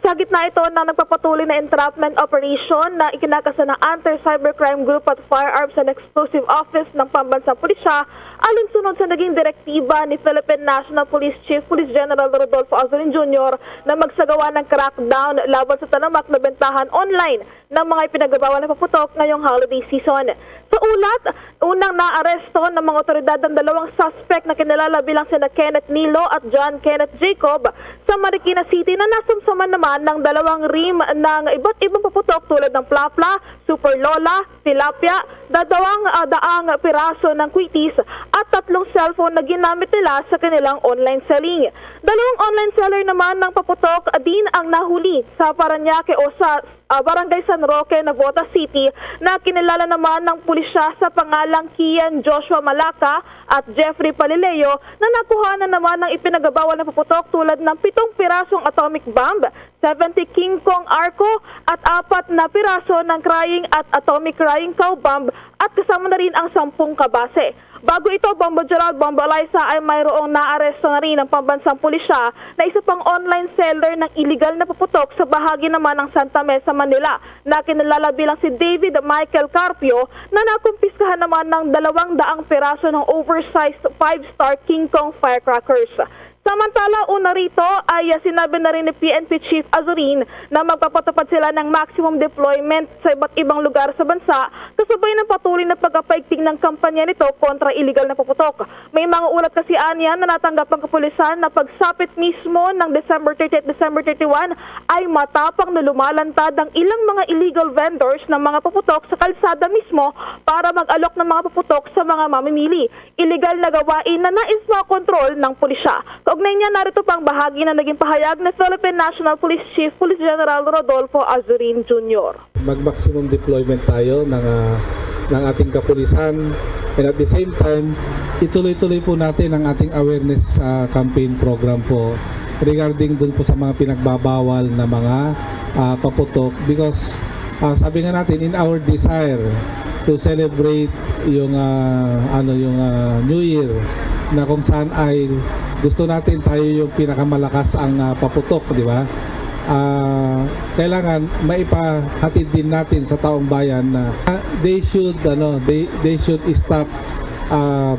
Sa gitna ito na nagpapatuloy na entrapment operation na ikinakasa ng Anti-Cybercrime Group at Firearms and Explosive Office ng Pambansang Pulisya, alinsunod sa naging direktiba ni Philippine National Police Chief Police General Rodolfo Azorin Jr. na magsagawa ng crackdown laban sa talamak na bentahan online ng mga ipinagagawa na paputok ngayong holiday season. Sa ulat, unang naaresto ng mga otoridad ang dalawang suspect na kinilala bilang sina Kenneth Nilo at John Kenneth Jacob sa Marikina City na nasamsaman naman ng dalawang rim ng iba't ibang paputok tulad ng plapla, super lola, tilapia, daang piraso ng kwitis at 3 cellphone na ginamit nila sa kanilang online selling. Dalawang online seller naman ng paputok din ang nahuli sa Parañaque o sa Barangay San Roque, Navotas City na kinilala naman ng pulisya sa pangalang Kian Joshua Malaka at Jeffrey Palileo na nakuha na naman ng ipinagabawal na paputok tulad ng 7 pirasong atomic bomb, 70 King Kong Arco at 4 na piraso ng crying at atomic crying cow bomb at kasama na rin ang 10 kabase. Bago ito, Bombo Gerald, Bombo Eliza ay mayroong naaresto na rin ng pambansang pulisya na isa pang online seller ng illegal na paputok sa bahagi naman ng Santa Mesa, Manila na kinilala bilang si David Michael Carpio na nakumpiskahan naman ng 200 piraso ng oversized 5-star King Kong firecrackers. Samantala, una rito ay sinabi na rin ni PNP Chief Azorin na magpapatupad sila ng maximum deployment sa iba't ibang lugar sa bansa kasabay ng patuloy na pagpapaigting ng kampanya nito kontra illegal na paputok. May mga ulat kasi anya na natanggap ang kapulisan na pagsapit mismo ng December 30 at December 31 ay matapang na lumalantad ang ilang mga illegal vendors ng mga paputok sa kalsada mismo para mag-alok ng mga paputok sa mga mamimili. Illegal na gawain na nais makontrol ng pulisya. Kaugnay niya, narito pang bahagi na naging pahayag ni Philippine National Police Chief Police General Rodolfo Azurin Jr. Mag-maximum deployment tayo ng ating kapulisan, and at the same time, ituloy-tuloy po natin ang ating awareness campaign program po regarding dun po sa mga pinagbabawal na mga paputok, because sabi nga natin, in our desire to celebrate yung New Year, na kung saan ay gusto natin tayo yung pinakamalakas ang paputok, di ba? Kailangan maipahatid din natin sa taong bayan na they should stop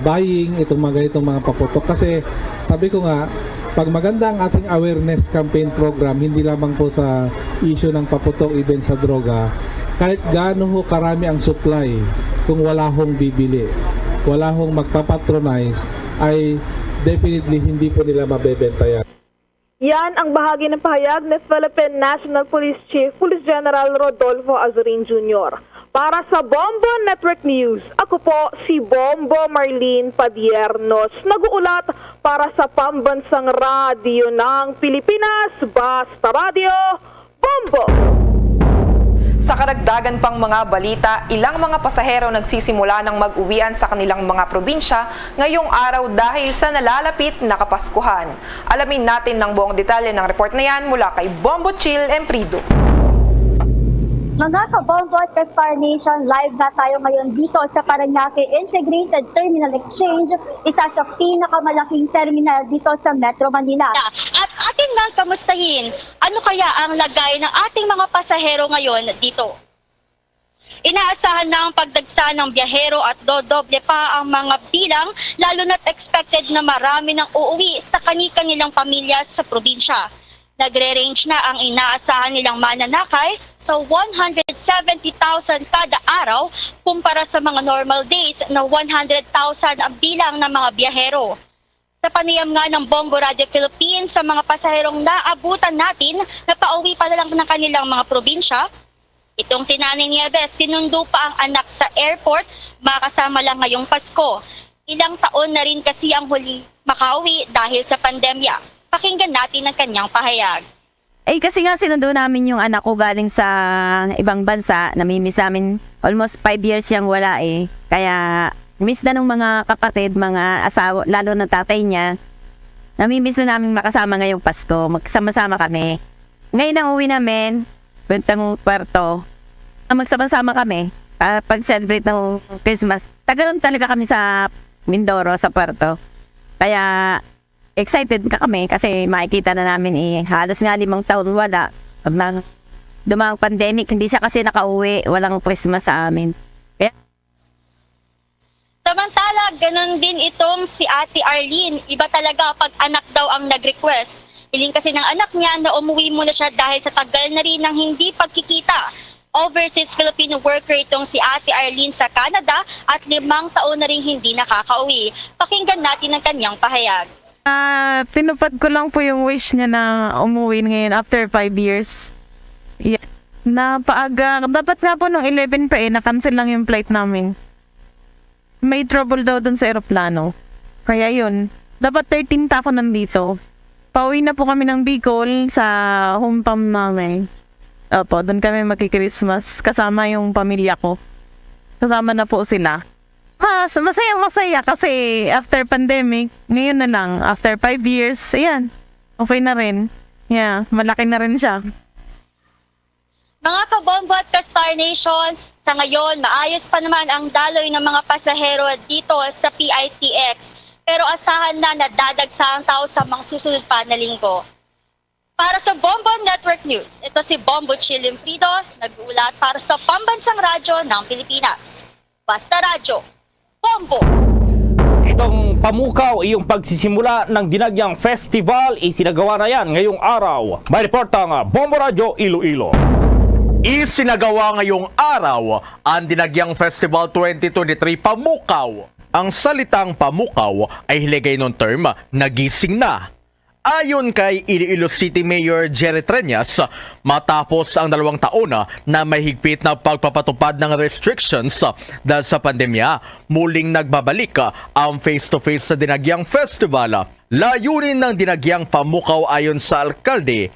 buying itong mga ganitong mga paputok, kasi sabi ko nga, pag maganda ang ating awareness campaign program, hindi lamang po sa issue ng paputok, even sa droga, kahit gaano ho karami ang supply, kung wala hong bibili, wala hong magpapatronize, ay definitely hindi po nila mabebenta yan. Yan ang bahagi ng pahayag ni Philippine National Police Chief Police General Rodolfo Azurin Jr. Para sa Bombo Network News, ako po si Bombo Marlene Padiernos, nag-uulat para sa Pambansang Radyo ng Pilipinas, Basta Radio, Bombo! Sa karagdagan pang mga balita, ilang mga pasahero nagsisimula ng mag-uwian sa kanilang mga probinsya ngayong araw dahil sa nalalapit na Kapaskuhan. Alamin natin ng buong detalye ng report na yan mula kay Bombo Chill Emprido. Mga ka-Bombo at ka-Star Nation, live na tayo ngayon dito sa Parañaque Integrated Terminal Exchange, isa sa pinakamalaking terminal dito sa Metro Manila. At atin ngang kamustahin, ano kaya ang lagay ng ating mga pasahero ngayon dito? Inaasahan na ang pagdagsa ng biyahero at dodoble pa ang mga bilang, lalo na't expected na marami nang uuwi sa kani-kanilang pamilya sa probinsya. Nagre-range na ang inaasahan nilang mananakay sa 170,000 kada araw kumpara sa mga normal days na 100,000 ang bilang ng mga biyahero. Sa panayam nga ng Bombo Radio Philippines sa mga pasaherong naabutan natin na pauwi pa na lang ng kanilang mga probinsya, itong si Nanay Nieves, sinundo pa ang anak sa airport, makasama lang ngayong Pasko. Ilang taon na rin kasi ang huling makauwi dahil sa pandemya. Pakinggan natin ang kanyang pahayag. Kasi nga sinundo namin yung anak ko galing sa ibang bansa. Namimiss namin, almost 5 years siyang wala Kaya miss na ng mga kapatid, mga asawa, lalo na tatay niya. Namimiss na namin makasama ngayong Pasko. Magsama-sama kami. Ngayon ang uwi namin, puntang Puerto. Magsama-sama kami pag-celebrate ng Christmas. Tagaroon talaga kami sa Mindoro, sa Puerto. Kaya excited ka kami kasi makikita na namin halos nga 5 taon wala. Pag dumang pandemic, hindi siya kasi nakauwi. Walang Christmas sa amin. Kaya Samantala, ganun din itong si Ate Arlene. Iba talaga pag anak daw ang nag-request. Hiling kasi ng anak niya na umuwi muna siya dahil sa tagal na rin ng hindi pagkikita. Overseas Filipino worker itong si Ate Arlene sa Canada at 5 taon na rin hindi nakakauwi. Pakinggan natin ang kanyang pahayag. Tinupad ko lang po yung wish niya na umuwi ngayon after 5 years. Yeah. Napaaga. Dapat nga po nung 11 pa na-cancel lang yung flight namin. May trouble daw dun sa aeroplano. Kaya yun. Dapat 13 ako nandito. Pauwi na po kami ng Bicol sa hometown namin. Opo, dun kami magki-Christmas kasama yung pamilya ko. Kasama na po sila. Masaya kasi after pandemic, ngayon na lang, after 5 years, ayan, okay na rin. Yeah, malaki na rin siya. Mga ka-Bombo at ka-Star Nation, sa ngayon, maayos pa naman ang daloy ng mga pasahero dito sa PITX. Pero asahan na nadadagsa ang tao sa mga susunod pa na linggo. Para sa Bombo Network News, ito si Bombo Chill Emprido, nag-uulat para sa Pambansang Radyo ng Pilipinas. Basta Radyo, Bombo! Itong pamukaw, iyong pagsisimula ng Dinagyang Festival, isinagawa na yan ngayong araw. May report ang Bombo Radio Iloilo. Isinagawa ngayong araw ang Dinagyang Festival 2023 Pamukaw. Ang salitang pamukaw ay hiligay ng term nagising na. Ayon kay Iloilo City Mayor Jerry Treñas, matapos ang 2 taon na may higpit na pagpapatupad ng restrictions dahil sa pandemya, muling nagbabalik ang face-to-face sa Dinagyang Festival. Layunin ng Dinagyang Pamukaw ayon sa alkalde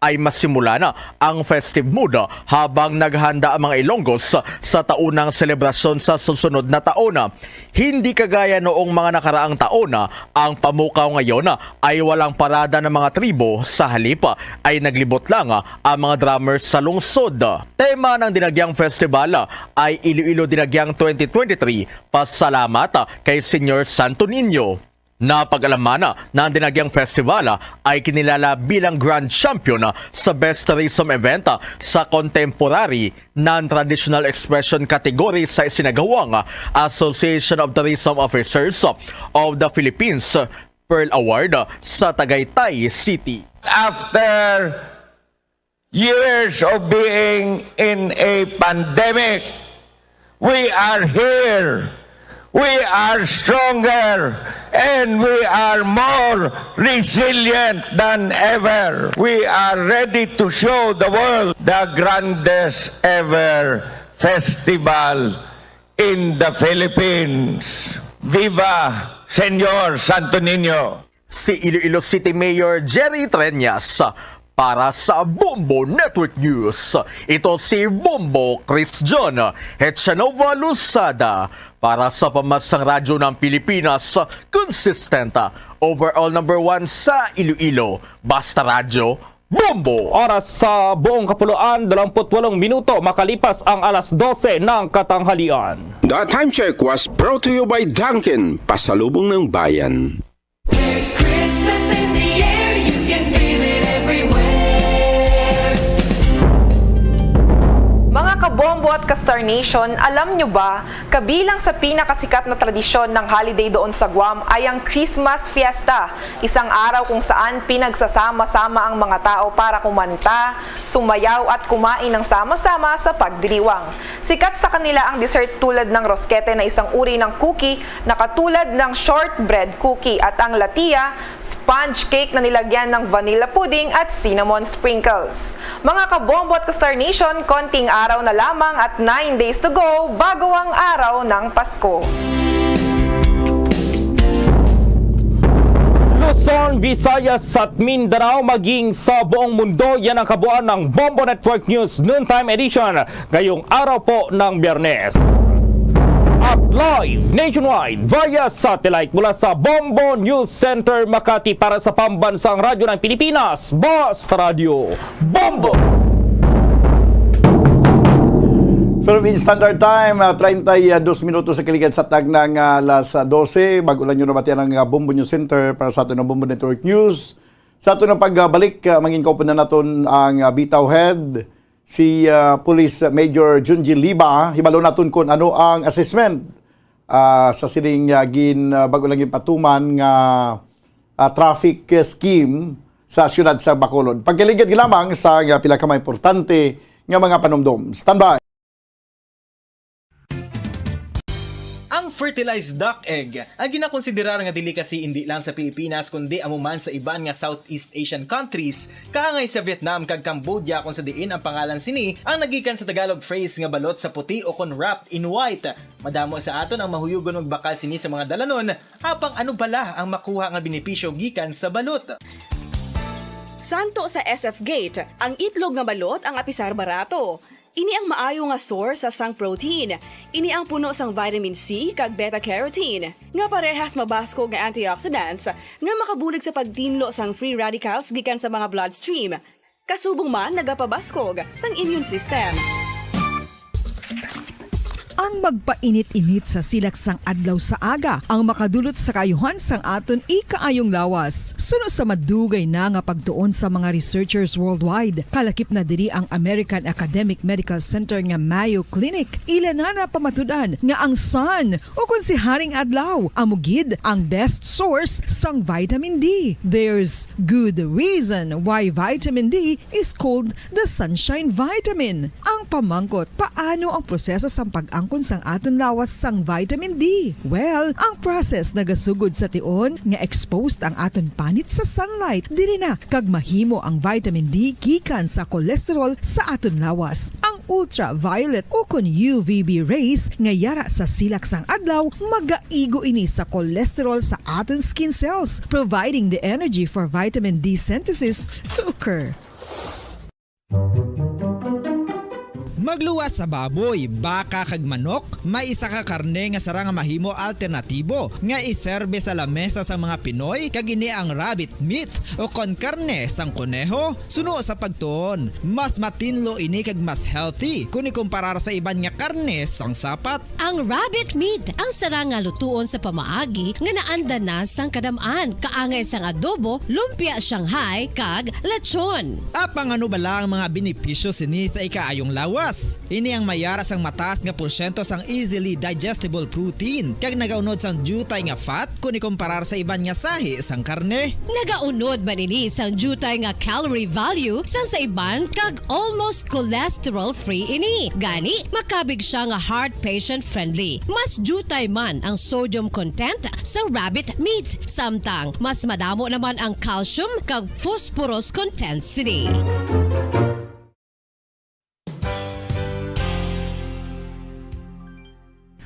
ay masimula na ang festive mood habang naghanda ang mga Ilonggos sa taunang selebrasyon sa susunod na taon. Hindi kagaya noong mga nakaraang taon, ang Pamukaw ngayon ay walang parada ng mga tribo, sa halip ay naglibot lang ang mga drummers sa lungsod. Tema ng Dinagyang Festival ay Iloilo Dinagyang 2023, pasalamat kay Senior Santo Niño. Napag-alaman na ang Dinagyang Festival ay kinilala bilang Grand Champion sa Best Tourism Event sa Contemporary Non-Traditional Expression category sa isinagawang Association of Tourism Officers of the Philippines Pearl Award sa Tagaytay City. After years of being in a pandemic, we are here. We are stronger and we are more resilient than ever. We are ready to show the world the grandest ever festival in the Philippines. Viva Señor Santo Niño! Si Iloilo City Mayor Jerry Treñas para sa Bombo Network News. Ito si Bombo Chris John Hetchanova Lusada para sa Pamansang Radyo ng Pilipinas, consistent, overall number 1 sa Iloilo. Basta Radyo, Bombo! Oras sa buong kapuluan, 28 minuto makalipas ang alas 12 ng katanghalian. The time check was brought to you by Dunkin', pasalubong ng bayan. There's Christmas in the air, you can feel it everywhere. Mga kabombo at ka-Star Nation, alam nyo ba, kabilang sa pinakasikat na tradisyon ng holiday doon sa Guam ay ang Christmas Fiesta, isang araw kung saan pinagsasama-sama ang mga tao para kumanta, sumayaw at kumain ng sama-sama sa pagdiriwang. Sikat sa kanila ang dessert tulad ng rosquete na isang uri ng cookie na katulad ng shortbread cookie at ang latia, sponge cake na nilagyan ng vanilla pudding at cinnamon sprinkles. Mga kabombo at ka-Star Nation, konting araw na lamang at 9 days to go bago ang araw ng Pasko. Luzon, Visayas at Mindanao maging sa buong mundo, yan ang kabuuan ng Bombo Network News Noontime Edition ngayong araw po ng Biyernes. At live nationwide via satellite mula sa Bombo News Center Makati para sa Pambansang Radyo ng Pilipinas, Basta Radio, Bombo! Philippine Standard Time, 32 minutos sa kiligan sa tag ng alas 12. Bago lang nyo nabatian ang Bombo News Center para sa atin ng Bombo Network News. Sa atin ng pagbalik, mangin ko po na natin ang bitaw head, si Police Major Junji Liba. Hibalo natin kung ano ang assessment sa sining bago lang yung patuman nga traffic scheme sa siyudad sa Bacolod. Pagkiligid lamang sa pila ka mga importante nga mga panumdum. Standby! Ang fertilized duck egg ang ginakonsiderar nga dili kasi hindi lang sa Pilipinas kundi amuman sa iban nga Southeast Asian countries, kaangay sa Vietnam kag Cambodia kung sa diin ang pangalan sini ang nagikan sa Tagalog phrase nga balot sa puti o kon wrapped in white. Madamo sa aton ang mahuyugon og bakal sini sa mga dalanon, apang ano bala ang makuha nga benepisyo gikan sa balot. Santo sa SF Gate, ang itlog nga balot ang apisar barato. Ini ang maayo nga source sa sang protein. Ini ang puno sang vitamin C kag beta-carotene. Nga parehas mabasko nga antioxidants nga makabulig sa pagtinlo sang free radicals gikan sa mga bloodstream. Kasubong man nagapabaskog sang immune system. Ang magpainit-init sa silaksang adlaw sa aga ang makadulot sa kayuhan sang aton ikaayong lawas. Suno sa madugay na nga pagtuon sa mga researchers worldwide, kalakip na diri ang American Academic Medical Center nga Mayo Clinic. Ilan na pamatudan nga ang sun o kung si Haring Adlaw amugid ang best source sang vitamin D. There's good reason why vitamin D is called the sunshine vitamin. Ang pamangkot, paano ang proseso sa pag-angkon sang aton lawas sang vitamin D. Well, ang process nagasugod sa tion nga exposed ang aton panit sa sunlight dili na kag mahimo ang vitamin D gikan sa cholesterol sa aton lawas. Ang ultraviolet o kon UVB rays nga yara sa silak sang adlaw magaigo ini sa cholesterol sa aton skin cells, providing the energy for vitamin D synthesis to occur. Magluwas sa baboy, baka kag manok, may isa ka karne nga sara nga mahimo alternatibo nga iserbe sa lamesa sa mga Pinoy kag ini ang rabbit meat o kon karne sang kuneho. Suno sa pagtuon, mas matinlo ini kag mas healthy kung ikumparar sa iban nga karne sang sapat. Ang rabbit meat ang sara nga lutuon sa pamaagi nga naanda na sang kadamaan, kaangay sang adobo, lumpia Shanghai kag lechon. Apang ano bala ang mga benepisyo sini sa ikaayong lawas? Ini ang mayaras ang mataas nga porsyento sang easily digestible protein kag nagaunod sang jutay nga fat kung ikumparar sa iban nga sahi sang karne. Nagaunod man ini sang jutay nga calorie value sang sa iban kag almost cholesterol free ini. Gani makabig siya nga heart patient friendly. Mas jutay man ang sodium content sa rabbit meat, samtang mas madamo naman ang calcium kag phosphorus content sini.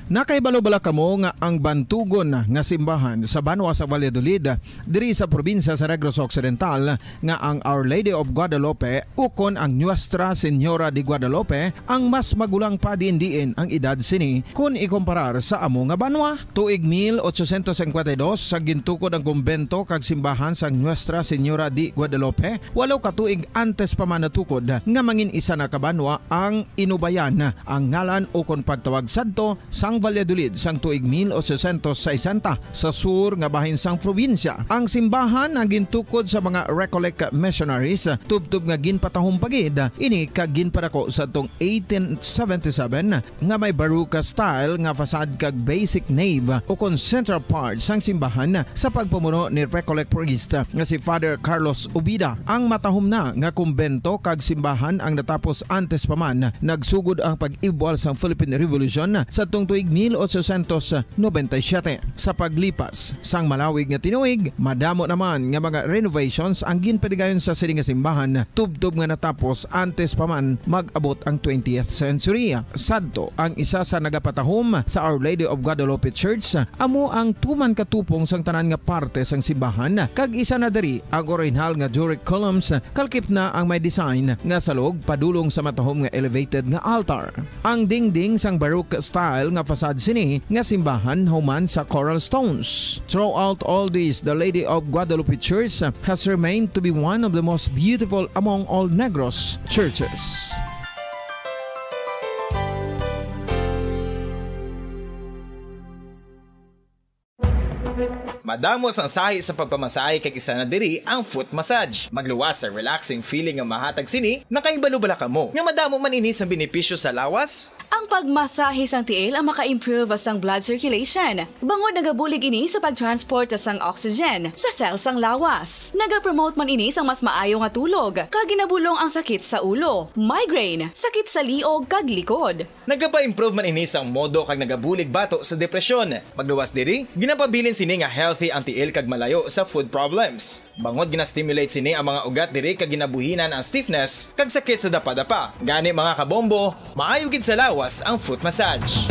Nakaibalo-bala kamo nga ang bantugon nga simbahan sa Banwa sa Valladolid diri sa probinsya sa Negros Occidental nga ang Our Lady of Guadalupe ukon ang Nuestra Señora de Guadalupe ang mas magulang pa diin ang edad sini kung ikumparar sa amo nga banwa. Tuig 1852 sa gintukod ang kumbento kag simbahan sang Nuestra Señora de Guadalupe, walo ka tuig antes pa man natukod nga mangin isa na kabanwa ang inubayan ang ngalan ukon pagtawag sadto sang Valladolid sang tuig 1860 sa sur nga bahin sang probinsya. Ang simbahan ang gintukod sa mga Recollect missionaries tubtub nga ginpatahong pagid ini kag ginpadako sa tong 1877 nga may baroque style nga fasad kag basic nave o kon central part sang simbahan sa pagpamuno ni Recollect priest nga si Father Carlos Ubida. Ang matahom na nga kumbento kag simbahan ang natapos antes pa man nagsugod ang pag-ibwal sang Philippine Revolution sa tong tuig 1897. Sa paglipas sang malawig nga tinuig, madamo naman nga mga renovations ang ginpadigayon sa sining nga simbahan tubtob nga natapos antes pa man mag-abot ang 20th century. Sadto ang isa sa nagapatahom sa Our Lady of Guadalupe Church amo ang tuman katupong sang tanan nga parte sang simbahan kag isa na diri ang original nga Doric columns kalkip na ang may design nga salog padulong sa matahom nga elevated nga altar. Ang dingding sang baroque style nga fasad sini nga simbahan human sa coral stones. Throughout all this, the Lady of Guadalupe Church has remained to be one of the most beautiful among all Negros churches. Madamos ang sahi sa pagpamasahe kag isa na diri ang foot massage. Magluwas sa relaxing feeling nga mahatag sini, nakaibalo-bala kamo. Nga madamo man ini sa benepisyo sa lawas. Ang pagmasahe sang tiil ang maka-improve sang blood circulation. Bangod nagabulig ini sa pagtransport sang oxygen sa cells sang lawas. Nagapromote man ini sang mas maayo nga tulog, kag ginabulong ang sakit sa ulo, migraine, sakit sa liog kag likod. Nagapa-improve man ini sang modo kag nagabulig bato sa depresyon. Magluwas diri, ginapabilin sini nga healthy ang tiil kag malayo sa food problems. Bangod gina-stimulate sini ang mga ugat diri kag ginabuhinan ang stiffness kag sakit sa dapa-dapa. Gani mga kabombo, maayo gid sa lawas ang foot massage.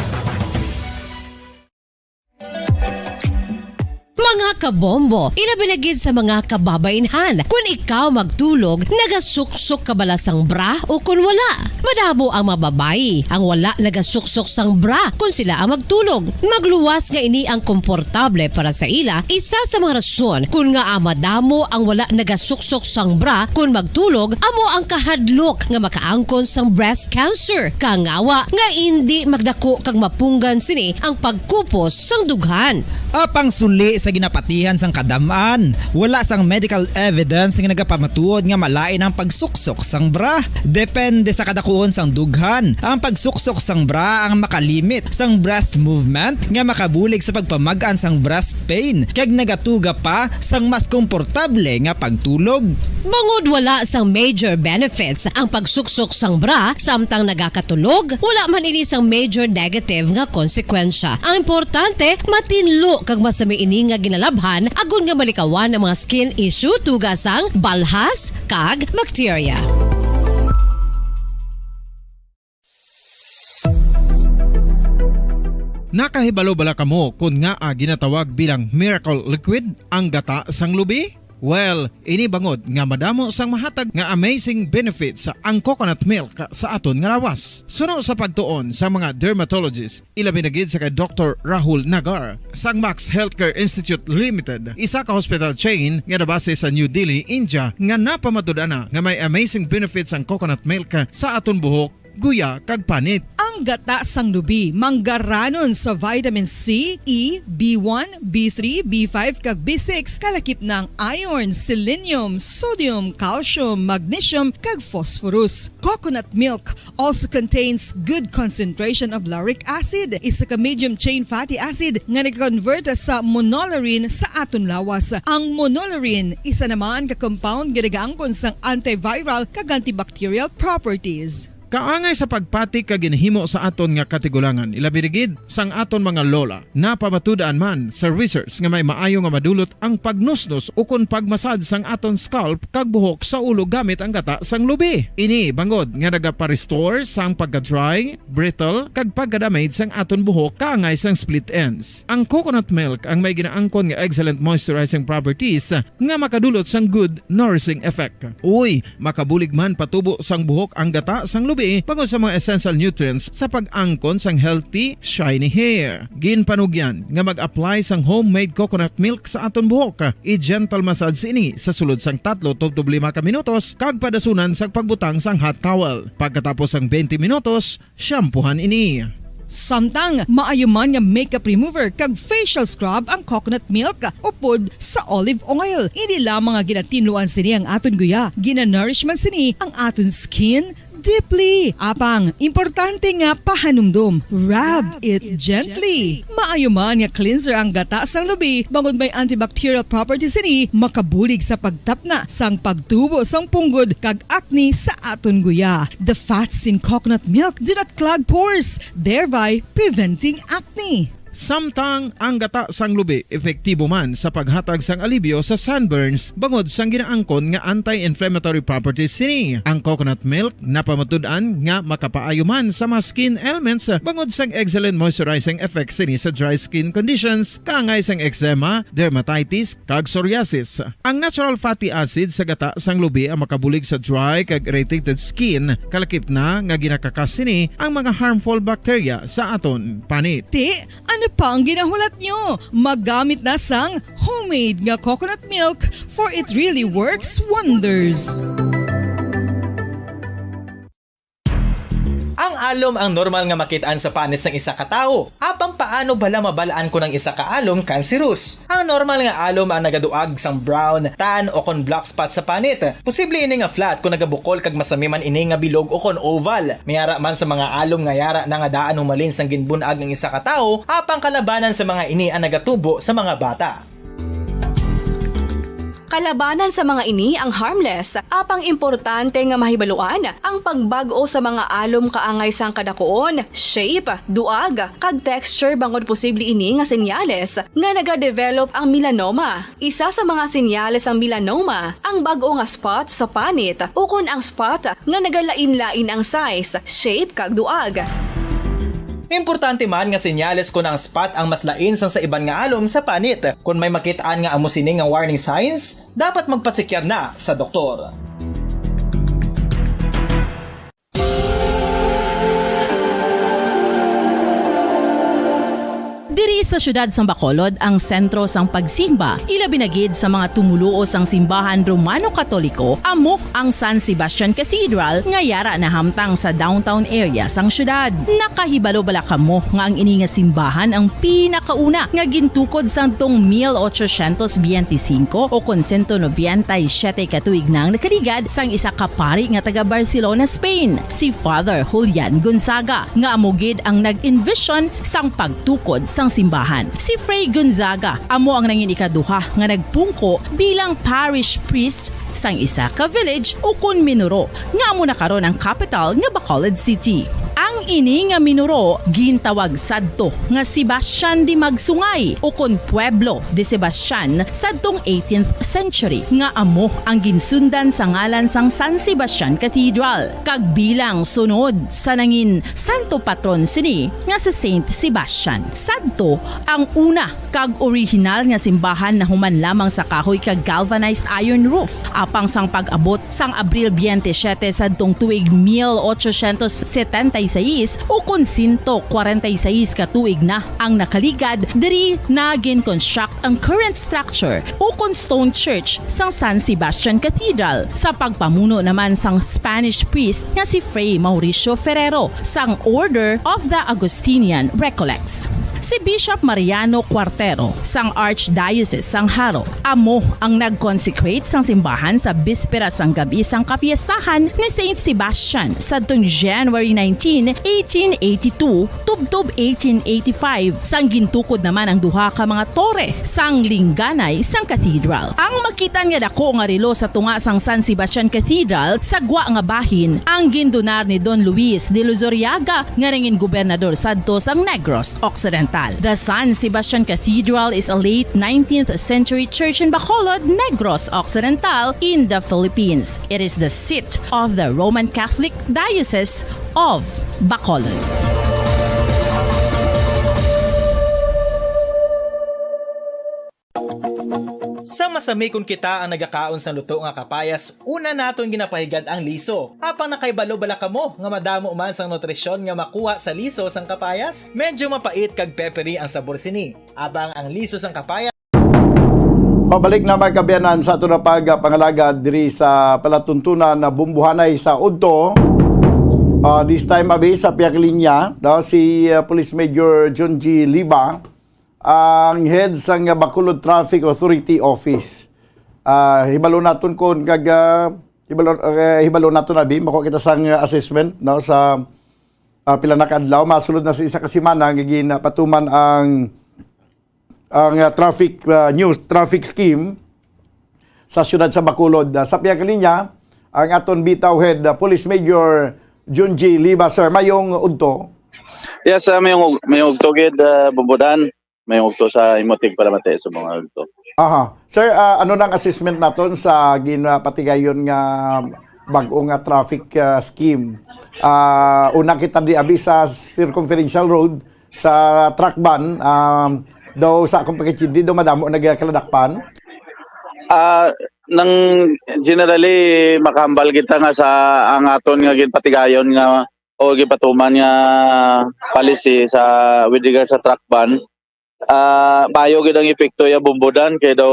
Mga kabombo, inabilagid sa mga kababainhan. Kung ikaw magtulog, nagasuksok ka bala sang bra o kung wala. Madamo ang mababayi ang wala nagasuksok sang bra kung sila ang magtulog. Magluwas nga ini ang komportable para sa ila. Isa sa mga rason kung nga madamo ang wala nagasuksok sang bra kung magtulog, amo ang kahadlok nga makaangkon sang breast cancer. Kangawa nga hindi magdako kag mapunggan sini ang pagkupos sang dughan. Apang suli sa ginapatay patihan sang kadamaan. Wala sang medical evidence nga nagapamatuod nga malain ang pagsuksok sang bra. Depende sa kadakuon sang dughan. Ang pagsuksok sang bra ang makalimit sang breast movement nga makabulig sa pagpamagaan sang breast pain kag nagatuga pa sang mas komportable nga pagtulog. Bangod wala sang major benefits ang pagsuksok sang bra samtang nagakatulog, wala man ini sang major negative nga konsekwensya. Ang importante, matinlo kag masami ini nga ginalabhan agon nga malikawan ang mga skin issue tugas sang balhas kag bacteria. Nakahibalo bala kamo kung nga ginatawag bilang miracle liquid ang gata sang lubi? Well, ini bangod nga madamo sang mahatag nga amazing benefits sa ang coconut milk sa aton nga lawas. Suno sa pagtuon sa mga dermatologist, ilabi na gid sa kay Dr. Rahul Nagar sang Max Healthcare Institute Limited, isa ka hospital chain nga nabase sa New Delhi, India, nga napamatud-ana nga may amazing benefits ang coconut milk sa aton buhok, guya kag panit. Ang gata sang lubi manggaranon sa vitamin C, E, B1, B3, B5 kag B6 kalakip ng iron, selenium, sodium, calcium, magnesium kag phosphorus. Coconut milk also contains good concentration of lauric acid, isa ka medium chain fatty acid nga nag-convert sa monolarin sa aton lawas. Ang monolarin isa naman ka compound nga nagaangkon sang antiviral kag antibacterial properties. Kaangay sa pagpati ka ginhimo sa aton nga katigulangan, ilabirigid sang aton mga lola, napamatudan man sa research nga may maayo nga madulot ang pagnusnos o kon pagmasad sang aton scalp kag buhok sa ulo gamit ang gata sang lubi. Ini bangod nga nagapa-restore sang pagka-dry, brittle kag pagka-damage sang aton buhok kaangay sang split ends. Ang coconut milk ang may ginaangkon nga excellent moisturizing properties nga makadulot sang good nourishing effect. Uy, makabulig man patubo sang buhok ang gata sang lubi pagod sa mga essential nutrients sa pag-angkon sang healthy, shiny hair. Ginpanugyan nga mag-apply sang homemade coconut milk sa aton buhok. I-gentle massage ini sa sulod sang 3-5 ka minutos kag padasunan sa pagbutang sang hot towel. Pagkatapos sang 20 minutos, shampoohan ini. Samtang maayuman nga makeup remover kag facial scrub ang coconut milk upod sa olive oil. Hindi lamang nga ginatinluan sini ang aton guya, ginanourish man sini ang aton skin deeply. Apang, importante nga pahanumdum. Rub it gently. Maayuman nga cleanser ang gata sang lubi, bangod may antibacterial properties ini, makabulig sa pagtapna sang pagtubo sang punggod kag acne sa aton guya. The fats in coconut milk do not clog pores, thereby preventing acne. Samtang ang gata sang lubi epektibo man sa paghatag sang alibyo sa sunburns bangod sang ginaangkon nga anti-inflammatory properties sini. Ang coconut milk napamatud-an nga makapaayo man sa mga skin ailments bangod sang excellent moisturizing effect sini sa dry skin conditions kaangay sang eczema, dermatitis kag psoriasis. Ang natural fatty acid sa gata sang lubi ang makabulig sa dry kag irritated skin, kalakip na nga ginakakas sini ang mga harmful bacteria sa aton panit. Ano pa ang ginahulat nyo? Maggamit na sang homemade nga coconut milk for it really works wonders. Ang alom ang normal nga makitaan sa panit sang isa ka tawo. Apang paano bala mabalaan ko ng isa ka alom cancerous? Ang normal nga alom ang nagaduag sang brown, tan o kon black spot sa panit. Posible ini nga flat kung nagabukol kag masami man ini nga bilog o kon oval. Mayara man sa mga alom nga yara na nga daan humalin sang ginbunag ng isa ka tawo, apang kalabanan sa mga ini ang nagatubo sa mga bata. Kalabanan sa mga ini ang harmless, apang importante nga mahibaluan ang pagbago sa mga alom kaangay sang kadakuon, shape, duag, kag texture bangod posible ini nga senyales nga nagadevelop ang melanoma. Isa sa mga senyales ang melanoma, ang bag-o nga spot sa panit o kun ang spot nga nagalain-lain ang size, shape, kag duag. Importante man nga senyales kung ang spot ang mas lain sang sa iban nga alom sa panit. Kung may makitaan nga amo sini nga warning signs, dapat magpasikyar na sa doktor. Diri sa syudad sang Bacolod ang sentro sang pagsimba. Ilabi na gid sa mga tumuluo sang simbahan Romano-Katoliko amo ang San Sebastian Cathedral nga yara na hamtang sa downtown area sang syudad. Nakahibalo bala kamo nga ang ini nga simbahan ang pinakauna nga gintukod sang tong 1825 o kon 197 katuig nang nakaligad sang isa ka pari nga taga Barcelona, Spain, si Father Julian Gonzaga nga amogid ang nag-envision sang pagtukod sang simbahan. Si Fray Gonzaga amo ang nangin ikaduha nga nagpungko bilang parish priest sang isa ka village o kun Minuro nga amo na karon ang capital nga Bacolod City. Ang ini nga Minuro gintawag sadto nga Sebastian de Magsungay o kon Pueblo de Sebastian sadtong 18th century nga amo ang ginsundan sa ngalan sang San Sebastian Cathedral kag bilang sunod sa nangin santo patron sini nga si Saint Sebastian. Sadto ang una kag original nga simbahan na human lamang sa kahoy kag galvanized iron roof apang sang pag-abot sang Abril 27 sadtong tuig 1876 o kon 146 katuig na ang nakaligad diri na gin-construct ang current structure o kon stone church sang San Sebastian Cathedral sa pagpamuno naman sang Spanish priest nga si Fray Mauricio Ferrero sang Order of the Augustinian Recollects. Si Bishop Mariano Cuartero sang Archdiocese sang Haro amo ang nag-consecrate sang simbahan sa bispera sang gabi sang kapiestahan ni Saint Sebastian sadtong January 19, 1882 tubtob 1885 sang gintukod naman ang duha ka mga tore sang lingganay sang cathedral. Ang makitan nga dako nga relo sa tunga sang San Sebastian Cathedral sa gwa nga bahin ang gindonar ni Don Luis de Luzuriaga nga ringin gobernador sadto sang Negros Occidental. The San Sebastian Cathedral is a late 19th century church in Bacolod, Negros Occidental in the Philippines. It is the seat of the Roman Catholic Diocese of Bacolod. Sa masami kung kita ang nagakaon sa luto nga kapayas, una naton ginapahigad ang liso. Apang nakaibalo bala kamo nga madamo man sang nutrisyon nga makuha sa liso sang kapayas. Medyo mapait kag peppery ang sabor sini. Abang ang liso sang kapayas Pabalik na mga kabiyanan sa ito na pangalaga diri sa palatuntunan na bumbuhanay sa Udto. This time abi sa piyak linya si Police Major John G. Liba, ang head sang Bacolod Traffic Authority Office. Hibalo naton kon kag hibalo naton abi mako kita sang assessment sa pila na kadlaw masulod na sa isa ka semana nga ginapatuman ang traffic scheme sa siyudad sa Bacolod. Sa piyak linya ang aton bitaw head Police Major John G. Liba, sir, mayong udto. Yes, mayong ugtogid bumbudan. May ugto sa Imotig Palamate sa mga ugto. Aha. Sir, ano nang assessment naton sa ginapatigayon nga bag-o nga traffic scheme? Una kita di abi sa circumferential road sa truck ban daw sa akong pakitsindi daw madamo nagkaladakpan. Nang generally makahambal kita nga sa ang aton nga ginpatigayon nga o gipatuman nga policy sa with regard sa truck ban. Payo gid ang epekto ya bumbudan kay daw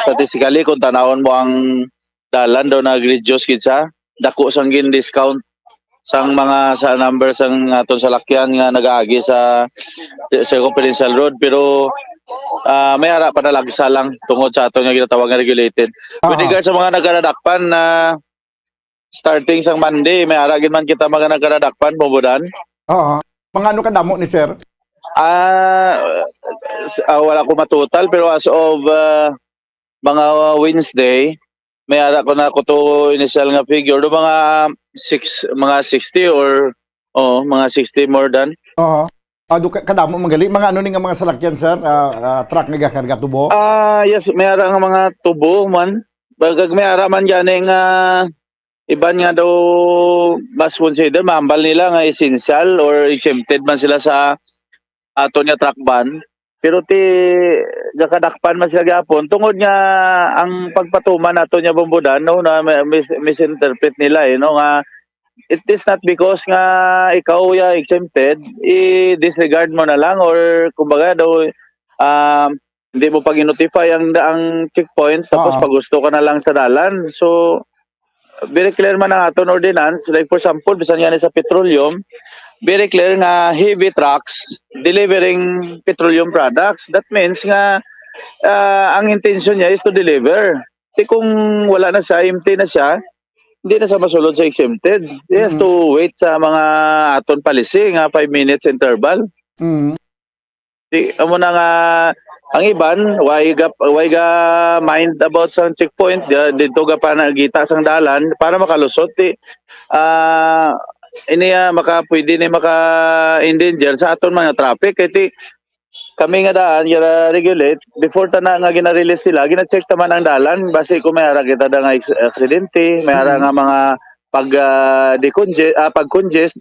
statistically kung tanawon mo ang dalan daw nag-reduce gid sa dako sang gin discount sang mga sa numbers ang aton salakyan nga nagaagi sa circumferential road pero may ara pa nalagsa lang tungod sa aton nga ginatawag nga regulated. With regard sa mga nagaradakpan na starting sang Monday may ara gid man kita mga nagaradakpan bumbudan. Mga ano kadamo ni sir? Wala ko matotal pero as of mga Wednesday may ara ko na ko to initial nga figure do mga 60 or mga 60 more than. Kadamo magali mga ano ni nga mga salakyan sir, truck nga gakarga tubo. Yes, may ara nga mga tubo man. Bagag may ara man gani nga iban nga daw mas consider mahambal nila nga essential or exempted man sila sa aton nga truck ban pero gakadakpan man sila gapon tungod nga ang pagpatuman nato nya bumbudan no na misinterpret nila nga it is not because nga ikaw ya exempted, i-disregard mo na lang or kumbaga daw hindi mo pag notify ang checkpoint tapos pag gusto ka na lang sa dalan. So very clear man ang aton ordinance, like for example bisan nga ni sa petroleum, very clear nga heavy trucks delivering petroleum products. That means nga ang intention niya is to deliver. Kung wala na siya, empty na siya, hindi na siya masulod sa exempted. He has to wait sa mga aton policy nga 5 minutes interval. Amo na nga ang iban why ga mind about sa checkpoint dito ga pa nagita sang dalan para makalusot iniya pwede ni maka endanger sa aton mga traffic kay kami nga daan regulate before ta nga gina-release nila gina-check taman ang dalan base kung may ara kita da nga aksidente may ara nga mga pag-congest.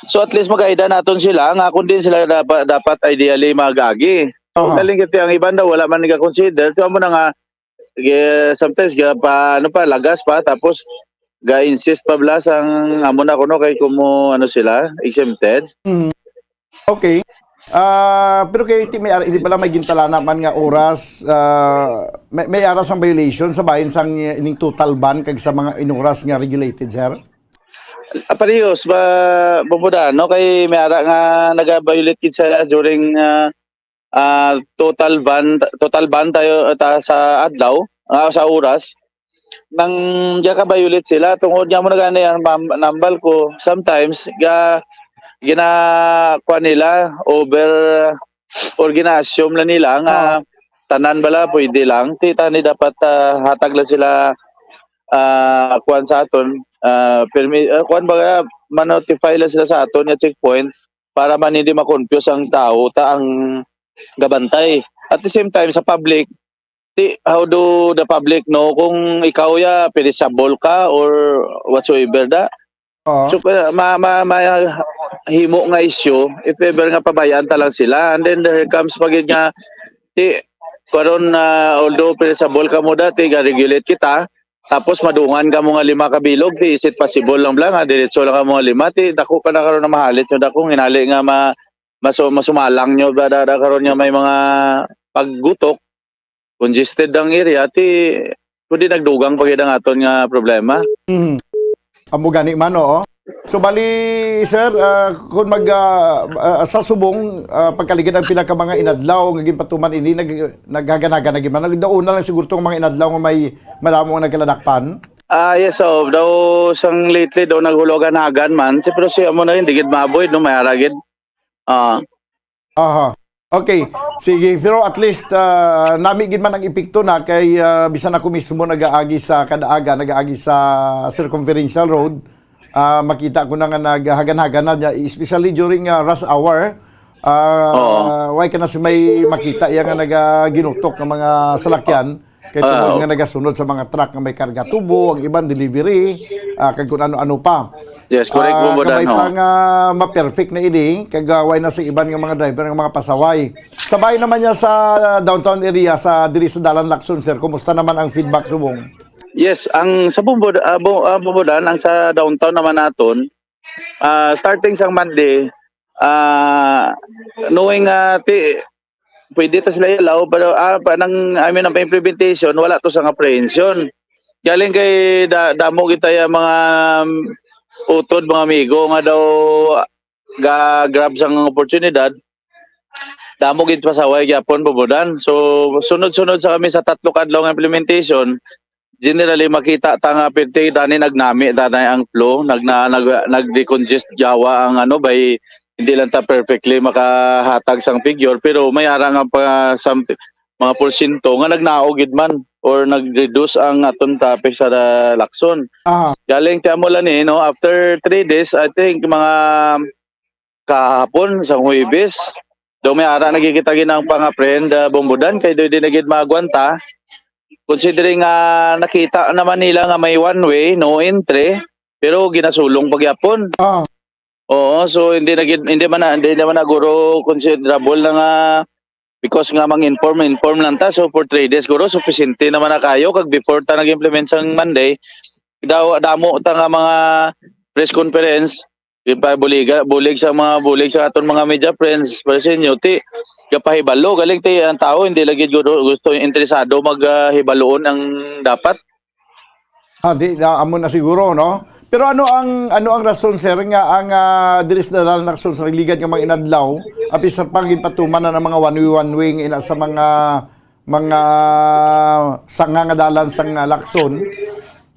So at least magaida naton sila nga kung din sila dapat ideally magagi. So daling kiti ang iban daw wala man nag-consider so amo na nga sometimes lagas pa tapos ga-insist pa blas ang amo na kuno kay kumo sila exempted. Okay. Pero kay hindi pala may gintala naman nga oras may aras ang violation sa bahin sang ining total ban kag sa mga inuras nga regulated sir. Parehas ba bubuda no kay may ara nga naga-violate kita during total ban tayo sa adlaw sa oras nang ka-violate sila tungod nga mo na gani ang nambal ko sometimes ginakuha nila over or gina-assume lang nila nga tanan bala pwede lang ni dapat hatag lang sila kuan sa aton kuan baga ma-notify lang sila sa aton nga checkpoint para man hindi ma-confuse ang tao ang gabantay at the same time sa public how do the public know kung ikaw perisable ka or whatsoever da. So himo nga issue if ever nga pabayaan ta lang sila and then there comes pagid nga karon although perisable ka mo dati ga-regulate kita tapos madungan ka mo nga 5 kabilog is it possible lang nga diretso lang ka mo 5 dako ka na karon na mahalit nyo dako hinali nga masumalang nyo da karon nga may mga paggutok congested ang area pwede nagdugang pagid ang aton nga problema. Amo gani man So bali sir kung sa subong pagkaligid ang pila ka mga inadlaw nga ginpatuman ini naghaganaga na giman nagdauna lang siguro tong mga inadlaw nga may madamo nga nagkaladakpan. Yes so daw sang lately daw naghulogan hagan man pero siya mo na rin digid maboy no may aragid. Okay, sige. Pero at least namigin man ang epekto na kay bisan ako mismo nag-aagi sa kadaaga, nag-aagi sa circumferential road. Makita ko na nga naghagan-hagan na niya, especially during rush hour. Why ka na si may makita yan nga nagaginutok ng mga salakyan. Kaya tungkol nga nagasunod sa mga truck na may karga tubo, ang ibang delivery, kag kung ano-ano pa. Yes, correct po ba Kamay pa nga ma-perfect na ini, kagaway na sa iban ng mga driver ng mga pasaway. Sabay naman niya sa downtown area, sa diri sa Dalan Lacson, sir. Kumusta naman ang feedback subong? Yes, ang sa Bumbudan, ang sa downtown naman naton, starting sa Monday, knowing pwede ta sila ilaw pero ang implementation wala to sa apprehension. Galing kay damo kita ya mga utod mga amigo nga daw grab sang oportunidad. Damo gid pasaway gyapon Bumbudan. So sunod-sunod sa kami sa 3 kadlaw nga implementation. Generally makita ta nga perti dani nagnami danay ang flow nag-decongest jawa ang by hindi lang ta perfectly makahatag sang figure pero may ara nga pa mga porsyento nga nagnaogid man or nag-reduce ang aton traffic sa Lacson. Galing ta mo lang after 3 days I think mga kahapon sa Huwebes do may ara nagkikita ginang pang-apprehend Bumbudan kay do di nagid magwanta. Considering nakita naman nila nga may one way, no entry, pero ginasulong pagyapon. Oo, so hindi naman na guro considerable na nga because nga inform lang ta. So for 3 days guro sufficiente naman na kayo kag before ta nag-implement sang Monday, damo ta nga mga press conference, bulig sa aton mga media friends, para sa inyo, ti, kapahibalo, galing ti, ang tao, hindi lagi gusto interesado maghibaloon ang dapat. Di amo na siguro, no? Pero ano ang rason, sir, nga ang diris na dal na rason sa nagligan nga mga inadlaw, api sa pagipatuman na ng mga one-way ina sa mga sanga nga dalan sang Lacson,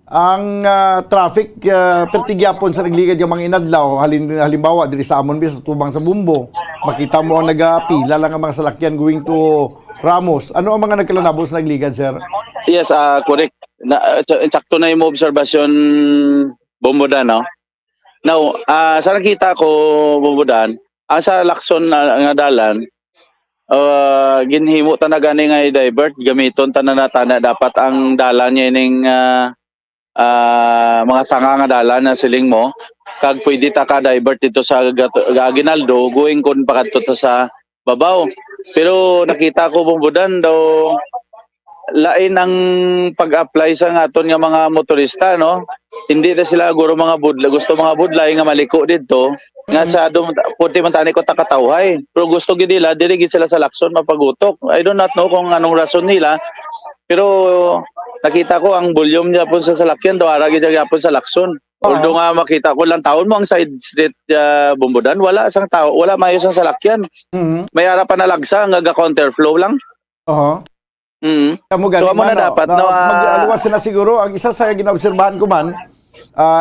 ang traffic pertigyapon sa nagligan nga mga inadlaw, halimbawa diri sa amon bis tubang sa Bumbo, makita mo ang nagapila lang ang mga salakyan going to Ramos. Ano ang mga nagkalanabos sa nagligan, sir? Yes, correct. Sakto na yung obserbasyon, Bumbudan, no? Now, sa nakita ko, Bumbudan, ang sa Lacson nga dalan, ginhimo ta na gani nga i-divert, gamiton ta na dapat ang dalan niya ning mga sanga nga dalan na siling mo, kag pwede ta ka divert dito sa Aguinaldo, going kon pakadto ta sa babaw. Pero nakita ko, Bumbudan, daw lain ang pag-apply sa aton nga mga motorista, no? Hindi na sila guro mga budla, gusto mga budlay nga maliko dito nga sa puti man tani ko takatawhay, pero gusto gid nila dili gid sila sa Lacson mapagutok. I do not know kung anong rason nila, pero nakita ko ang volume niya po sa salakyan daw ara gid gyapon sa Lacson. Although nga makita ko lang taon mo ang side street Bumbudan, wala sang tao, wala maayos ang salakyan. May ara pa na lagsa nga counterflow lang. So amo na dapat mag-aluwas na siguro ang isa sa ginaobserbahan ko man,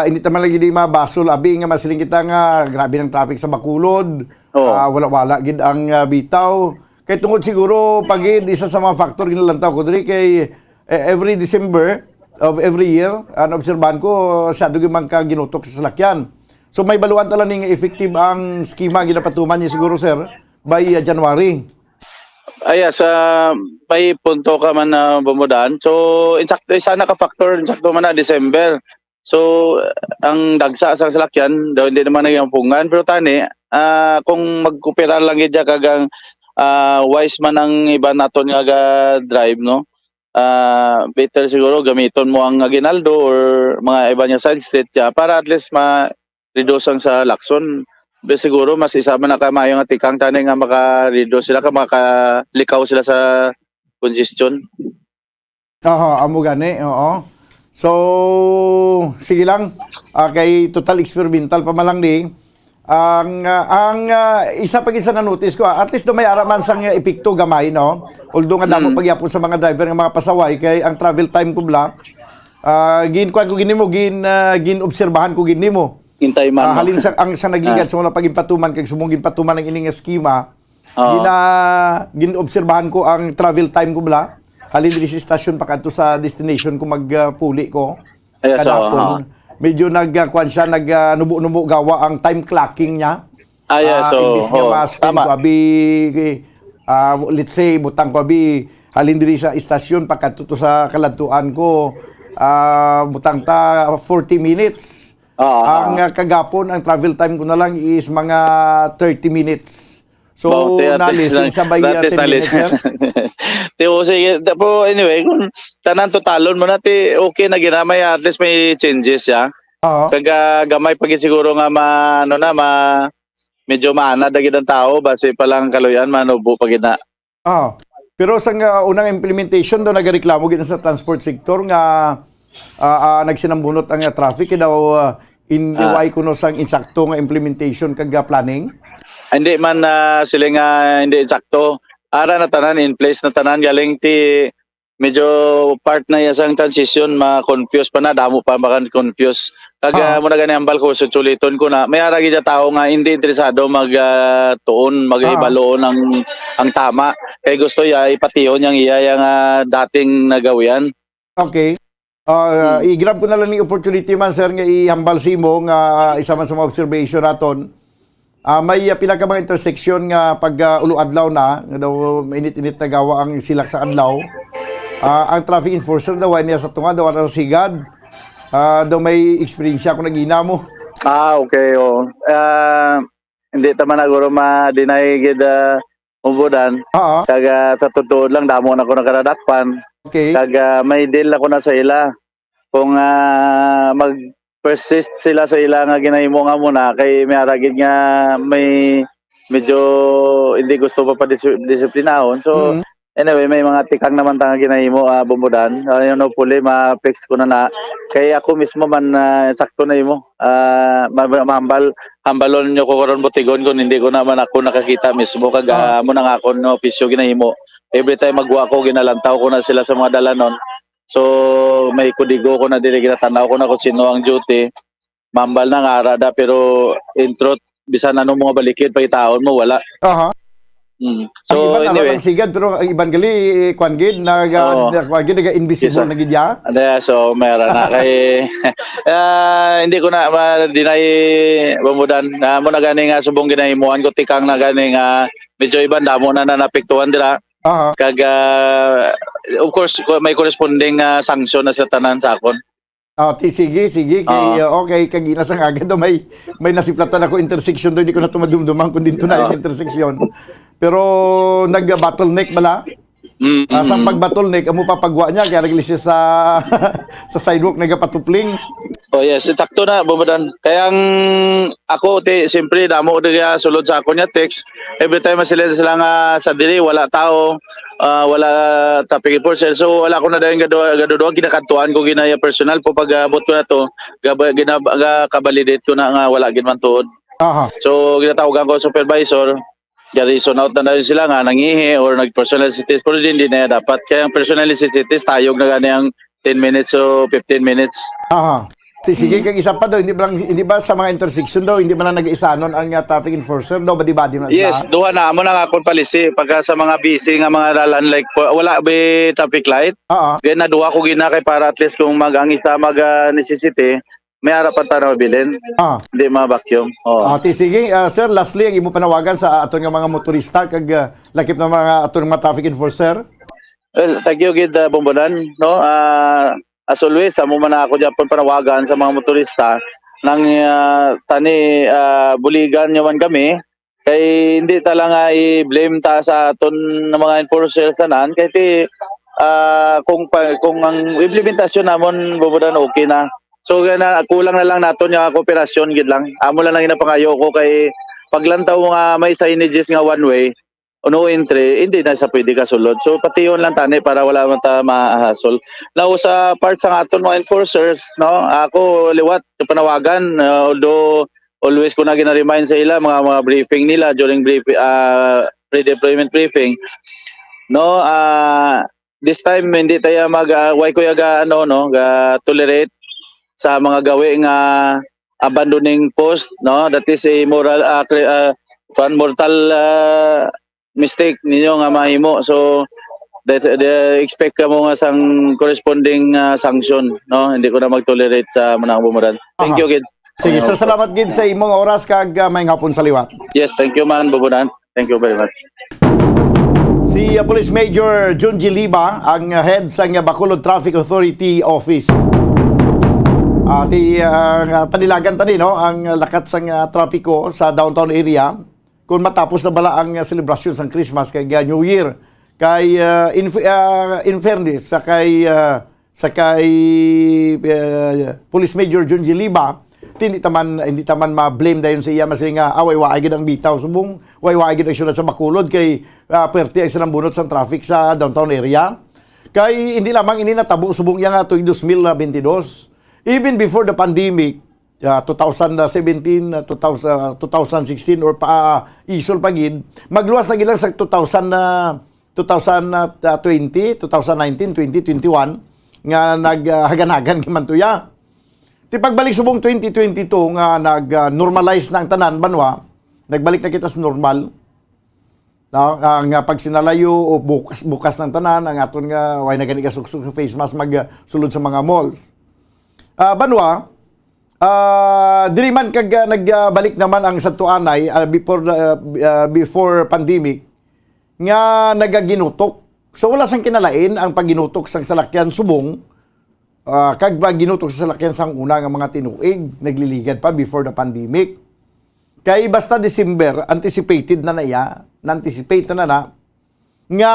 hindi naman lagi di mabasol abi nga masiling kita nga grabe ng traffic sa Bacolod. Wala gid ang bitaw. Kay tungod siguro pagid isa sa mga factor ginalantaw ko diri kay every December of every year, obserbahan ko siya gyud man ka ginutok sa salakyan. So may baluan tala ning effective ang skema ginapatuman niya siguro, sir, by January. Yes, may punto ka man na Bumbudan. So, insakto, isa na ka-factor, insakto man na December. So, ang dagsa sa salakyan, daw hindi naman nagyampungan. Pero tani, kung magkupira lang yun kagang wise man ang iba naton nga drive, no? Better siguro gamiton mo ang Aguinaldo or mga iba niya side street para at least ma-reduce ang sa Lacson. Siguro mas isama na kamayo nga tikang tani nga maka-reduce sila, makalikaw sila sa congestion. Amo gani, oo. So, sige lang, kay total experimental pa malang di. Ang isa pa sa na-notice ko, at least do may araman sang epekto gamay, no? Although nga damo pagyapon sa mga driver nga mga pasaway, kay ang travel time ko bla, ginkuan ko ginimo, gin-obserbahan ko ginimo. Hintay man. Halin sa nagligad sa mga pag-impatuman, kag sumong impatuman ng ining skema, gin-obserbahan ko ang travel time ko bla. Halin diri sa station pa kadto sa destination ko magpuli ko. Kadapon. Medyo nagkuan siya, nubo-nubo gawa ang time clocking niya. Imbis nga ma-spin ko abi, let's say, butang ko abi, halin diri sa station pa kadto sa kaladtuan ko, butang ta 40 minutes. Ang kagapon, ang travel time ko na lang is mga 30 minutes. So, na-listen sa bay 10 minutes, sir? Sige. Anyway, kung tanan totalon mo na, okay na ginamay, at least may changes siya. Kaya gamay pagit siguro nga medyo maanad agad ang tao, base palang kaluyan, manubo pagit na. Pero sa unang implementation daw nagareklamo gid sa transport sector nga nagsinambunot ang traffic daw iniway kuno sang insakto nga implementation kag planning. Hindi man sila nga hindi insakto. Ara na tanan in place na tanan galing ti medyo part na yasang transition ma-confuse pa na damo pa confuse. Kag mo na gani ambal ko susuliton ko na may ara gid tao nga hindi interesado tuon maghibaloon ang tama kay gusto ya ipatiyon yang iya yang dating nagawian. Okay. I-grab ko na lang yung opportunity man, sir, nga ihambal si mo nga isa man sa mga observation naton. May pila ka mga intersection nga pag ulu-adlaw na, nga daw mainit-init na gawa ang silak sa adlaw. Ang traffic enforcer daw niya sa tunga, daw sa sigad. Daw may experience ako nagina mo. Okay. Hindi taman na guro ma-deny gid Bumbudan. Kag sa totoo lang damo na ko nakaradakpan. Okay. Kag may deal ako na sa ila. kung mag-persist sila sa ila nga ginahimo nga muna kay may aragid nga may medyo hindi gusto pa disiplinahon. So anyway, may mga tikang naman tanga ginahimo bumudan. Ayun no puli ma-fix ko na kay ako mismo man sakto na imo. Hambalon nyo ko karon botigon kung hindi ko naman ako nakakita mismo kag mo nang ako no opisyo ginahimo. Every time magwa ko ginalantaw ko na sila sa mga dalanon. So may kudigo ko na dili ginatanaw ko na kung sino ang duty. Mambal na nga arada pero in truth bisan ano mga balikid pa itaon mo wala. So ang iban anyway, sigad pero ang iban gali kwan gid naga-invisible na gid ya. So meron na kay hindi ko na ma-deny bumudan mo na gani nga subong ginahimuan ko tikang na gani nga medyo iban damo na napektuhan dira. Kag of course may corresponding sanction na sa tanan sa akon. Sige kay okay kag inasang agad may nasiplatan ako intersection do hindi ko na tumadumduman kun dito na yung intersection. Pero nag-bottleneck bala. Sa pag-bottleneck amo papagwa niya kaya naglisi sa sa sidewalk nagapatupling. Oh yes, sakto na bumudan. Kaya ako siyempre damo diya sulod sa ako niya text. Every time sila nga sa dili wala tao, wala traffic enforcer. So wala ko na dayon gaduduan kinakadtuan ko ginaya personal po pag abot ko na to, kabalidate ko na nga wala gid man tuod. So ginatawagan ko supervisor. Reason out na dayon sila nga nangihi or nag-personality pero hindi na dapat. Kaya ang personality test tayog na gani ang 10 minutes o 15 minutes. Sige kag isa pa daw hindi ba sa mga intersection daw hindi man lang nag-isanon ang traffic enforcer daw badi-badi man sila. Yes, duha na mo na nga kon palisi pagka sa mga busy nga mga dalan like wala ba traffic light. Kaya na duha ko gina kay para at least kung mag-angista necessity may harapan tanaw bilin. Hindi ma-vacuum. Sige, sir, lastly, ang imo panawagan sa aton nga mga motorista kag lakip na mga aton nga traffic enforcer? Well, thank you gid Bombodan, no? As always, amo man ako Japon panawagan sa mga motorista nang tani buligan nyo man kami kay hindi talaga i-blame ta sa aton nga mga enforcers tanan kay kung ang implementasyon namon Bombodan okay na. So kulang na lang naton yung kooperasyon gid lang. Amo lang ginapangayo ko kay paglantaw nga may signages nga one way, no entry, hindi na sa pwede kasulod. So pati yun lang tani para wala man ta mahasol. Now sa part sa aton mga enforcers, no, ako liwat panawagan although always ko na gina-remind sa ila mga briefing nila during pre-deployment briefing. No, this time hindi tayo why ko yaga tolerate sa mga gawe nga abandoning post, no, that is a mortal mistake ninyo nga mahimo. So the expect ka mo nga sang corresponding sanction, no, hindi ko na mag-tolerate sa mga bumudan. Thank you gid. Sige, so salamat gid sa imong oras kag may hapon sa liwat. Yes, thank you man Bumudan. Thank you very much. Si Police Major Junji Liba ang head sa Bacolod Traffic Authority Office. Panilagan tani no ang lakat sang trapiko sa downtown area kung matapos na bala ang selebrasyon sang Christmas kay New Year kay in fairness sa kay Police Major Junji Liba hindi taman ma-blame dayon sa iya masinga way gid ang bitaw subong way gid ang syudad sa Bacolod kay perti ay silang bunot sang traffic sa downtown area kay hindi lamang ini natabo subong iya nga tuig 2022. Even before the pandemic, 2017, 2016 or isol pagid, magluwas na gilang sa 2020, 2019, 2021 nga naghagan-hagan kimantuya. Ti pagbalik subong 2022 nga nag-normalize na ang tanan banwa, nagbalik na kita sa normal. Ang pagsinalayo o bukas ng tanan, ang aton nga way na gani kasuksok sa face mask magsulod sa mga malls. Banwa, diri man kag nagbalik naman ang Santo Anay before pandemic nga nagaginutok. So wala sang kinalain ang pagginutok sang salakyan subong kag pagginutok sa salakyan sang una nga mga tinuig nagliligad pa before the pandemic. Kay basta December anticipated na na-anticipate na nga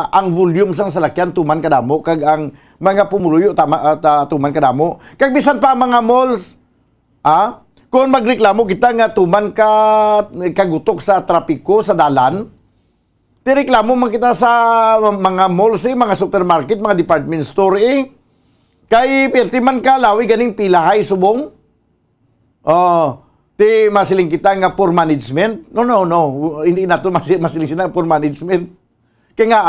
ang volume sang salakyan tuman kadamo kag ang mga pumuluyo tuman kadamo. Kag bisan pa mga malls, kung magreklamo kita nga tuman ka kagutok sa trapiko sa dalan, tireklamo man kita sa mga malls, mga supermarket, mga department store kay perti man ka lawi ganing pilahay subong. Ti masiling kita nga poor management. No. Hindi na to masiling sila poor management. Kaya nga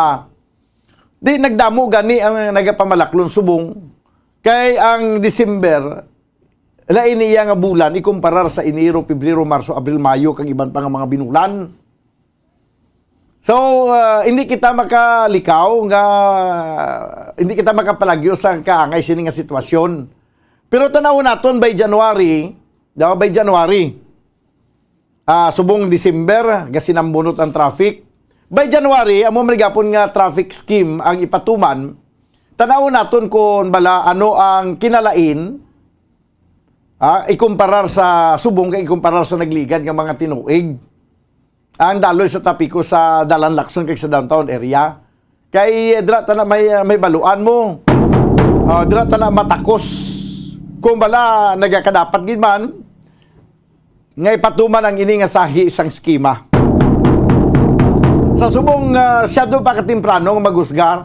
di nagdamo gani ang nagapamalaklon subong kay ang December lain niya nga bulan ikumparar sa Enero, Pebrero, Marso, Abril, Mayo kag iban pa nga mga binulan. So hindi kita makalikaw nga hindi kita makapalagyo sa kaangay sini nga sitwasyon. Pero tanaw naton by January, subong December gasinambunot ang traffic. By January, amo marigapon nga traffic scheme ang ipatuman. Tanaw naton kung bala ano ang kinalain ikumparar sa subong kay ikumparar sa nagligad nga mga tinuig. Ang daloy sa tapiko sa Dalan Lacson kay sa downtown area. Kay dira ta na may baluan mo. Dira ta na matakos. Kung bala nagakadapat gid man nga ipatuman ang ini nga sahi isang skema. Sa subong siyado pa katimprano nga magusgar.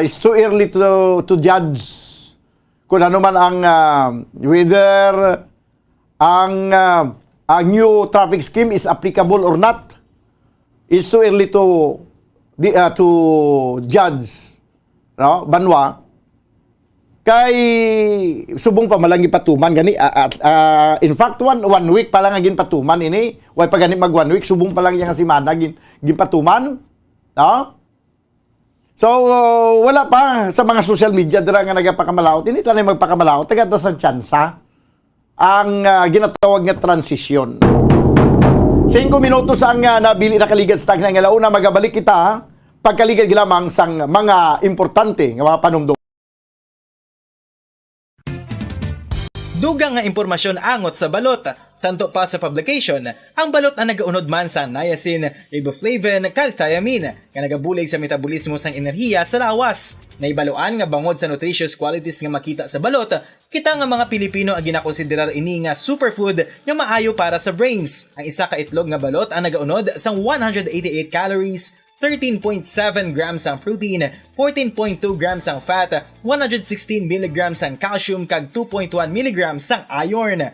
It's too early to judge kung ano man ang whether ang new traffic scheme is applicable or not. It's too early to judge. No? Banwa. Kay subong pa malang ipatuman gani in fact one week pa lang agin patuman ini way pa gani mag 1 week subong pa lang yang semana ginpatuman, no? So wala pa sa mga social media dira nga nagapakamalaot ini tanay magpakamalaot tagad sa tsansa ang ginatawag nga transisyon. 5 minutos ang nabili na kaligad sa tagna nga launa magabalik kita pagkaligad gilamang sang mga importante nga mga panumdum. Dugang nga impormasyon angot sa balot. Santo pa sa publication, ang balot ang nagaunod man sa niacin, riboflavin, kag thiamine, nga nagabulig sa metabolismo sang enerhiya sa lawas. Naibaluan nga bangod sa nutritious qualities nga makita sa balot, kita nga mga Pilipino ang ginakonsiderar ini nga superfood nga maayo para sa brains. Ang isa ka itlog nga balot ang nagaunod sang 188 calories, 13.7 grams ang protein, 14.2 grams ang fat, 116 mg ang calcium kag 2.1 mg ang iron.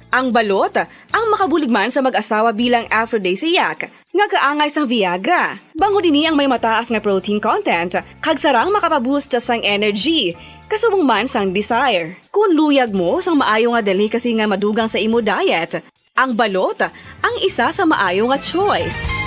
Ang balot, ang makabuligman sa mag-asawa bilang aphrodisiac, nga kaangay sang Viagra. Bango dini ang may mataas nga protein content, kag sarang makapaboost sang energy, kasubong man sang desire. Kung luyag mo sang maayo nga dali kasi nga madugang sa imo diet, ang balot, ang isa sa maayo nga choice.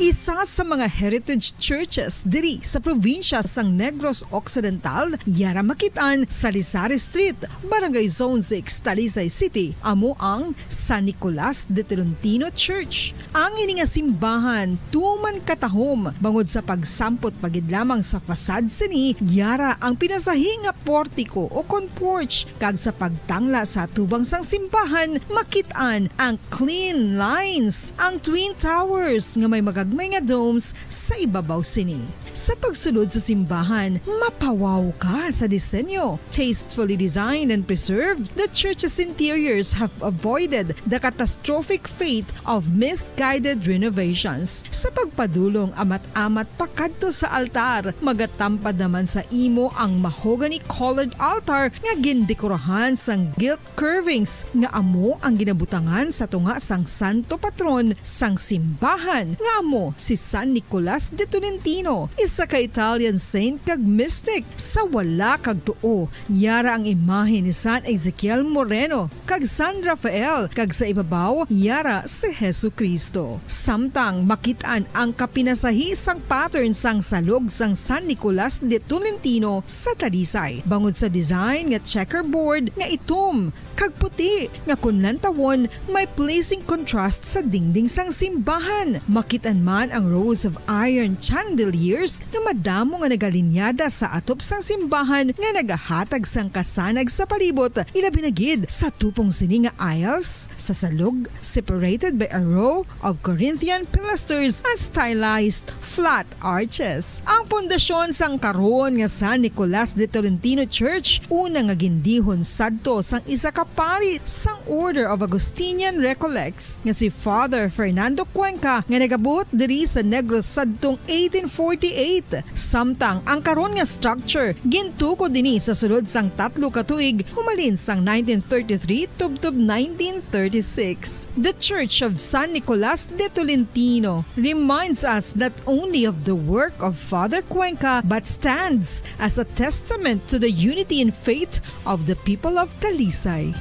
Isa sa mga heritage churches diri sa probinsya sang Negros Occidental, yara makitaan sa Rizal Street, Barangay Zone 6, Talisay City, amo ang San Nicolas de Tolentino Church. Ang ini nga simbahan tuman katahom bangod sa pagsampot pagid lamang sa fasad sini, yara ang pinasahi nga portiko o porch kag sa pagtangla sa tubang sang simbahan makitaan ang clean lines, ang twin towers nga may magagmay nga domes sa ibabaw sini. Sa pagsulod sa simbahan, mapawaw ka sa disenyo. Tastefully designed and preserved, the church's interiors have avoided the catastrophic fate of misguided renovations. Sa pagpadulong amat-amat pakadto sa altar, magatampad naman sa imo ang mahogany colored altar nga gindekorahan sang gilt curvings nga amo ang ginabutangan sa tunga sang santo patron sang simbahan nga amo si San Nicolas de Tolentino, isa ka Italian saint kag mystic. Sa wala kag tuo, yara ang imahe ni San Ezekiel Moreno kag San Rafael, kag sa ibabaw yara si Jesucristo. Samtang makitaan ang kapinasahi sang pattern sang salog sang San Nicolas de Tolentino sa Talisay, bangod sa design nga checkerboard nga itom kag puti nga kunlantawon may pleasing contrast sa dingding sang simbahan. Makitaan naman ang rows of iron chandeliers nga madamo nga nagalinyada sa atop sang simbahan nga nagahatag sang kasanag sa palibot, ilabi na gid sa tupong sini nga aisles sa salug, separated by a row of Corinthian pilasters and stylized flat arches. Ang pundasyon sang karon nga San Nicolas de Tolentino Church una nga gindihon sadto sang isa ka pari sang Order of Augustinian Recollects nga si Father Fernando Cuenca nga nagabot diri sa Negros sadtong 1848. Samtang ang karon nga structure gintuko dinhi sa sulod sang 3 ka tuig humalin sang 1933 tubtob 1936. The Church of San Nicolas de Tolentino reminds us not only of the work of Father Cuenca but stands as a testament to the unity and faith of the people of Talisay.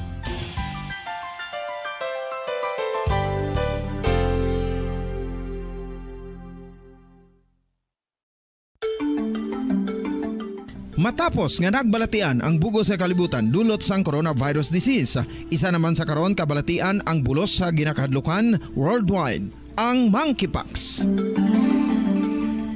Matapos nga nagbalatian ang bugos sa kalibutan dulot sang coronavirus disease, isa naman sa karon kabalatian ang bulos sa ginakahadlukan worldwide, ang monkeypox.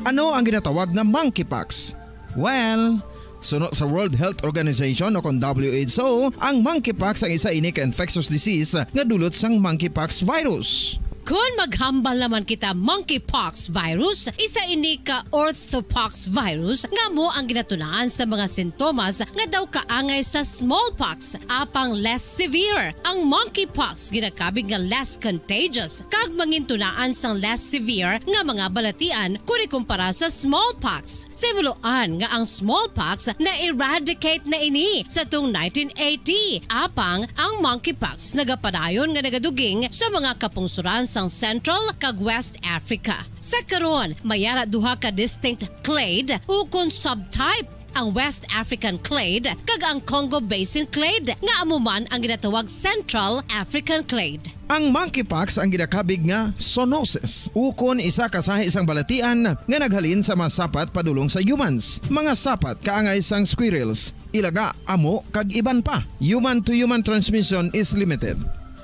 Ano ang ginatawag na monkeypox? Well, suno sa World Health Organization o kung WHO, ang monkeypox ang isa ini ka infectious disease nga dulot sang monkeypox virus. Kung maghambal naman kita monkeypox virus, isa ini ka orthopox virus nga mo ang ginatunaan sa mga sintomas nga daw kaangay sa smallpox, apang less severe. Ang monkeypox ginakabig nga less contagious kag mangintunaan sang less severe nga mga balatian kung ikumpara sa smallpox. Simuloan nga ang smallpox na eradicate na ini sa tung 1980, apang ang monkeypox nagapadayon nga nagaduging sa mga kapungsuran sang Central kag West Africa. Sa karon, mayara duha ka distinct clade ukon subtype, ang West African clade kag ang Congo Basin clade nga amuman ang ginatawag Central African clade. Ang monkeypox ang ginakabig nga zoonosis, ukon isa ka sa isang balatian nga naghalin sa mga sapat padulong sa humans. Mga sapat kaangay sang squirrels, ilaga, amo kag iban pa. Human to human transmission is limited.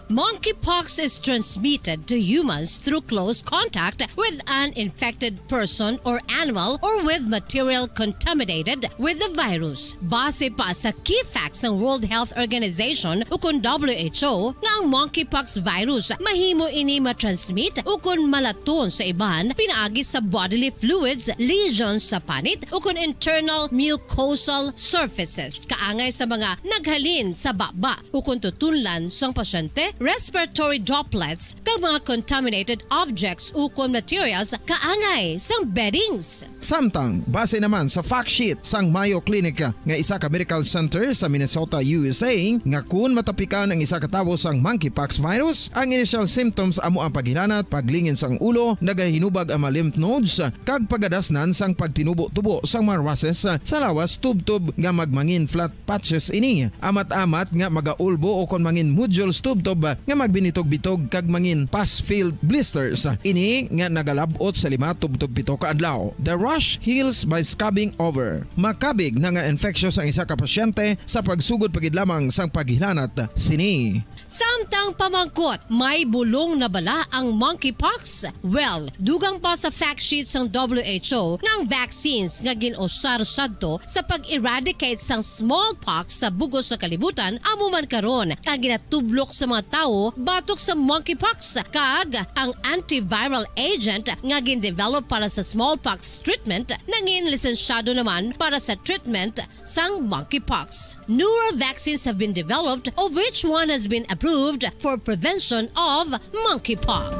Monkeypox is transmitted to humans through close contact with an infected person or animal or with material contaminated with the virus. Base pa sa key facts ng World Health Organization ukon WHO nga ang monkeypox virus mahimo ini matransmit ukon malaton sa iban pinaagi sa bodily fluids, lesions sa panit ukon internal mucosal surfaces kaangay sa mga naghalin sa baba ukon tutunlan sang pasyente, respiratory droplets kag mga contaminated objects ukon materials kaangay sang beddings. Samtang, base naman sa fact sheet sang Mayo Clinic nga isa ka medical center sa Minnesota, USA, nga kun matapikan ang isa ka tawo sang monkeypox virus, ang initial symptoms amo ang paghilanat, paglingin sang ulo, nagahinubag ang mga lymph nodes, kag pagadasnan sang pagtinubo-tubo sang mga rashes sa lawas tubtob nga magmangin flat patches ini. Amat-amat nga magaulbo o kon mangin nodules tubtob nga magbinitog-bitog kag mangin pus-filled blisters. Ini nga nagalabot sa 5 tubtob 7 ka adlaw. The rash heals by scabbing over. Makabig na nga infectious ang isa ka pasyente sa pagsugod pagid lamang sang paghilanat sini. Samtang pamangkot, may bulong na bala ang monkeypox? Well, dugang pa sa fact sheet sang WHO nga ang vaccines nga ginusar sadto sa pag-eradicate sang smallpox sa bugos sa kalibutan amo man karon ang ginatublok sa mga tao batok sa monkeypox kag ang antiviral agent nga gin-develop para sa smallpox treatment nangin lisensyado naman para sa treatment sang monkeypox. Newer vaccines have been developed of which one has been approved for prevention of monkeypox.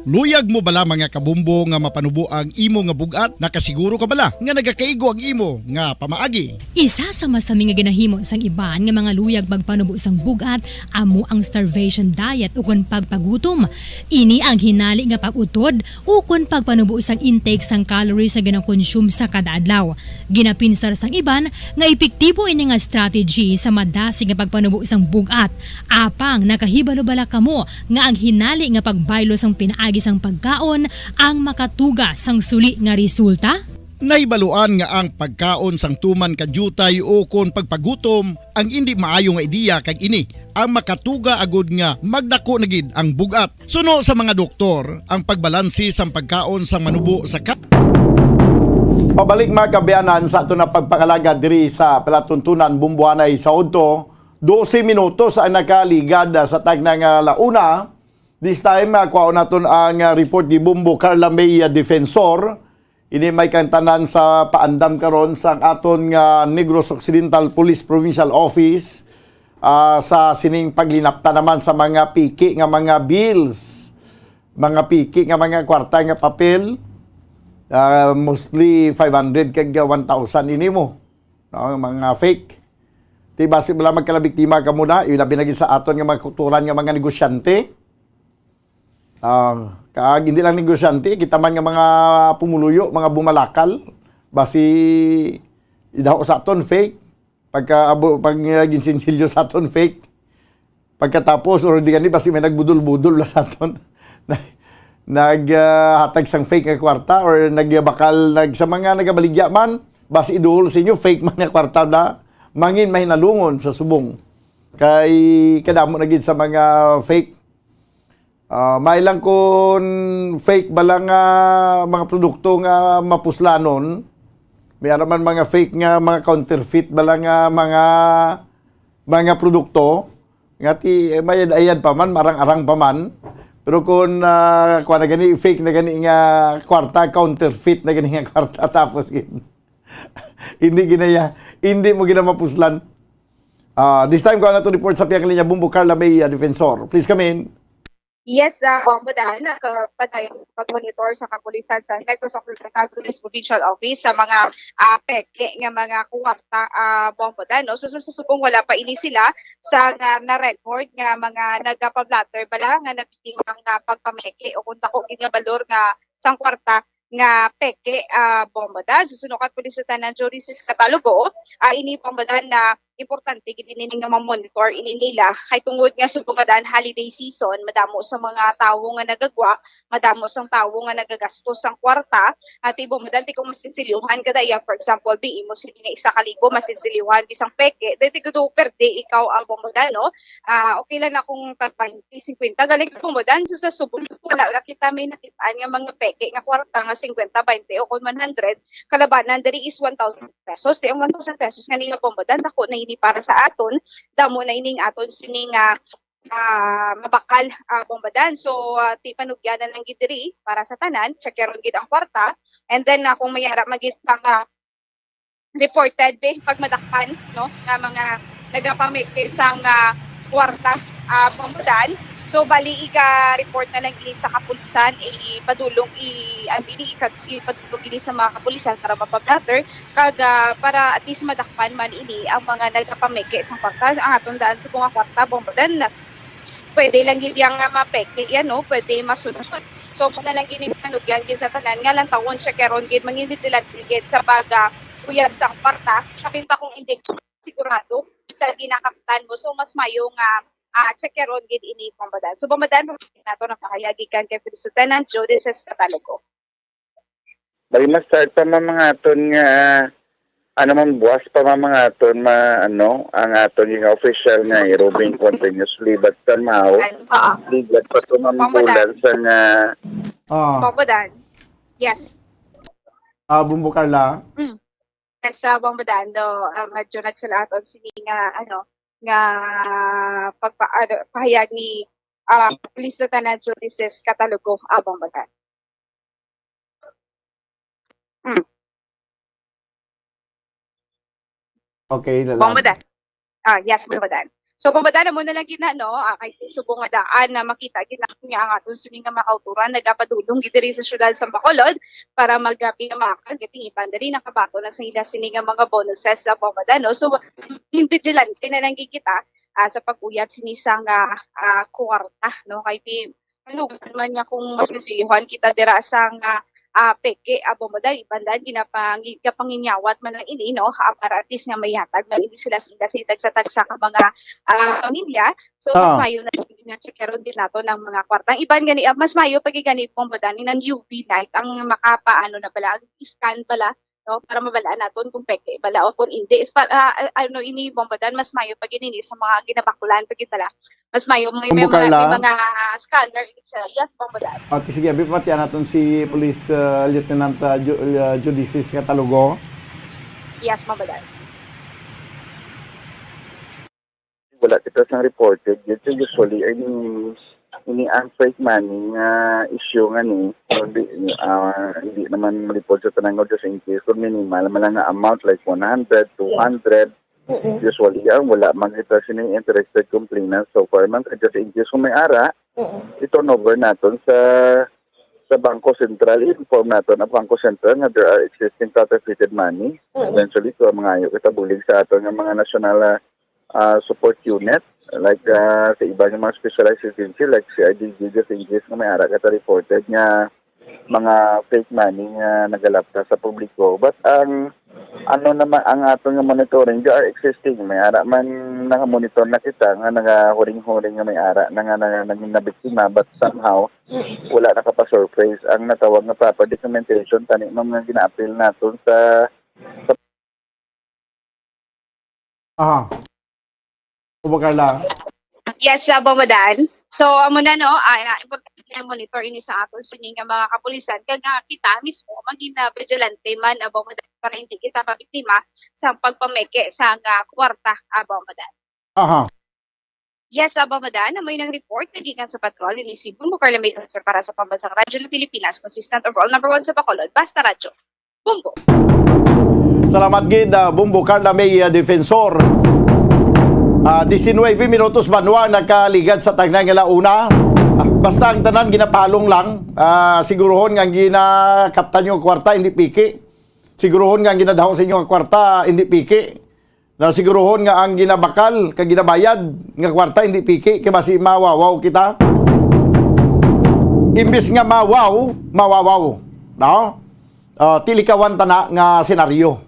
Luyag mo bala mga kabumbo nga mapanubo ang imo nga bugat? Nakasiguro ka bala nga nagakaigo ang imo nga pamaagi? Isa sa masami nga ginahimo sang iban nga mga luyag magpanubo sang bugat amo ang starvation diet ukon pagpagutom. Ini ang hinali nga pag-utod ukon pagpanubo sang intake sang calories sa ginakonsume sa kada adlaw. Ginapinsar sang iban nga epektibo ini nga strategy sa madasi nga pagpanubo sang bugat. Apang nakahibalo bala kamo nga ang hinali nga pagbaylo sang pinaagi sang pagkaon ang makatuga sang suli nga resulta? Naibaluan nga ang pagkaon sang tuman kadyutay o kon pagpagutom ang hindi maayo nga ideya kag ini ang makatuga agud nga magdako na gid ang bugat. Suno sa mga doktor ang pagbalansi sang pagkaon sang manubo sa Pabalik mga kabayanan sa ato na pagpakalaga diri sa palatuntunan Bumbuanay sa Udto, 12 minutos ang nakaligad sa tagnang launa. This time, kuha naton ang report ni Bumbo Carla May Defensor. Ini may kantanan sa paandam karon sa aton nga Negros Occidental Police Provincial Office sa sining paglinapta naman sa mga piki nga mga bills, mga piki nga mga kwarta nga papel, mostly 500 kag 1,000 ini mo, no, mga fake. Di base wala magkalabiktima ka muna, ilabi na gid sa aton nga mga kulturan nga mga negosyante. Kaag hindi lang negosyante, kita man nga mga pumuluyo, mga bumalakal, basi idaw sa aton fake. Pag ginsinsilyo sa aton fake. Pagkatapos, or di gani, basi may nagbudol-budol sa aton. Naghatag sang fake nga kwarta or nagbakal sa mga nagabaligya man, basi iduol sa inyo, fake man nga kwarta na mangin may nalungon sa subong. Kay kadamo na gid sa mga fake. May lang kung fake ba lang mga produkto nga mapuslanon, may naman mga fake nga mga counterfeit ba lang mga produkto nga ti mayad-ayad pa man, marang-arang pa man. Pero kung kuha na gani fake na gani nga kwarta, counterfeit na gani nga kwarta, tapos hindi mo ginamapuslan. This time kuha na to report sa piyang linya Bumbo Carla May Defensor. Please come in. Yes, Bombodan, nakapatayong pag-monitor sa kapulisan sa Negros Occidental Police Provincial Office sa mga peke nga mga kuwarta, Bombodan. No? So, susubong wala pa ini sila sa na-record nga mga nagpa-blatter bala nga nabiting ang pagpameke o kung tako nga balor nga sang kwarta nga peke, Bombodan. Susunukan pulisutan ng Jurisis Catalogo, ini Bombodan na importante gid ini nga ma-monitor ini nila kay tungod nga subugadan holiday season, madamo sa mga tawo nga nagagwa, madamo sang tawo nga nagagastos sang kwarta at ibo madali kung masinsilihan kada iya, for example bi imo sige nga 1,000 masinsilihan bisang peke dito ko per day ikaw ang Bombodan, no. Okay lang na kung 20 50 galing Bombodan so sa subong wala kita may nakitaan nga mga peke nga kwarta nga 50 20 o kung 100 kalabanan diri is 1,000 pesos. Di ang 1,000 pesos nga nila Bombodan dako na ini para sa aton, damo na ining aton sining mabakal, Bombodan. So ti panugyanan lang gid diri para sa tanan, checkeron gid ang kwarta, and then kung mayara magid pang reported be pag madakpan, no, nga mga nagapamike sang kwarta, Bombodan. So bali ika-report na lang ini sa kapulisan, ipadulong ipadulong ini sa mga kapulisan para mapablatter kag para at least madakpan man ini ang mga nagapameke sa kwarta. Ang atong daan sa mga kwarta, Bombodan, pwede lang gid yang mapeke yan, no, pwede masunod. So kung na lang ginipanugyan gid sa tanan nga lang tawon checkeron gid mangindi sila gid sa pag uyab sa kwarta, kapin pa kung hindi sigurado sa ginakaptan mo. So mas mayo nga checkeron gid ini Bombodan. So Bombodan, nato ng kahayagi kan kay Lieutenant Jurisis Catalogo. Bali ma-start pa mga aton nga man buwas pa mga aton ang aton yung official nga i-robing continuously but somehow ligat pa ito mamulan sa nga Bombodan. Yes. Bumbo Carla. Sa Bombodan do medyo nagsalaton sini nga nga pahayag ni Police Lieutenant Jurisis Catalogo, Bombodan. Okay, Bombodan. Yes, Bombodan. So Bombodan mo na lang gina, no, kay subong nga daan na makita gina nga ang aton sini nga makauturan nagapadulong gid diri sa syudad sa Bacolod para magpinamakal giti ipandari nakabato na sa ila sini nga mga bonuses sa Bombodan, no. So vigilante na lang kita sa pag-uyat sinisang kwarta, no, kay di man niya kung masisihan kita dira sang peke, Bombodan, ibandan ginapanginyawat man lang ini, no, para at least nga may hatag na hindi sila tagsa ka mga pamilya. So mas mayo na nga checkeron din nato ng mga kwartang iban gani, mas mayo pag gani Bombodan ng UV light ang makapaano na pala, scan pala no, para mabalaan naton kung peke bala o kung hindi. Para ini bombadan mas mayo pag inini sa mga ginabakulan pag itala. Mas mayo may mga scanner sa yes bombadan. Okay, sige, abi pati naton si Police Lieutenant Judicis Catalugo. Yes, bombadan. Wala kita sa reported. Ito usually ini ang fake money nga issue nga ni hindi naman malipod sa tanang just in case kung minimal man nga amount like 100, 200 usually wala man kita sino interested complainant so far man just in case kung may ara turn over naton sa Bangko Sentral, inform naton ang Bangko Sentral nga there are existing counterfeited money. Eventually so mga ayo kita bulig sa aton nga mga national support unit like sa iba ng mga specialized agency like CIDG just in case na may ara ka reported nga mga fake money nga nagalapta sa publiko. But ang naman ang aton nga monitoring there are existing may ara man naka-monitor na kita nga nagahuring-huring nga may ara na nga nabiktima but somehow wala nakapa-surprise ang natawag na proper documentation tani mga gina-appeal naton sa Carla. Yes, bombadan. So amo na no, monitor ini sa aton sa mga kapulisan kag kita mismo maging vigilante man bombadan para hindi kita mabiktima sa pagpameke sa kwarta bombadan. Yes, bombadan may nang report nagikan sa patrol ni si Bumbo Carlamay para sa pambansang radyo ng Pilipinas, consistent overall number 1 sa Bacolod, Basta Radyo. Bumbo. Salamat gid Bumbo Carlamay Defensor. 19 minutos banwa nakaligad sa tagnang launa. Basta ang tanan ginapalong lang. Sigurohon nga ginakaptan nyo kwarta hindi piki. Sigurohon nga ginadahon sa inyo kwarta hindi piki. Sigurohon nga ang ginabakal kag ginabayad nga kwarta hindi piki kay basi mawawaw kita. Imbis nga mawawaw. No? Tilikawan tana nga senaryo.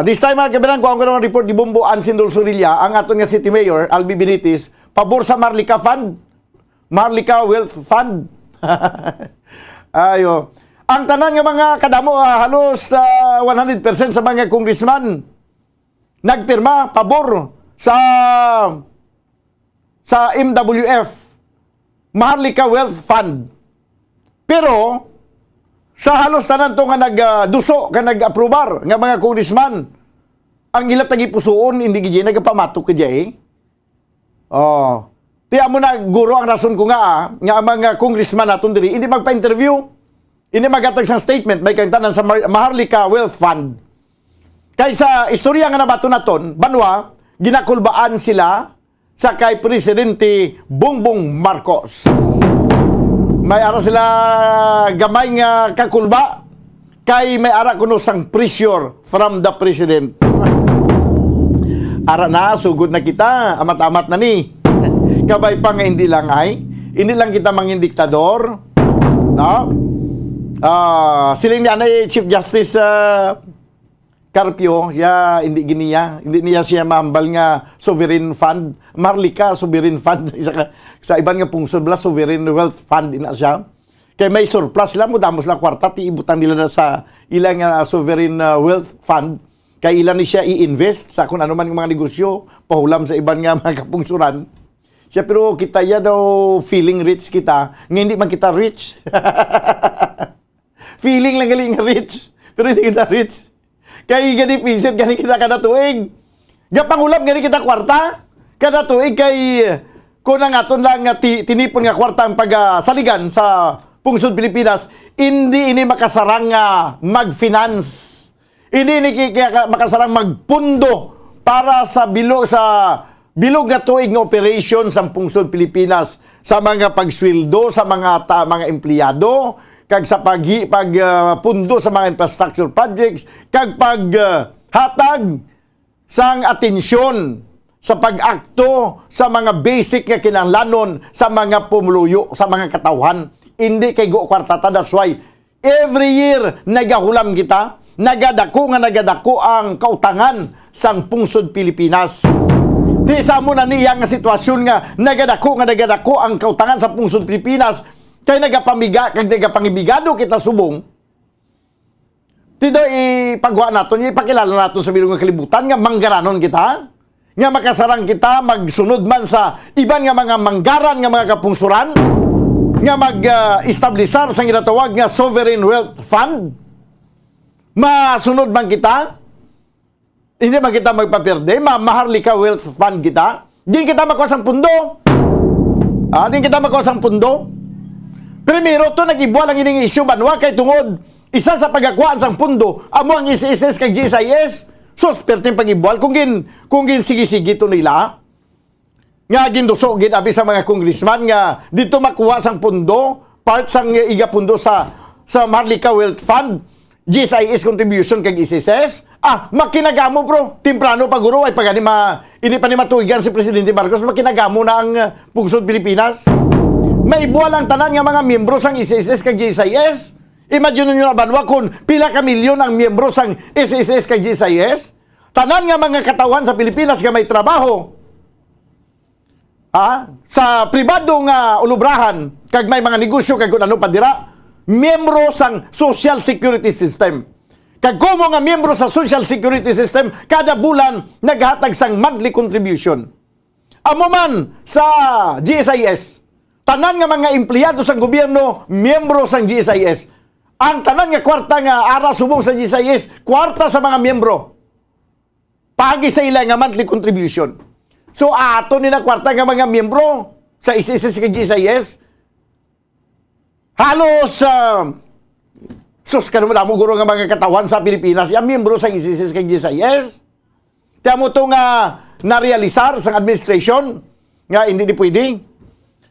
This time mga kabilang, kung ang report ni Bumbo Ansin Dulsurilla, ang aton nga City Mayor, Albi Benitez, pabor sa Marlica Fund. Marlica Wealth Fund. Ayo. Ang tanan nga mga kadamo, halos 100% sa mga congressman, nagpirma, pabor sa MWF, Marlica Wealth Fund. Pero, sa halos tanan to nga nagduso nga nag-aprobar nga mga congressman ang ilat tagipusoon hindi gid nagapamatok kay tiya mo na guro ang rason ko nga ang mga congressman naton diri hindi magpa-interview hindi magatag sang statement may kangtanan sa Maharlika Wealth Fund kay sa istorya nga nabato naton banwa ginakulbaan sila sa kay Presidente Bongbong Marcos. May ara sila gamay nga kakulba kay may ara kuno sang pressure from the president. Ara na sugod na kita, amat-amat na ni. Kabay pa nga hindi lang kita mangin diktador. No? Siling ni Chief Justice Carpio, hindi niya siya mahambal nga sovereign fund, Marlica sovereign fund sa iban nga pungsod bala sovereign wealth fund ina siya. Kay may surplus sila mo damos lang kwarta ti ibutan nila na sa ilang sovereign wealth fund kay ilan ni siya i-invest sa kung ano man mga negosyo pahulam sa iban nga mga kapungsuran. Siya pero kita ya daw feeling rich kita, hindi man kita rich. Feeling lang galing rich, pero hindi kita rich. Kay gani pisit gani kita kada tuig. Gapangulam gani kita kwarta kada tuig kay kunang aton lang tinipon nga kwarta ang pagsaligan sa pungsod Pilipinas, hindi ini makasarang mag-finance. Hindi ini makasarang magpundo para sa bilog nga tuig nga operation sa pungsod Pilipinas sa mga pagsweldo sa mga empleyado kag sa pagpundo sa mga infrastructure projects, kag paghatag sang atensyon sa pag-akto sa mga basic nga kinahanglanon sa mga pumuluyo, sa mga katawhan. Hindi kay go kwartata. That's why every year nagahulam kita, nagadako ang kautangan sang pungsod Pilipinas. Di sa mo na niya nga sitwasyon nga nagadako ang kautangan sa pungsod Pilipinas. Kaya nagapangibigado kita subong, Tido ipagwa naton, ipakilala naton sa bilog nga kalibutan nga manggaranon kita. Nga makasarang kita magsunod man sa iban nga mga manggaran nga mga kapungsuran nga mag-establisar sa ginatawag nga Sovereign Wealth Fund. Masunod man kita, hindi man kita magpaperde, Maharlika Wealth Fund kita. Di kita makuha sang pundo. Di kita makuha sang pundo. Primero to nag-ibuwa lang ining issue banwa kay tungod isa sa pagakuan sang pundo amo ang SSS kag GSIS. Sos perting pag-ibuwal kung gin sige-sige to nila. Nga ginduso gid abi sa mga congressman nga dito makuha sang pundo, part sang igapundo sa Maharlika Wealth Fund, GSIS contribution kag SSS. Makinagamo bro. Timprano paguro ay pagani ini pa ni matuigan si Presidente Marcos, makinagamo na ang pungsod Pilipinas. May buwal ang tanan nga mga miyembro sang SSS kag GSIS. Imagine nyo na banwa kung pila ka milyon ang miyembro sang SSS kag GSIS. Tanan nga mga katawan sa Pilipinas nga may trabaho. Sa pribado nga ulubrahan kag may mga negosyo kag kung ano pa dira, miyembro sang Social Security System. Kag kumo nga miyembro sa Social Security System, kada bulan naghatag sang monthly contribution. Amo man sa GSIS, tanan nga mga empleyado sang gobyerno, miyembro sang GSIS. Ang tanan nga kwarta nga ara subong sa GSIS, kwarta sa mga miyembro. Pagi sa ila nga monthly contribution. So ato nila kwarta nga mga miyembro sa SSS kag GSIS. Halos sus kanimo damo guro nga mga katawan sa Pilipinas, yang miyembro sa SSS kag GSIS. Tiya mo to nga narealisar sa administration nga hindi di pwede.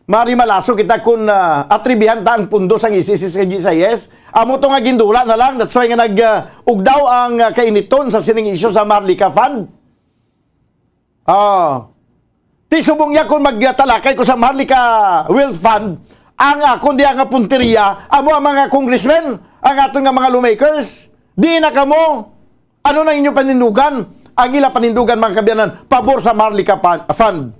Mari malaso kita kung atribihan ta ang pundo sang SSS kag GSIS. Amo to nga gindula na lang. That's why nga nag-ugdaw ang kainiton sa sining issue sa Maharlika Fund. Ti subong niya kung magtalakay ko sa Maharlika Wealth Fund, ang kundi ang punteriya, amo ang mga congressmen, ang atong nga mga lawmakers. Di na kamo. Ano na inyo panindugan? Ang ila panindugan mga kabyanan, pabor sa Maharlika Fund.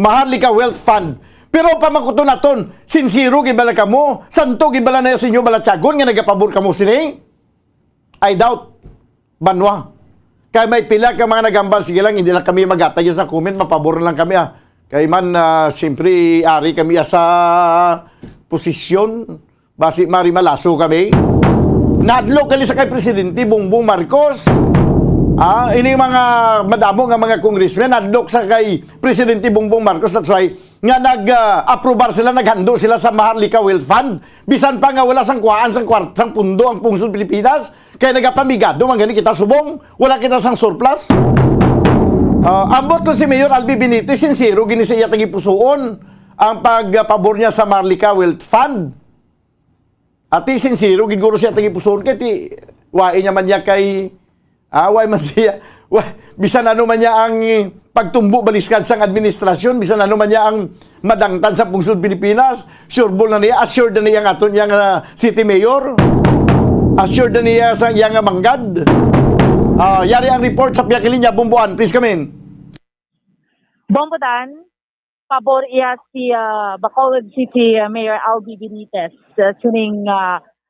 Maharlika Wealth Fund. Pero pamakuto naton, sinsiro gibala kamo, santo gibala na sa inyo balatyagon nga nagapabor kamo sini. I doubt. Banwa. Kaya may pila ka mga nagambal, sige lang, hindi lang kami magatay sa comment, mapabor lang kami Kaya man, siyempre, ari kami sa posisyon, basi mari malaso kami. Nadlo kali sa kay Presidente Bongbong Marcos. Ini mga madamo nga mga congressmen nadlok sa kay Presidente Bongbong Marcos. That's why nga nag-aprobar sila, naghando sila sa Maharlika Wealth Fund. Bisan pa nga wala sang kuhaan sang pundo ang pungsod Pilipinas. Kaya nagapamigado man gani kita subong, wala kita sang surplus. Ambot ko si Mayor Albi Benitez, sincero gini siya tagipusoon ang pagpabor niya sa Maharlika Wealth Fund. At sincero giguro siya tagipusoon kay wae niya man niya kay away man siya. Bisan ano man niya ang pagtumbo baliskad sang administrasyon, bisan ano man niya ang madangtan sa pungsod Pilipinas, sureball na niya, assured na niya ang aton yang city mayor, assured na niya sa yang manggad. Yari ang report sa Piyakilinya, Bumbuan. Please come in. Bombodan, pabor iya si Bacolod City Mayor Albi Benitez sining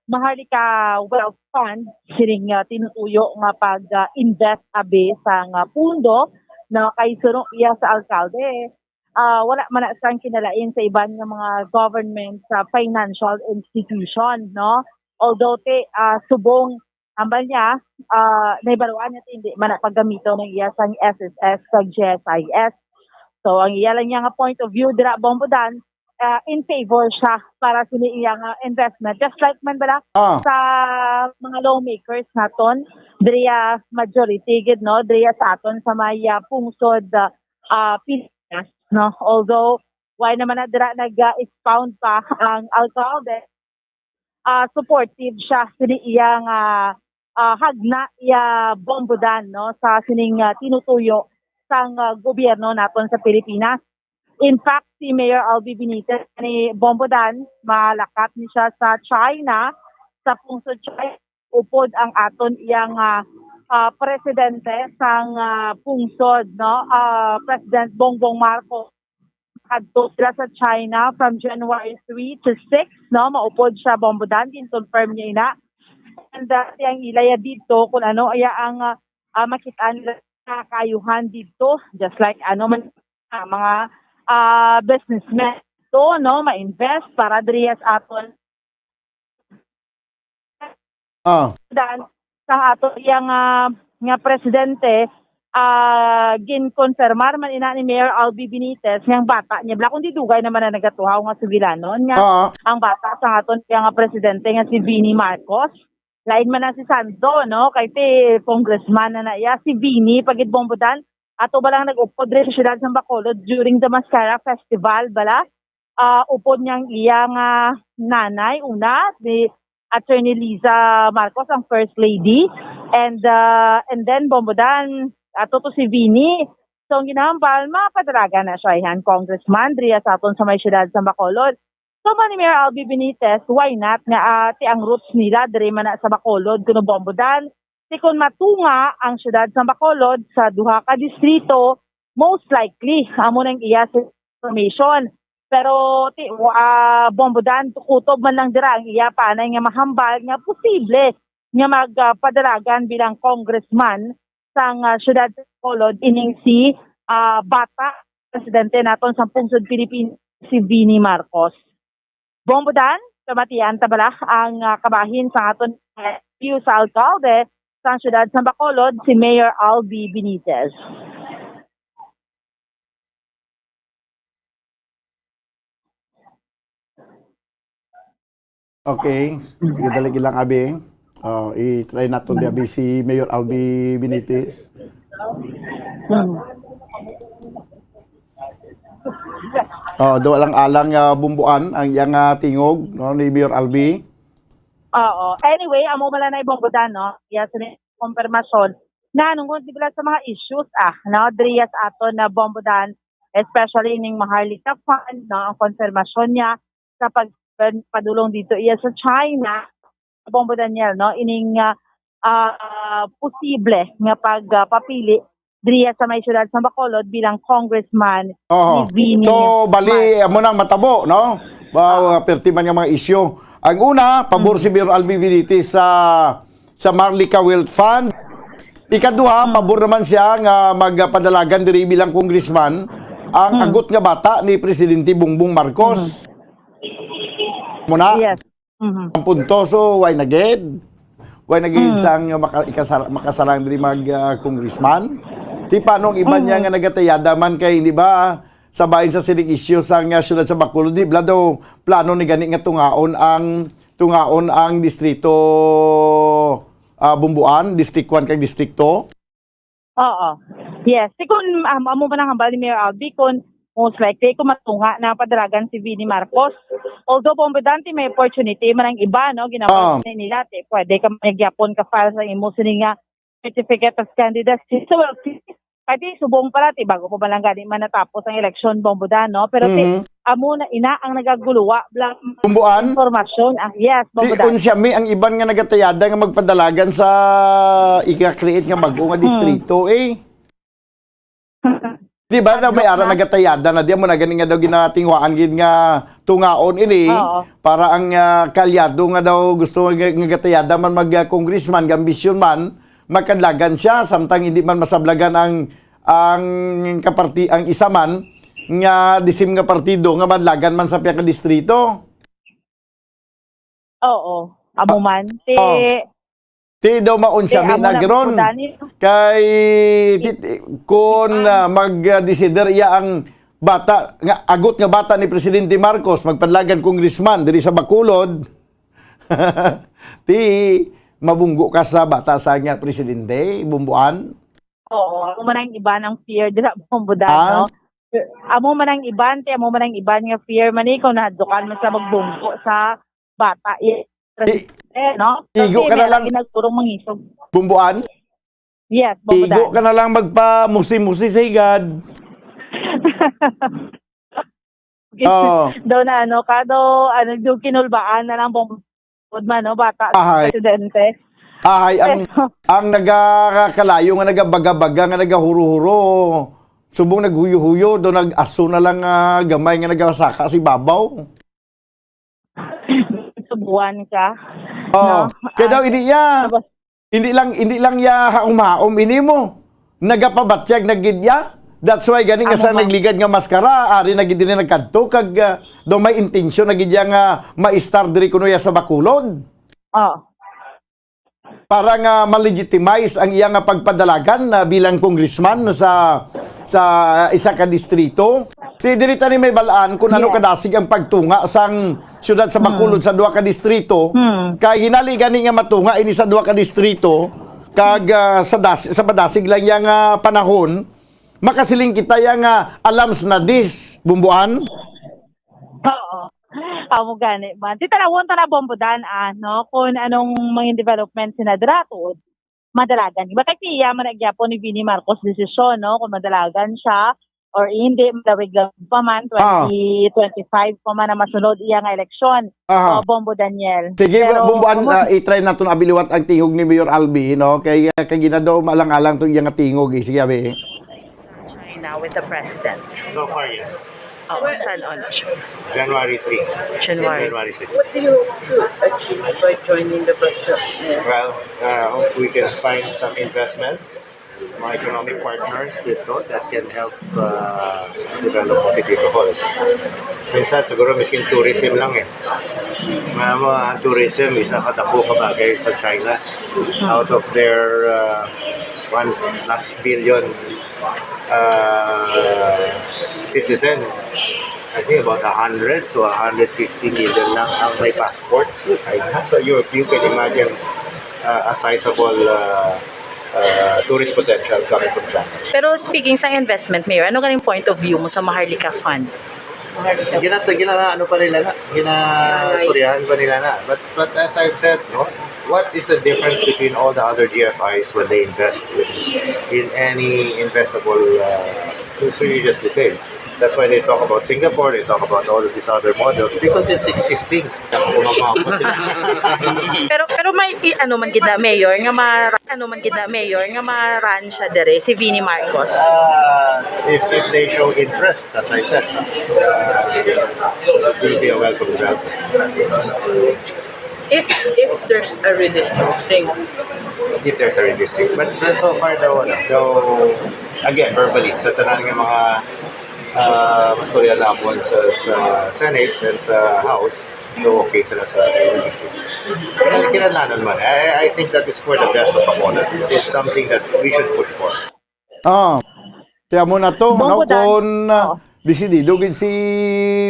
Maharlika Wealth Fund, sining tinutuyo nga pag-invest abi sa pundo na kay sunong iya sa alkalde. Wala man na sang kinalain sa iban nga mga government sa financial institution, no? Although subong ambal niya, naibaruan niya hindi man na paggamito ng iya sang SSS sa GSIS. So ang iya lang niya nga point of view dira Bombodan, in favor siya para sa iyang investment. Just like man bala sa mga lawmakers naton, diriya majority gid no, diriya sa aton sa may pungsod Pilipinas, no. Although why naman na dira nag-expound pa ang alkalde, supportive siya sa iyang hagna iya Bombodan no sa sining tinutuyo sang gobyerno naton sa Pilipinas. In fact, si Mayor Albi Benitez ni Bombodan, malakat ni siya sa China, sa pungsod China, upod ang aton iyang presidente sang pungsod, no? President Bongbong Marcos. Kadto sila sa China from January 3 to 6, no? Maupod siya Bombodan, din confirm niya ina. And ang ilaya dito kung ano ay ang makitaan nila sa kayuhan dito, just like mga businessmen to, no, ma-invest para driyas aton dan sa ato yang nga presidente ginkonfirmar man ina ni Mayor Albi Benitez nga bata niya bla kundi dugay naman na nagatuhaw nga sugilanon nga ang bata sa aton nga presidente nga si Vinnie Marcos. Lain man na si Sando, no, kay ti congressman na iya si Vinnie pagid bombodan ato balang nag-upod rin sa siyudad ng Bacolod during the Mascara Festival bala. Upod niyang iyang nanay una si Attorney Liza Marcos ang First Lady and then bombodan ato to si Vinnie. So ang ginahambal mapadaragan na siya yan congressman driya sa aton sa may siyudad sa Bacolod. So man ni Mayor Albi Benitez, why not nga ti ang roots nila diri man na sa Bacolod kuno bombodan. Si kun matunga ang siyudad sa Bacolod sa duha ka distrito, most likely amo nang iya sa information. Pero bombodan tukutob man lang dira ang iya panay nga mahambal nga posible nga magpadalagan bilang congressman sang siyudad sa Bacolod ining si bata presidente naton sa pungsod Pilipinas si Vinnie Marcos. Bombodan, kamatian tabala ang kabahin sa aton view sa alkalde sa siyudad sa Bacolod si Mayor Albi Benitez. Okay, idalik ilang abi. I-try natin di abi si Mayor Albi Benitez. Do lang alang bumbuan ang iyang tingog no ni Mayor Albi. Oo. Anyway, amo mala na ibombodan no. Iya sa konfirmasyon na nung dibla sa mga issues no driyas ato na bombodan especially ning Maharlika Fund no ang konfirmasyon niya sa padulong dito iya sa China bombodan niya no ining posible nga pagpapili driya sa may siyudad sa Bacolod bilang congressman ni Vinnie. So bali mo nang matabo no pertiman nga mga isyu. Ang una pabor si Mayor Albi Benitez sa Maharlika Wealth Fund. Ikaduha pabor naman siya nga magpadalagan diri bilang congressman ang agot nga bata ni Presidente Bongbong Marcos. Muna? Yes. Ang punto, so why naged? Why naged sang makasalang diri mag-congressman? Ti paano ang iba niya nga nagatayada man kay, di ba, sabayin sa siling issue sang siyudad sa Bacolod, di ba daw plano ni gani nga tungaon ang distrito Bumbuan, District 1 kag District 2? Oo. Yes. Kung amo man ang hambal ni Mayor Albi, kung most likely kung matunga na padalagan si Vinnie Marcos. Although bombardante may opportunity man ang iba no ginawa nila pwede ka magyapon ka file sa imo sini nga certificate of candidacy. So kadi subong pala bago pa lang gani man natapos ang eleksyon bombodan no pero amo na ina ang nagaguluwa blang Bumbuan informasyon yes bombodan. Unsa mi ang iban nga nagatayada nga magpadalagan sa ika-create nga bago nga distrito Di ba na may ara nagatayada na di mo na ganing nga daw ginatingwaan gid nga tungaon ini para ang kalyado nga daw gusto nga gatayada man mag-congressman gambisyon man makadlagan siya samtang hindi man masablagan ang isa man nga disim nga partido nga madlagan man sa piya ka distrito. Oo, amo man Ti daw maunsa mi na gron kay kun mag-desider iya ang bata nga agot nga bata ni Presidente Marcos magpadlagan congressman diri sa Bacolod. Ti mabunggo ka sa bata sa nga presidente Bumbuan. Oo, amo man ang iba ng fear dira Bumbudan no. Amo man ang iban amo man ang iban nga fear man ikaw na dukan man sa magbunggo sa bata no? Igo ka na lang nagturong mangisog. Bumbuan? Yes, Bumbudan. Igo ka na lang magpa-musi-musi sa higad. Daw na do kinulbaan na lang Bumbudan man no bata presidente. Ang nagakalayo nga nagabaga-baga nga nagahuro-huro. Subong naghuyo-huyo do nag-aso na lang gamay nga nagasaka si babaw. Subuan ka. Oh, kaya daw hindi lang ya haum-haum ini mo. Nagapabatsyag nagidya. That's why gani nga sa nagligad nga maskara, ari na gid din nagkadto kag do may intensyon na gid nga ma-star diri kuno ya sa Bacolod. Para nga ma-legitimize ang iya nga pagpadalagan bilang congressman sa isa ka distrito. Ti diri tani may balaan kung ano kadasig ang pagtunga sang syudad sa Bacolod sa duha ka distrito. Kay hinali gani nga matunga ini sa duha ka distrito kag sa padasig lang yang panahon makasiling kita yang alams na dis bumbuan. Oo. Amo gani man. Titanawon ta na bombodan no kung anong mga development sinadratod madalagan. Iba kay tiya man nagyapon ni Vini Marcos desisyon no kung madalagan siya or hindi madawig lang pa man 2025 pa man na masunod iya nga eleksyon. Bombo Daniel. Sige, bumbuan i-try naton abiliwat ang tingog ni Mayor Albi no kay ginadaw maalang-alang tong iya nga tingog sige abi. China with the president. So far, yes. Saan siya? January 3. January 6. What do you achieve by joining the president? Well, hope we can find some investment, mga economic partners dito that can help develop City Bohol. Minsan, siguro miskin tourism lang ang tourism, isa katako kabagay sa China. Out of their 1+ billion citizen, I think about 100 to 150 million lang ang may passports. So you can imagine a sizable tourist potential coming from China. Pero speaking sa investment, Mayor, ano kaning point of view mo sa Maharlika Fund? Ano pa nila na? Ginastoryahan pa nila na. But as I've said, no, what is the difference between all the other GFIs when they invest in any investable? It's really just the same. That's why they talk about Singapore, they talk about all of these other models because it's existing. pero may man gid na mayor nga maran siya dere si Vini Marcos. If they show interest, as I said, it will be a welcome job. If there's a redistricting. If there's a redistricting. But so far daw, so again, verbally, sa tanan ng mga mas Korea na po sa Senate and sa House, so okay sila sa redistricting. Kinalanan man. I think that is for the best of Bacolod. It's something that we should push for. Kaya mo na to, no, kung desidido gid si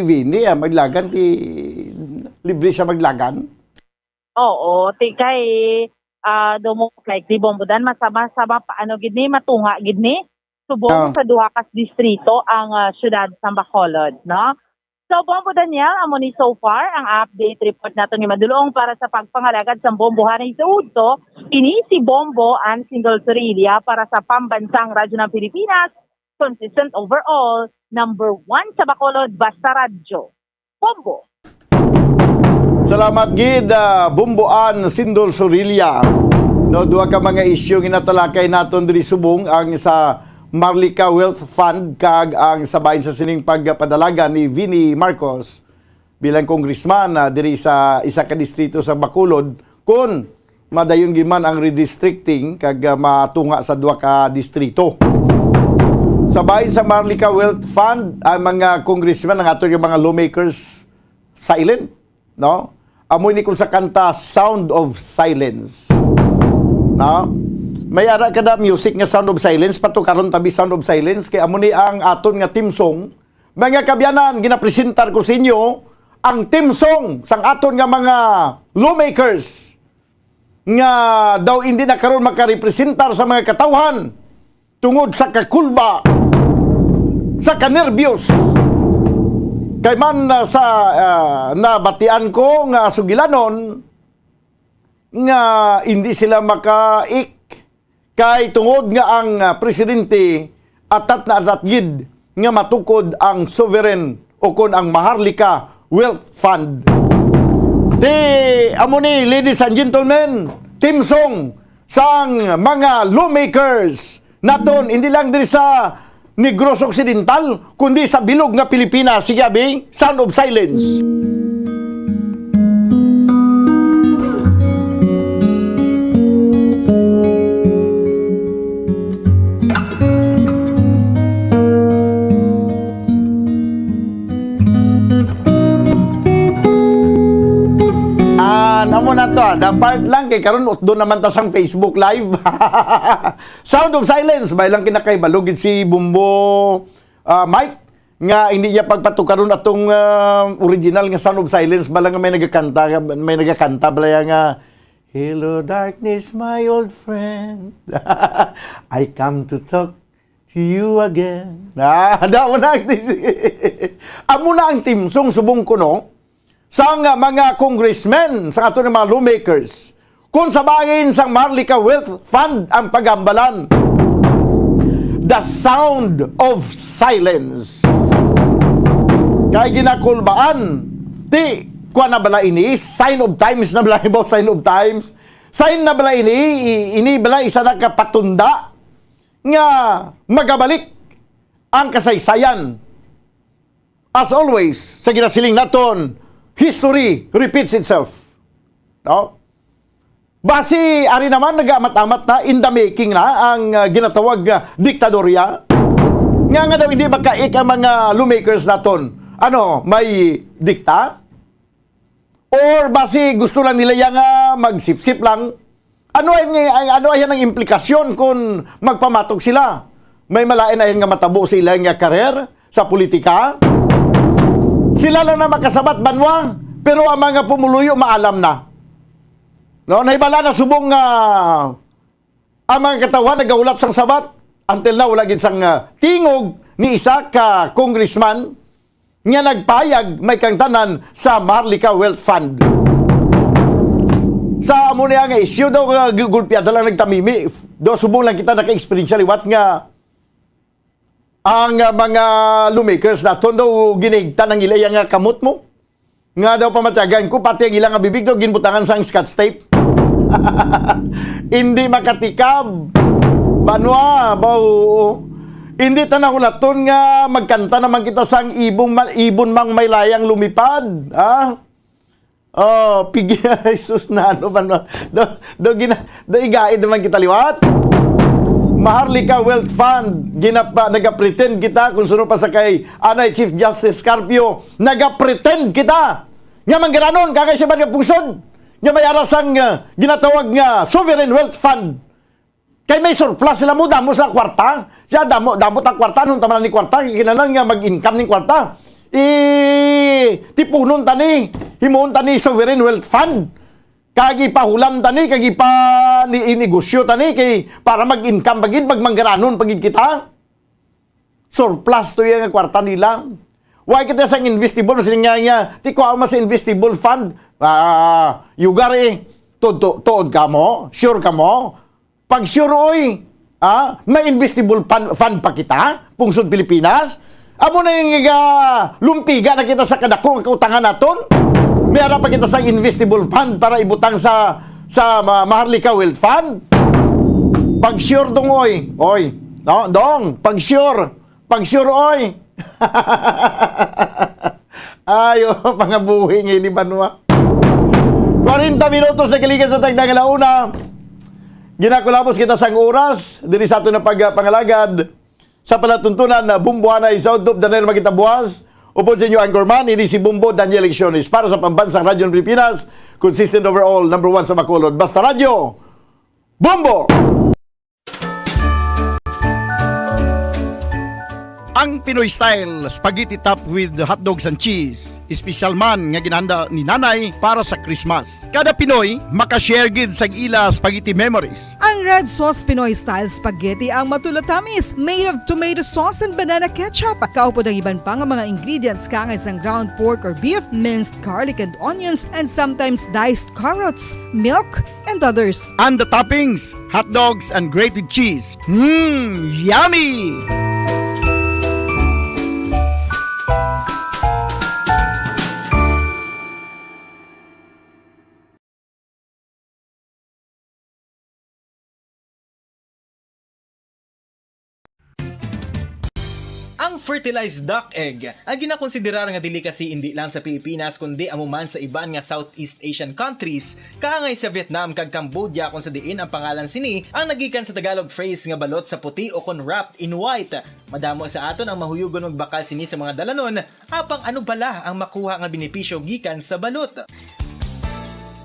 Vini, maglagan libre siya maglagan. Oo, kay domo likely bombodan masama-sama paano gid ni matunga gid ni subong sa duha ka distrito ang syudad sa Bacolod, no? So Bombo Daniel, amo ni so far ang update report nato ni Madulong para sa pagpangalagad sa bombohan sa Udto, ini si Bombo ang single Sorilla para sa pambansang radyo ng Pilipinas, consistent overall, number 1 sa Bacolod, basta radyo. Bombo. Salamat gid Bumbuan Sindol Sorilla. No, duha ka mga issue ginatalakay naton diri subong ang sa Maharlika Wealth Fund kag ang sabayin sa sining pagpadalaga ni Vini Marcos bilang congressman diri sa isa ka distrito sa Bacolod kun madayon gid man ang redistricting kag matunga sa duha ka distrito. Sabayin sa Maharlika Wealth Fund ang mga congressman ang ato mga lawmakers silent, no? Amoy ni kung sa kanta Sound of Silence. No? May ara kada music nga Sound of Silence pato karon tabi Sound of Silence kay amo ni ang aton nga team song. Mga kabyanan, ginapresentar ko sa inyo ang team song sang aton nga mga lawmakers nga daw hindi na karon makarepresentar sa mga katawhan tungod sa kakulba, sa kanerbyos. Kay man sa nabatian ko nga sugilanon nga hindi sila makaik kay tungod nga ang presidente atat na atat gid nga matukod ang sovereign o kon ang Maharlika Wealth Fund. Amo ni, ladies and gentlemen, team song sang mga lawmakers naton hindi lang diri sa Negros Occidental kundi sa bilog nga Pilipinas. Sige abi, Sound of Silence. part lang kay karon doon naman ta sang Facebook Live. Sound of Silence bay lang kinakaibalugid si Bumbo Mike nga hindi niya pagpatukaron atong original nga Sound of Silence bala nga may nagakanta bala nga Hello darkness my old friend. I come to talk to you again. Amo na ang timsong subong kuno sang mga congressmen, sa ato ng mga lawmakers, kung sabangin sang Marlica Wealth Fund ang pagambalan. The Sound of Silence. Kaya ginakulbaan, kuha na bala ini, sign of times na bala ibo, sign of times. Sign na bala ini bala isa na kapatunda nga magabalik ang kasaysayan. As always, sa ginasiling naton, history repeats itself. No? Basi, ari naman, nag-amat-amat na, in the making na, ang ginatawag diktadorya. Nga daw, hindi makaik ang mga lawmakers naton. May dikta? Or basi, gusto lang nila yung magsip-sip lang? Ano ay ang implikasyon kung magpamatok sila? May malain na nga matabo sila nga karer sa politika? Sila lang na makasabat banwa, pero ang mga pumuluyo maalam na. No, naibala na subong ang mga katawan nagaulat sang sabat until now wala gid sang tingog ni isa ka congressman nga nagpayag may kangtanan sa Marlica Wealth Fund. Sa amo niya nga issue daw gugulpiada lang nagtamimi. Do subong lang kita naka-experience liwat nga ang mga lawmakers naton daw ginigtan ang ilaya nga kamot mo. Nga daw pamatyagan ko, pati ang ilang bibig daw ginbutangan sang scotch tape. Hindi makatikab. Banwa, hindi tanahulaton nga magkanta naman kita sang ibon mang may layang lumipad. Pigya, Jesus na banwa. Do igaid naman kita liwat. Maharlika Wealth Fund, nagapretend kita kung sino pa sa kay Anay Chief Justice Carpio, nagapretend kita nga manggaranon kakay siya ba nga pungsod nga may arasang ginatawag nga Sovereign Wealth Fund kay may surplus sila mo damo sa kwarta siya damo ta kwarta nung tamanan ni kwarta kinanan nga mag-income ni kwarta tipunon tani himuon tani Sovereign Wealth Fund kagi pahulam tani kagi pa ni negosyo tani kay para mag-income bagid magmanggaranon pagid kita surplus to yung kwarta nila why kita sang investable sinya ti ko mas investable fund yugar tuod ka mo sure ka mo pag sure oy may investable fund pa kita pungsod Pilipinas amo na yung lumpiga na kita sa kadako kautangan naton. Mayroon pa kita sa investable fund para ibutang sa Maharlika Wealth Fund. Pag sure dong oy. No, dong, pag sure oy. Ayo, pangabuhi ng ilibanwa. 40 minutos na kaligan sa tagdang alauna. Ginakulapos kita sang oras diri sa ato na pagpangalagad sa palatuntunan na Bumbuanay South Top Daniel Magita Buwas. Upod sa inyo, Anchorman, ini si Bumbo Daniel Lecciones para sa Pambansang Radyo ng Pilipinas, consistent overall, #1 sa Bacolod. Basta Radyo, Bumbo! Ang Pinoy style spaghetti top with hotdogs and cheese. Special man nga ginanda ni nanay para sa Christmas. Kada Pinoy makashare gid sa ila spaghetti memories. Ang red sauce Pinoy style spaghetti ang matulatamis made of tomato sauce and banana ketchup. Kaupod ang iban pang mga ingredients kangay sang ground pork or beef, minced garlic and onions, and sometimes diced carrots, milk, and others. And the toppings, hot dogs and grated cheese. Yummy! Ang fertilized duck egg ang ginakonsiderar nga dili kasi hindi lang sa Pilipinas kundi amuman sa iban nga Southeast Asian countries kaangay sa Vietnam kag Cambodia kung sa diin ang pangalan sini ang nagikan sa Tagalog phrase nga balot sa puti o kon wrapped in white. Madamo sa aton ang mahuyugon magbakal sini sa mga dalanon apang ano bala ang makuha nga benepisyo gikan sa balot.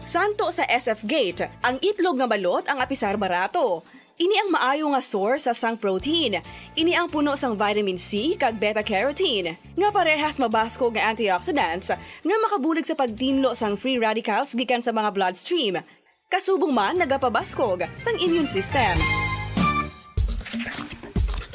Santo sa SF Gate, ang itlog nga balot ang apisar barato. Ini ang maayo nga source sa sang protein. Ini ang puno sang vitamin C kag beta-carotene. Nga parehas mabasko nga antioxidants nga makabulig sa pagtinlo sang free radicals gikan sa mga bloodstream. Kasubong man nagapabaskog sang immune system.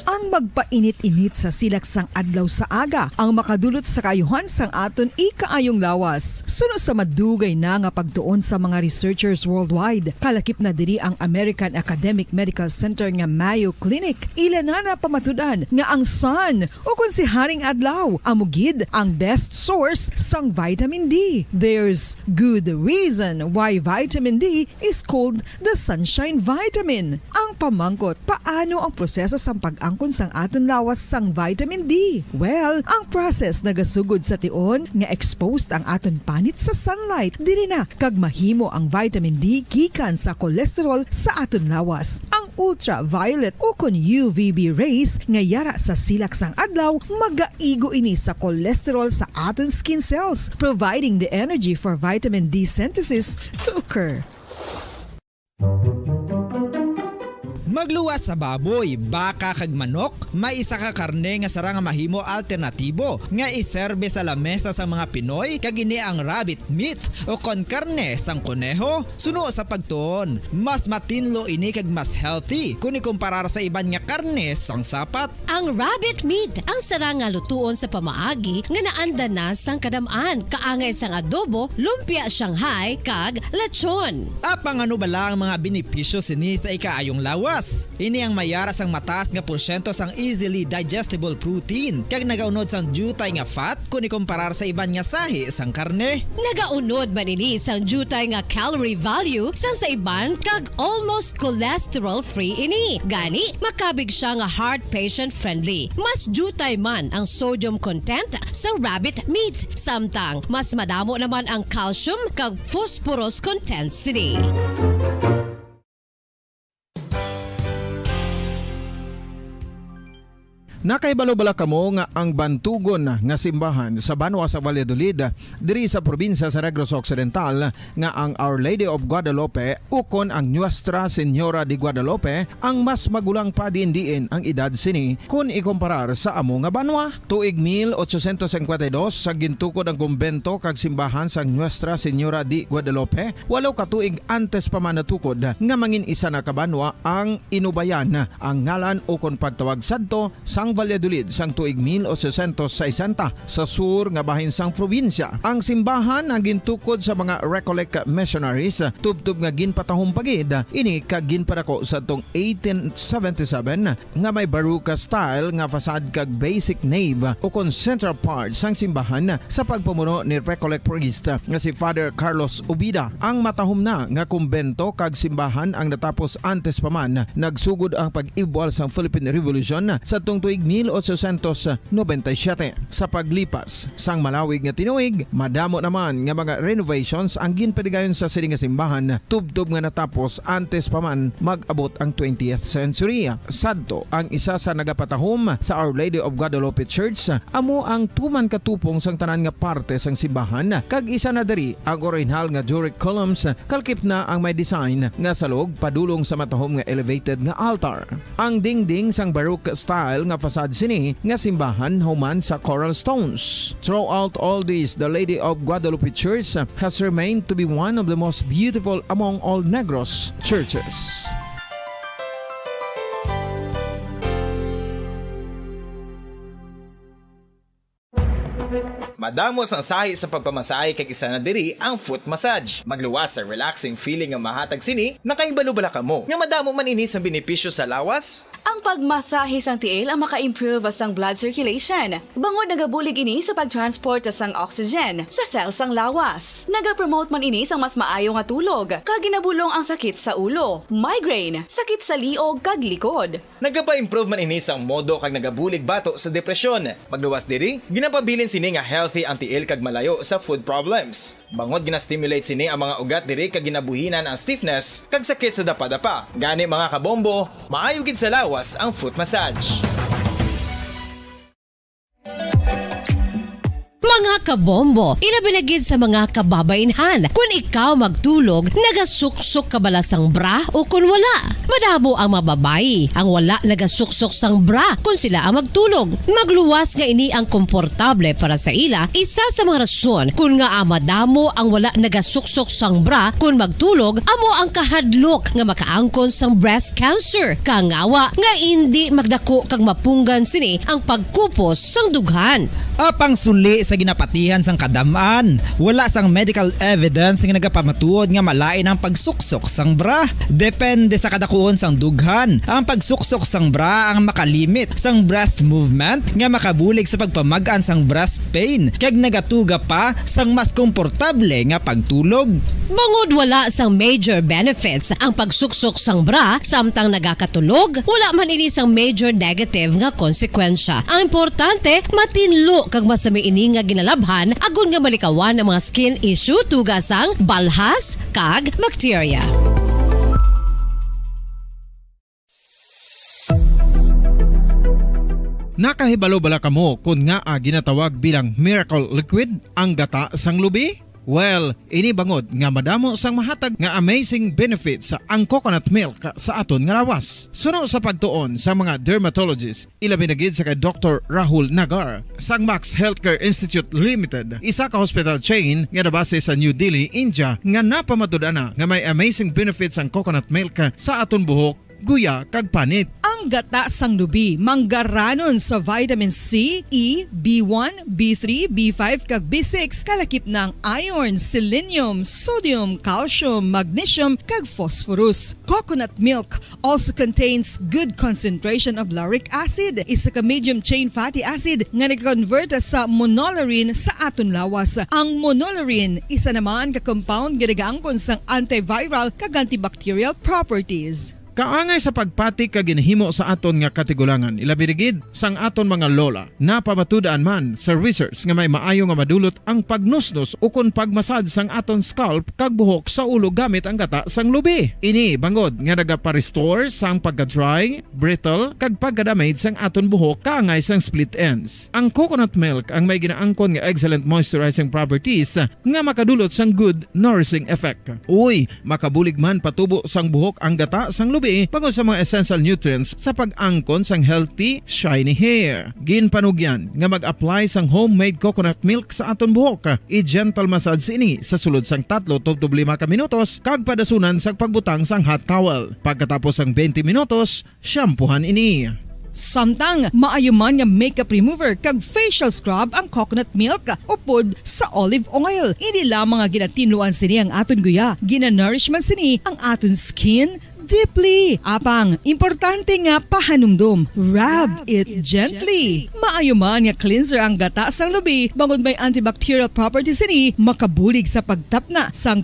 Ang magpainit-init sa silak sang adlaw sa aga ang makadulot sa kayuhan sang aton ikaayong lawas. Suno sa madugay na nga pagtuon sa mga researchers worldwide, kalakip na diri ang American Academic Medical Center nga Mayo Clinic. Ilan na pamatudan nga ang sun o kung si Haring Adlaw amugid ang best source sang vitamin D. There's good reason why vitamin D is called the sunshine vitamin. Ang pamangkot, paano ang proseso sang pag-angkon sang aton lawas sang vitamin D? Well, ang process nagasugod sa tion nga exposed ang aton panit sa sunlight dili na kag mahimo ang vitamin D gikan sa cholesterol sa aton lawas. Ang ultraviolet o kun UVB rays nga yara sa silak sang adlaw magaigo ini sa cholesterol sa aton skin cells, providing the energy for vitamin D synthesis to occur. Magluwas sa baboy, baka kag manok, may isa ka karne nga sara nga mahimo alternatibo nga iserbe sa lamesa sa mga Pinoy kag ini ang rabbit meat o kon karne sang kuneho. Suno sa pagtuon, mas matinlo ini kag mas healthy kung ikumparar sa iban nga karne sang sapat. Ang rabbit meat ang sara nga lutuon sa pamaagi nga naanda na sang kadamaan, kaangay sang adobo, lumpia Shanghai kag lechon. Apang ano bala ang mga benepisyo sini sa ikaayong lawas? Ini ang mayara sang mataas nga porsyento sang easily digestible protein kag nagaunod sang jutay nga fat kung ikumparar sa iban nga sahi sang karne. Nagaunod man ini sang jutay nga calorie value sang sa iban kag almost cholesterol free ini. Gani makabig siya nga heart patient friendly. Mas jutay man ang sodium content sa rabbit meat, samtang mas madamo naman ang calcium kag phosphorus content sini. Nakaibalo-bala kamo nga ang bantugon nga simbahan sa Banwa sa Valladolid diri sa probinsya sa Negros Occidental nga ang Our Lady of Guadalupe ukon ang Nuestra Señora de Guadalupe ang mas magulang pa diin ang edad sini kung ikumparar sa amo nga banwa. Tuig 1852 sa gintukod ang kumbento kag simbahan sang Nuestra Señora de Guadalupe, 8 ka tuig antes pa man natukod nga mangin isa na kabanwa ang inubayan ang ngalan ukon pagtawag sadto sang Valladolid sang tuig 1860 sa sur nga bahin sang probinsya. Ang simbahan ang gintukod sa mga Recollect missionaries tubtub nga ginpatahong pagid ini kag ginpadako sa tong 1877 nga may baruka style nga fasad kag basic nave o kon central part sang simbahan sa pagpamuno ni Recollect priest nga si Father Carlos Ubida. Ang matahom na nga kumbento kag simbahan ang natapos antes pa man nagsugod ang pag-ibwal sang Philippine Revolution sa tong tuig 1897. Sa paglipas sang malawig nga tinuig, madamo naman nga mga renovations ang ginpadigayon sa sining nga simbahan tubtob nga natapos antes pa man mag-abot ang 20th century. Sadto ang isa sa nagapatahom sa Our Lady of Guadalupe Church amo ang tuman katupong sang tanan nga parte sang simbahan kag isa na diri ang original nga Doric columns kalkip na ang may design nga salog padulong sa matahom nga elevated nga altar. Ang dingding sang Baroque style nga fasad sini nga simbahan human sa coral stones. Throughout all this, the Lady of Guadalupe Church has remained to be one of the most beautiful among all Negros churches. Madamos ang sahi sa pagpamasahe kay isa na diri ang foot massage. Magluwas sa relaxing feeling nga mahatag sini, nakaibalo-bala kamo. Nga madamo man ini sa benepisyo sa lawas. Ang pagmasahe sang tiil ang maka-improve sang blood circulation. Bangod nagabulig ini sa pagtransport sang oxygen sa cells sang lawas. Nagapromote man ini sang mas maayo nga tulog, kag ginabulong ang sakit sa ulo, migraine, sakit sa liog kag likod. Nagapa-improve man ini sang modo kag nagabulig bato sa depresyon. Magluwas diri, ginapabilin sini nga healthy ang tiil kag malayo sa food problems. Bangod gina-stimulate sini ang mga ugat diri kag ginabuhinan ang stiffness kag sakit sa dapa-dapa. Gani mga kabombo, maayo gid sa lawas ang foot massage. Mga kabombo, ilabilagid sa mga kababainhan. Kung ikaw magtulog, nagasuksok ka bala sang bra o kung wala. Madamo ang mababayi ang wala nagasuksok sang bra kung sila ang magtulog. Magluwas nga ini ang komportable para sa ila, isa sa mga rason kung nga madamo ang wala nagasuksok sang bra kung magtulog, amo ang kahadlok nga makaangkon sang breast cancer. Kangawa nga hindi magdako kag mapunggan sini ang pagkupos sang dughan. Apang suli sa ginapatihan sang kadamaan, wala sang medical evidence nga nagapamatuod nga malain ang pagsuksok sang bra. Depende sa kadakuon sang dughan. Ang pagsuksok sang bra ang makalimit sang breast movement nga makabulig sa pagpamagaan sang breast pain kag nagatuga pa sang mas komportable nga pagtulog. Bangod wala sang major benefits ang pagsuksok sang bra samtang nagakatulog, wala man ini sang major negative nga konsekwensya. Ang importante, matinlo kag masami ini nga ginalabhan agon nga malikawan ang mga skin issue tugas sang balhas kag bacteria. Nakahibalo bala kamo kung nga ginatawag bilang miracle liquid ang gata sang lubi? Well, ini bangod nga madamo sang mahatag nga amazing benefits sa ang coconut milk sa aton nga lawas. Suno sa pagtuon sa mga dermatologist, ilabi na gid sa kay Dr. Rahul Nagar sang Max Healthcare Institute Limited, isa ka hospital chain nga nabase sa New Delhi, India, nga napamatud-ana nga may amazing benefits ang coconut milk sa aton buhok, guya kag panit. Ang gata sang lubi manggaranon sa vitamin C, E, B1, B3, B5 kag B6 kalakip ng iron, selenium, sodium, calcium, magnesium kag phosphorus. Coconut milk also contains good concentration of lauric acid, isa ka medium chain fatty acid nga nag-convert sa monolarin sa aton lawas. Ang monolarin isa naman ka compound nga nagaangkon sang antiviral kag antibacterial properties. Kaangay sa pagpati ka ginhimo sa aton nga katigulangan, ilabirigid sang aton mga lola, napamatudan man sa research nga may maayo nga madulot ang pagnusnos o kon pagmasad sang aton scalp kag buhok sa ulo gamit ang gata sang lubi. Ini bangod nga nagapa-restore sang pagka-dry, brittle kag pagka-damage sang aton buhok kaangay sang split ends. Ang coconut milk ang may ginaangkon nga excellent moisturizing properties nga makadulot sang good nourishing effect. Uy, makabulig man patubo sang buhok ang gata sang lubi pagod sa mga essential nutrients sa pag-angkon sang healthy, shiny hair. Ginpanugyan nga mag-apply sang homemade coconut milk sa aton buhok. I-gentle massage ini sa sulod sang 3 to 5 ka minutos kag padasunan sa pagbutang sang hot towel. Pagkatapos sang 20 minutos, shampoohan ini. Samtang maayuman nga makeup remover kag facial scrub ang coconut milk upod sa olive oil. Hindi lamang nga ginatinluan sini ang aton guya, ginanourish man sini ang aton skin deeply. Apang, importante nga pahanumdum. Rub it gently. Maayuman nga cleanser ang gata sang lubi, bangod may antibacterial properties ini, makabulig sa pagtapna sang